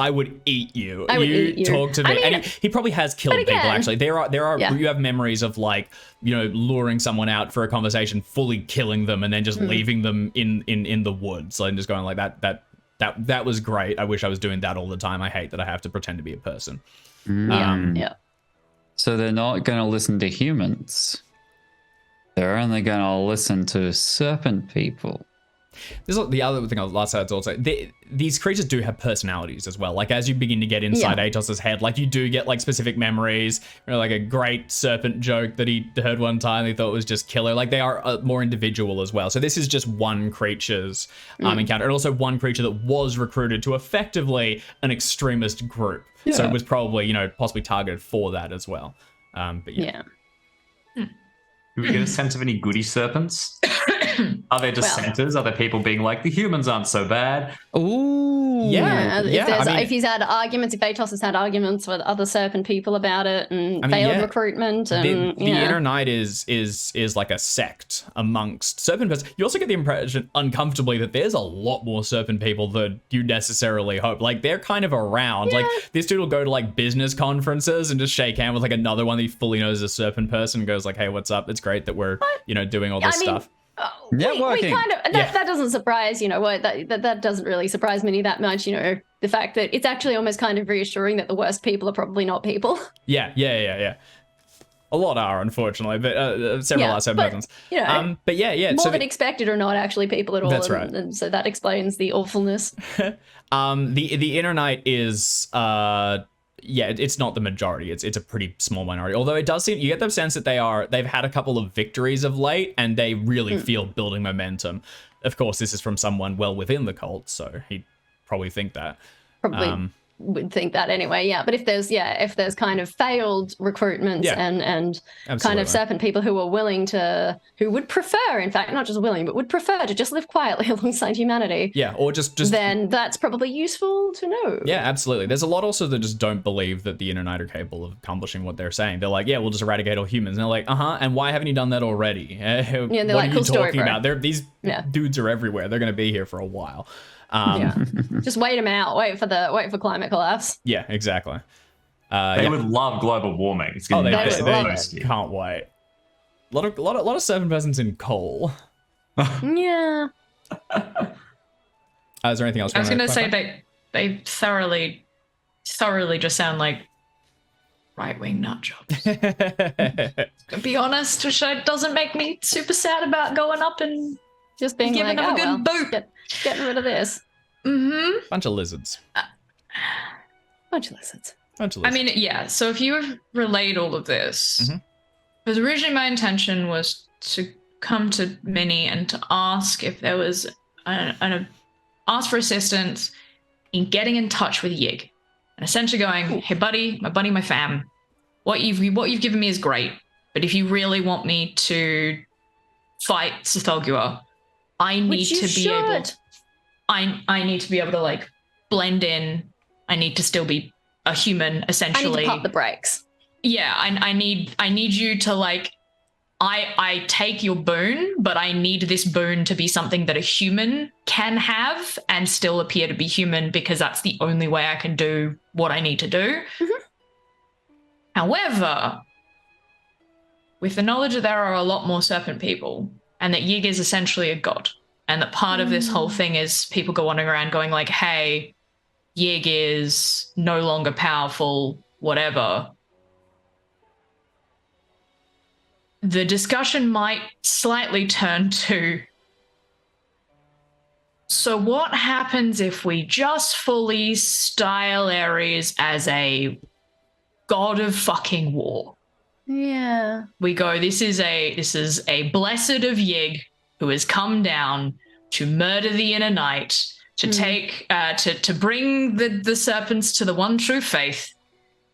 would eat you. You talk to me. And he probably has killed people, actually. There are you have memories of like, luring someone out for a conversation, fully killing them, and then just leaving them in the woods. And just going like that was great. I wish I was doing that all the time. I hate that I have to pretend to be a person. So they're not going to listen to humans. They're only going to listen to serpent people. This is the other thing I'll say. Also, these creatures do have personalities as well. Like as you begin to get inside Atos's head, like you do get like specific memories. Like a great serpent joke that he heard one time, he thought was just killer. Like they are more individual as well. So this is just one creature's encounter, and also one creature that was recruited to effectively an extremist group. Yeah. So it was probably possibly targeted for that as well. But yeah. Do we get a sense of any goody serpents? Are they just centers? Are there people being like, the humans aren't so bad? Ooh. If he's had arguments, if Atos has had arguments with other serpent people about it and failed recruitment. And, the Inner Night is like a sect amongst serpent people. You also get the impression, uncomfortably, that there's a lot more serpent people than you necessarily hope. Like, they're kind of around. Yeah. Like, this dude will go to, like, business conferences and just shake hands with, like, another one that he fully knows is a serpent person and goes, like, hey, what's up? It's great that we're, doing all this stuff. Networking. We kind of that doesn't surprise, that doesn't really surprise me that much, the fact that it's actually almost kind of reassuring that the worst people are probably not people. Yeah. A lot are, unfortunately, but several are so persons. But yeah. More than expected are not actually people at all. That's right. And so that explains the awfulness. The Inner Knight is it's not the majority. It's a pretty small minority. Although it does seem, you get the sense that they've had a couple of victories of late, and they really feel building momentum. Of course, this is from someone well within the cult, so he'd probably think that. Probably would think that anyway, yeah. But if there's kind of failed recruitments and kind of serpent people who would prefer, in fact, not just willing, but would prefer to just live quietly alongside humanity. Yeah, or just then that's probably useful to know. Yeah, absolutely. There's a lot also that just don't believe that the Inner Knight are capable of accomplishing what they're saying.Ey're like, yeah, we'll just eradicate all humans. And they're like, and why haven't you done that already? They're what like, are you talking about? These dudes are everywhere. They're going to be here for a while. Just wait them out. Wait for climate collapse. Yeah, exactly. They would love global warming. It's going to be they can't wait. A lot of serpent persons in coal. Yeah. Is there anything else? I was going to say they thoroughly just sound like right-wing nut jobs. To be honest, which doesn't make me super sad about going up and just being giving them a good boot. Getting rid of this. Mm-hmm. Bunch of lizards. Bunch of lizards. I mean, yeah. So if you relate all of this, because originally my intention was to come to Minnie and to ask if there was ask for assistance in getting in touch with Yig, and essentially going, "Hey, buddy, my fam, what you've given me is great, but if you really want me to fight Sithogua, I need to be able to like blend in. I need to still be a human, essentially. I need to pump the brakes. Yeah, I need you to like. I take your boon, but I need this boon to be something that a human can have and still appear to be human, because that's the only way I can do what I need to do. Mm-hmm. However, with the knowledge that there are a lot more serpent people, and that Yig is essentially a god, and that part of this whole thing is people go wandering around going like, hey, Yig is no longer powerful, whatever. The discussion might slightly turn to, so what happens if we just fully style Ares as a god of fucking war? Yeah. We go, this is a blessed of Yig who has come down to murder the Inner Knight, to take to bring the serpents to the one true faith,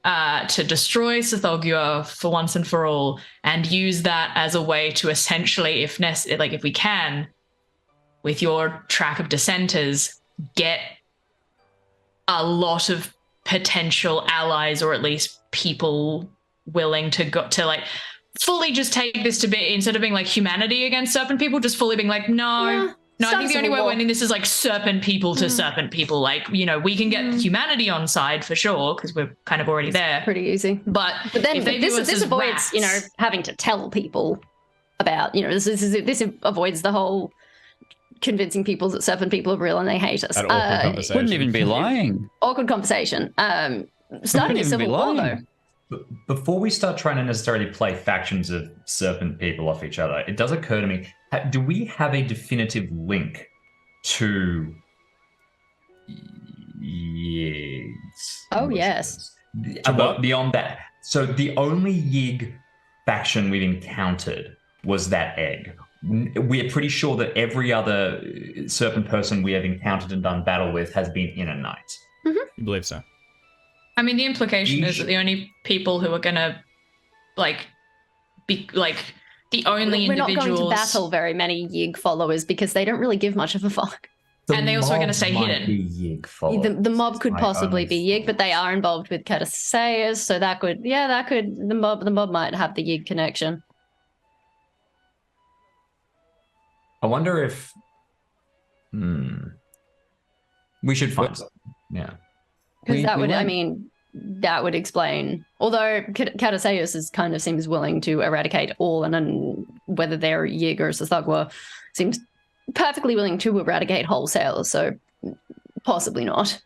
to destroy Sithogua for once and for all, and use that as a way to essentially, if we can, with your track of dissenters, get a lot of potential allies, or at least people willing to go to like fully just take this to be, instead of being like humanity against serpent people, just fully being like, no, I think the only way we're winning this is like serpent people to serpent people. Like, we can get humanity on side for sure, because we're kind of already there. Pretty easy. But then this avoids, having to tell people about, this avoids the whole convincing people that serpent people are real and they hate us. That awkward conversation. Wouldn't even be lying. Awkward conversation. Starting a civil war, though. Before we start trying to necessarily play factions of serpent people off each other, it does occur to me, do we have a definitive link to Yigs? Oh, yes. Beyond that. So the only Yig faction we've encountered was that egg. We're pretty sure that every other serpent person we have encountered and done battle with has been Inner Knights. You believe so? I mean, the implication is that the only people who are gonna be the only We're individuals. We're not going to battle very many Yig followers because they don't really give much of a fuck. And they also are going to stay hidden. The mob could possibly be Yig, but they are involved with Caosium, so the mob might have the Yig connection. I wonder if we should find something. Yeah. Because that would, I mean, that would explain. Although Caosium kind of seems willing to eradicate all, and then whether they're Yig or Sathagwa seems perfectly willing to eradicate wholesale. So possibly not.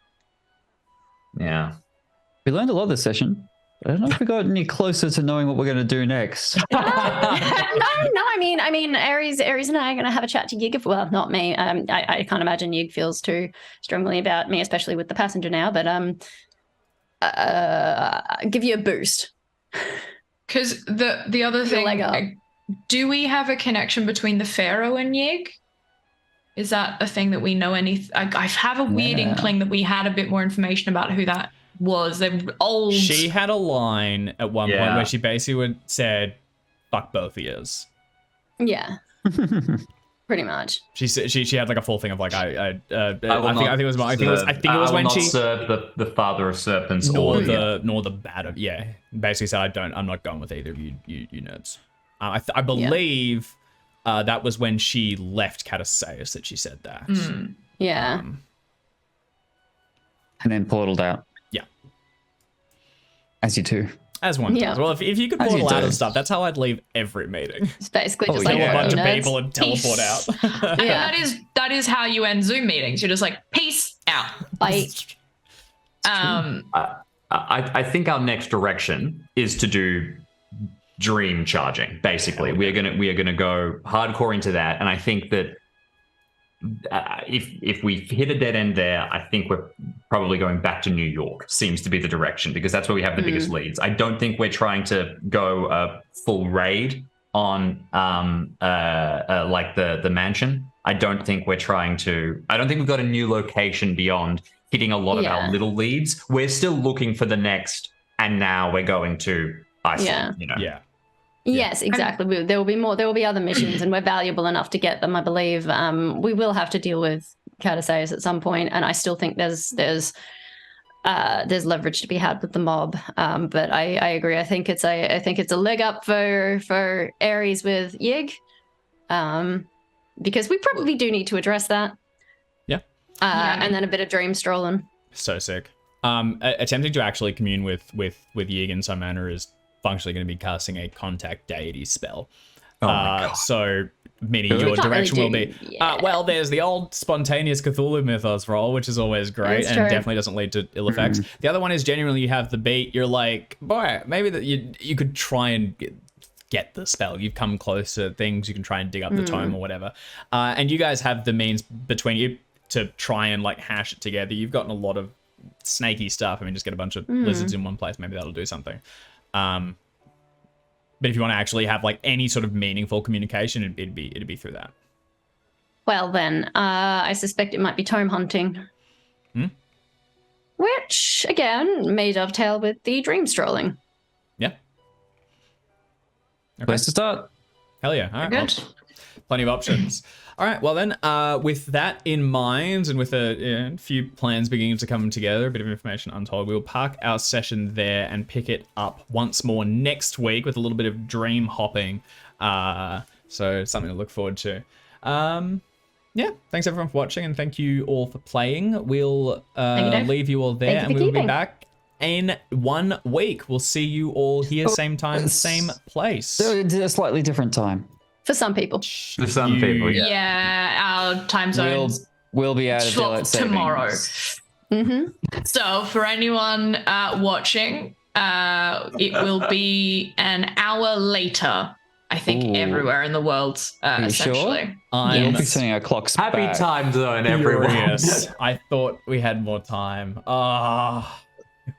Yeah. We learned a lot this session. I don't know if we got any closer to knowing what we're going to do next. No. I mean, Aries and I are going to have a chat to Yig. Well, not me. I can't imagine Yig feels too strongly about me, especially with the passenger now. But give you a boost. Because the other thing, do we have a connection between the Pharaoh and Yig? Is that a thing that we know I have a weird inkling that we had a bit more information about who that was. They're old. She had a line at one point where she basically said, "Fuck both of yous." Yeah. Pretty much. She had like a full thing of like I think it was when she serve the father of serpents nor the bad of basically said I'm not going with either of you nerds. I believe that was when she left Caosium that she said that. Yeah. And then portaled out. Yeah. As you do. As one does. Well, if you could portal out and stuff, that's how I'd leave every meeting. It's basically just Like like a bunch of nerds. people and teleport out. That is how you end Zoom meetings. You're just like, peace out. Bye. I think our next direction is to do dream charging. Basically, we are gonna go hardcore into that, and I think that if we hit a dead end there, I think we're probably going back to New York. Seems to be the direction because that's where we have the biggest leads. I don't think we're trying to go a full raid on like the mansion. I don't think we've got a new location beyond hitting a lot of our little leads. We're still looking for the next, and now we're going to Iceland. Yeah. Yes, exactly. There will be more. There will be other missions, and we're valuable enough to get them. I believe we will have to deal with Caosium at some point, and I still think there's leverage to be had with the mob. But I agree. I think it's a leg up for Ares with Yig, because we probably do need to address that. Yeah. And then a bit of dream strolling. So sick. Attempting to actually commune with Yig in some manner is functionally going to be casting a contact deity spell. Oh my God. So, meaning your direction will be... well, there's the old spontaneous Cthulhu Mythos roll, which is always great and definitely doesn't lead to ill effects. The other one is genuinely you have the beat. You're like, boy, maybe that you could try and get the spell. You've come close to things. You can try and dig up the tome or whatever. And you guys have the means between you to try and like hash it together. You've gotten a lot of snaky stuff. I mean, just get a bunch of lizards in one place. Maybe that'll do something. But if you want to actually have like any sort of meaningful communication, it'd be through that. Well then, I suspect it might be tome hunting. Which, again, may dovetail with the dream strolling. Yeah. Okay. Place to start. Hell yeah. All right. Good. Well, plenty of options. All right. Well then, with that in mind and with a few plans beginning to come together, a bit of information untold, we'll park our session there and pick it up once more next week with a little bit of dream hopping. So something to look forward to. Yeah. Thanks everyone for watching and thank you all for playing. We'll leave you all there and we'll be back in 1 week. We'll see you all here, same time, same place. So it's a slightly different time. For some people. For some people, Yeah, our time zones We'll be out of daylight savings tomorrow. So for anyone watching, it will be an hour later. I think everywhere in the world, essentially. Sure? We'll be setting our clocks Happy back. time zone, everyone. Furious. I thought we had more time.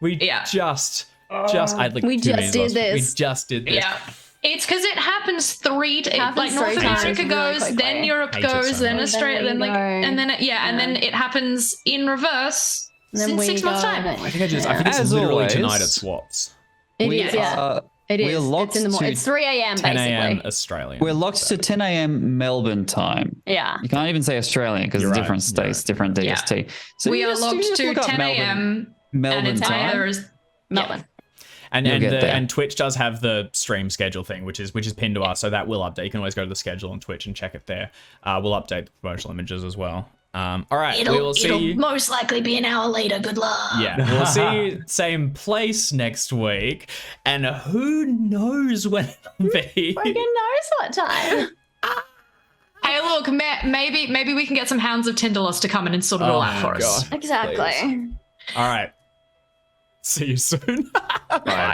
We just I had like We 2 just minutes did left. this. We just did this. Yeah. It's because it happens like North three times America really goes, quickly. then Europe Hate it goes, so then much. Australia, then like, and then and then it happens in reverse in 6 months' time. I think it's As literally always, tonight it swaps. It We is, yeah. are- It we're is. locked It's in the morning. to It's 3 a.m. 10 a.m. basically. Australian. We're locked to 10 a.m. Melbourne time. Yeah. You can't even say Australian because You're it's right. different states, different Yeah. DST. So We you are just- you locked just to look up 10 a.m. and Melbourne it's time. either as Melbourne. And You'll get there. and Twitch does have the stream schedule thing, which is pinned to us, so that will update. You can always go to the schedule on Twitch and check it there. We'll update the promotional images as well. All right, we will see It'll you. most likely be an hour later. Good luck. Yeah, we'll see you same place next week, and who knows when it'll be. Friggin' knows what time. Hey, look, maybe we can get some Hounds of Tyndalos to come in and sort it all out for us. Exactly. All right, see you soon. Bye.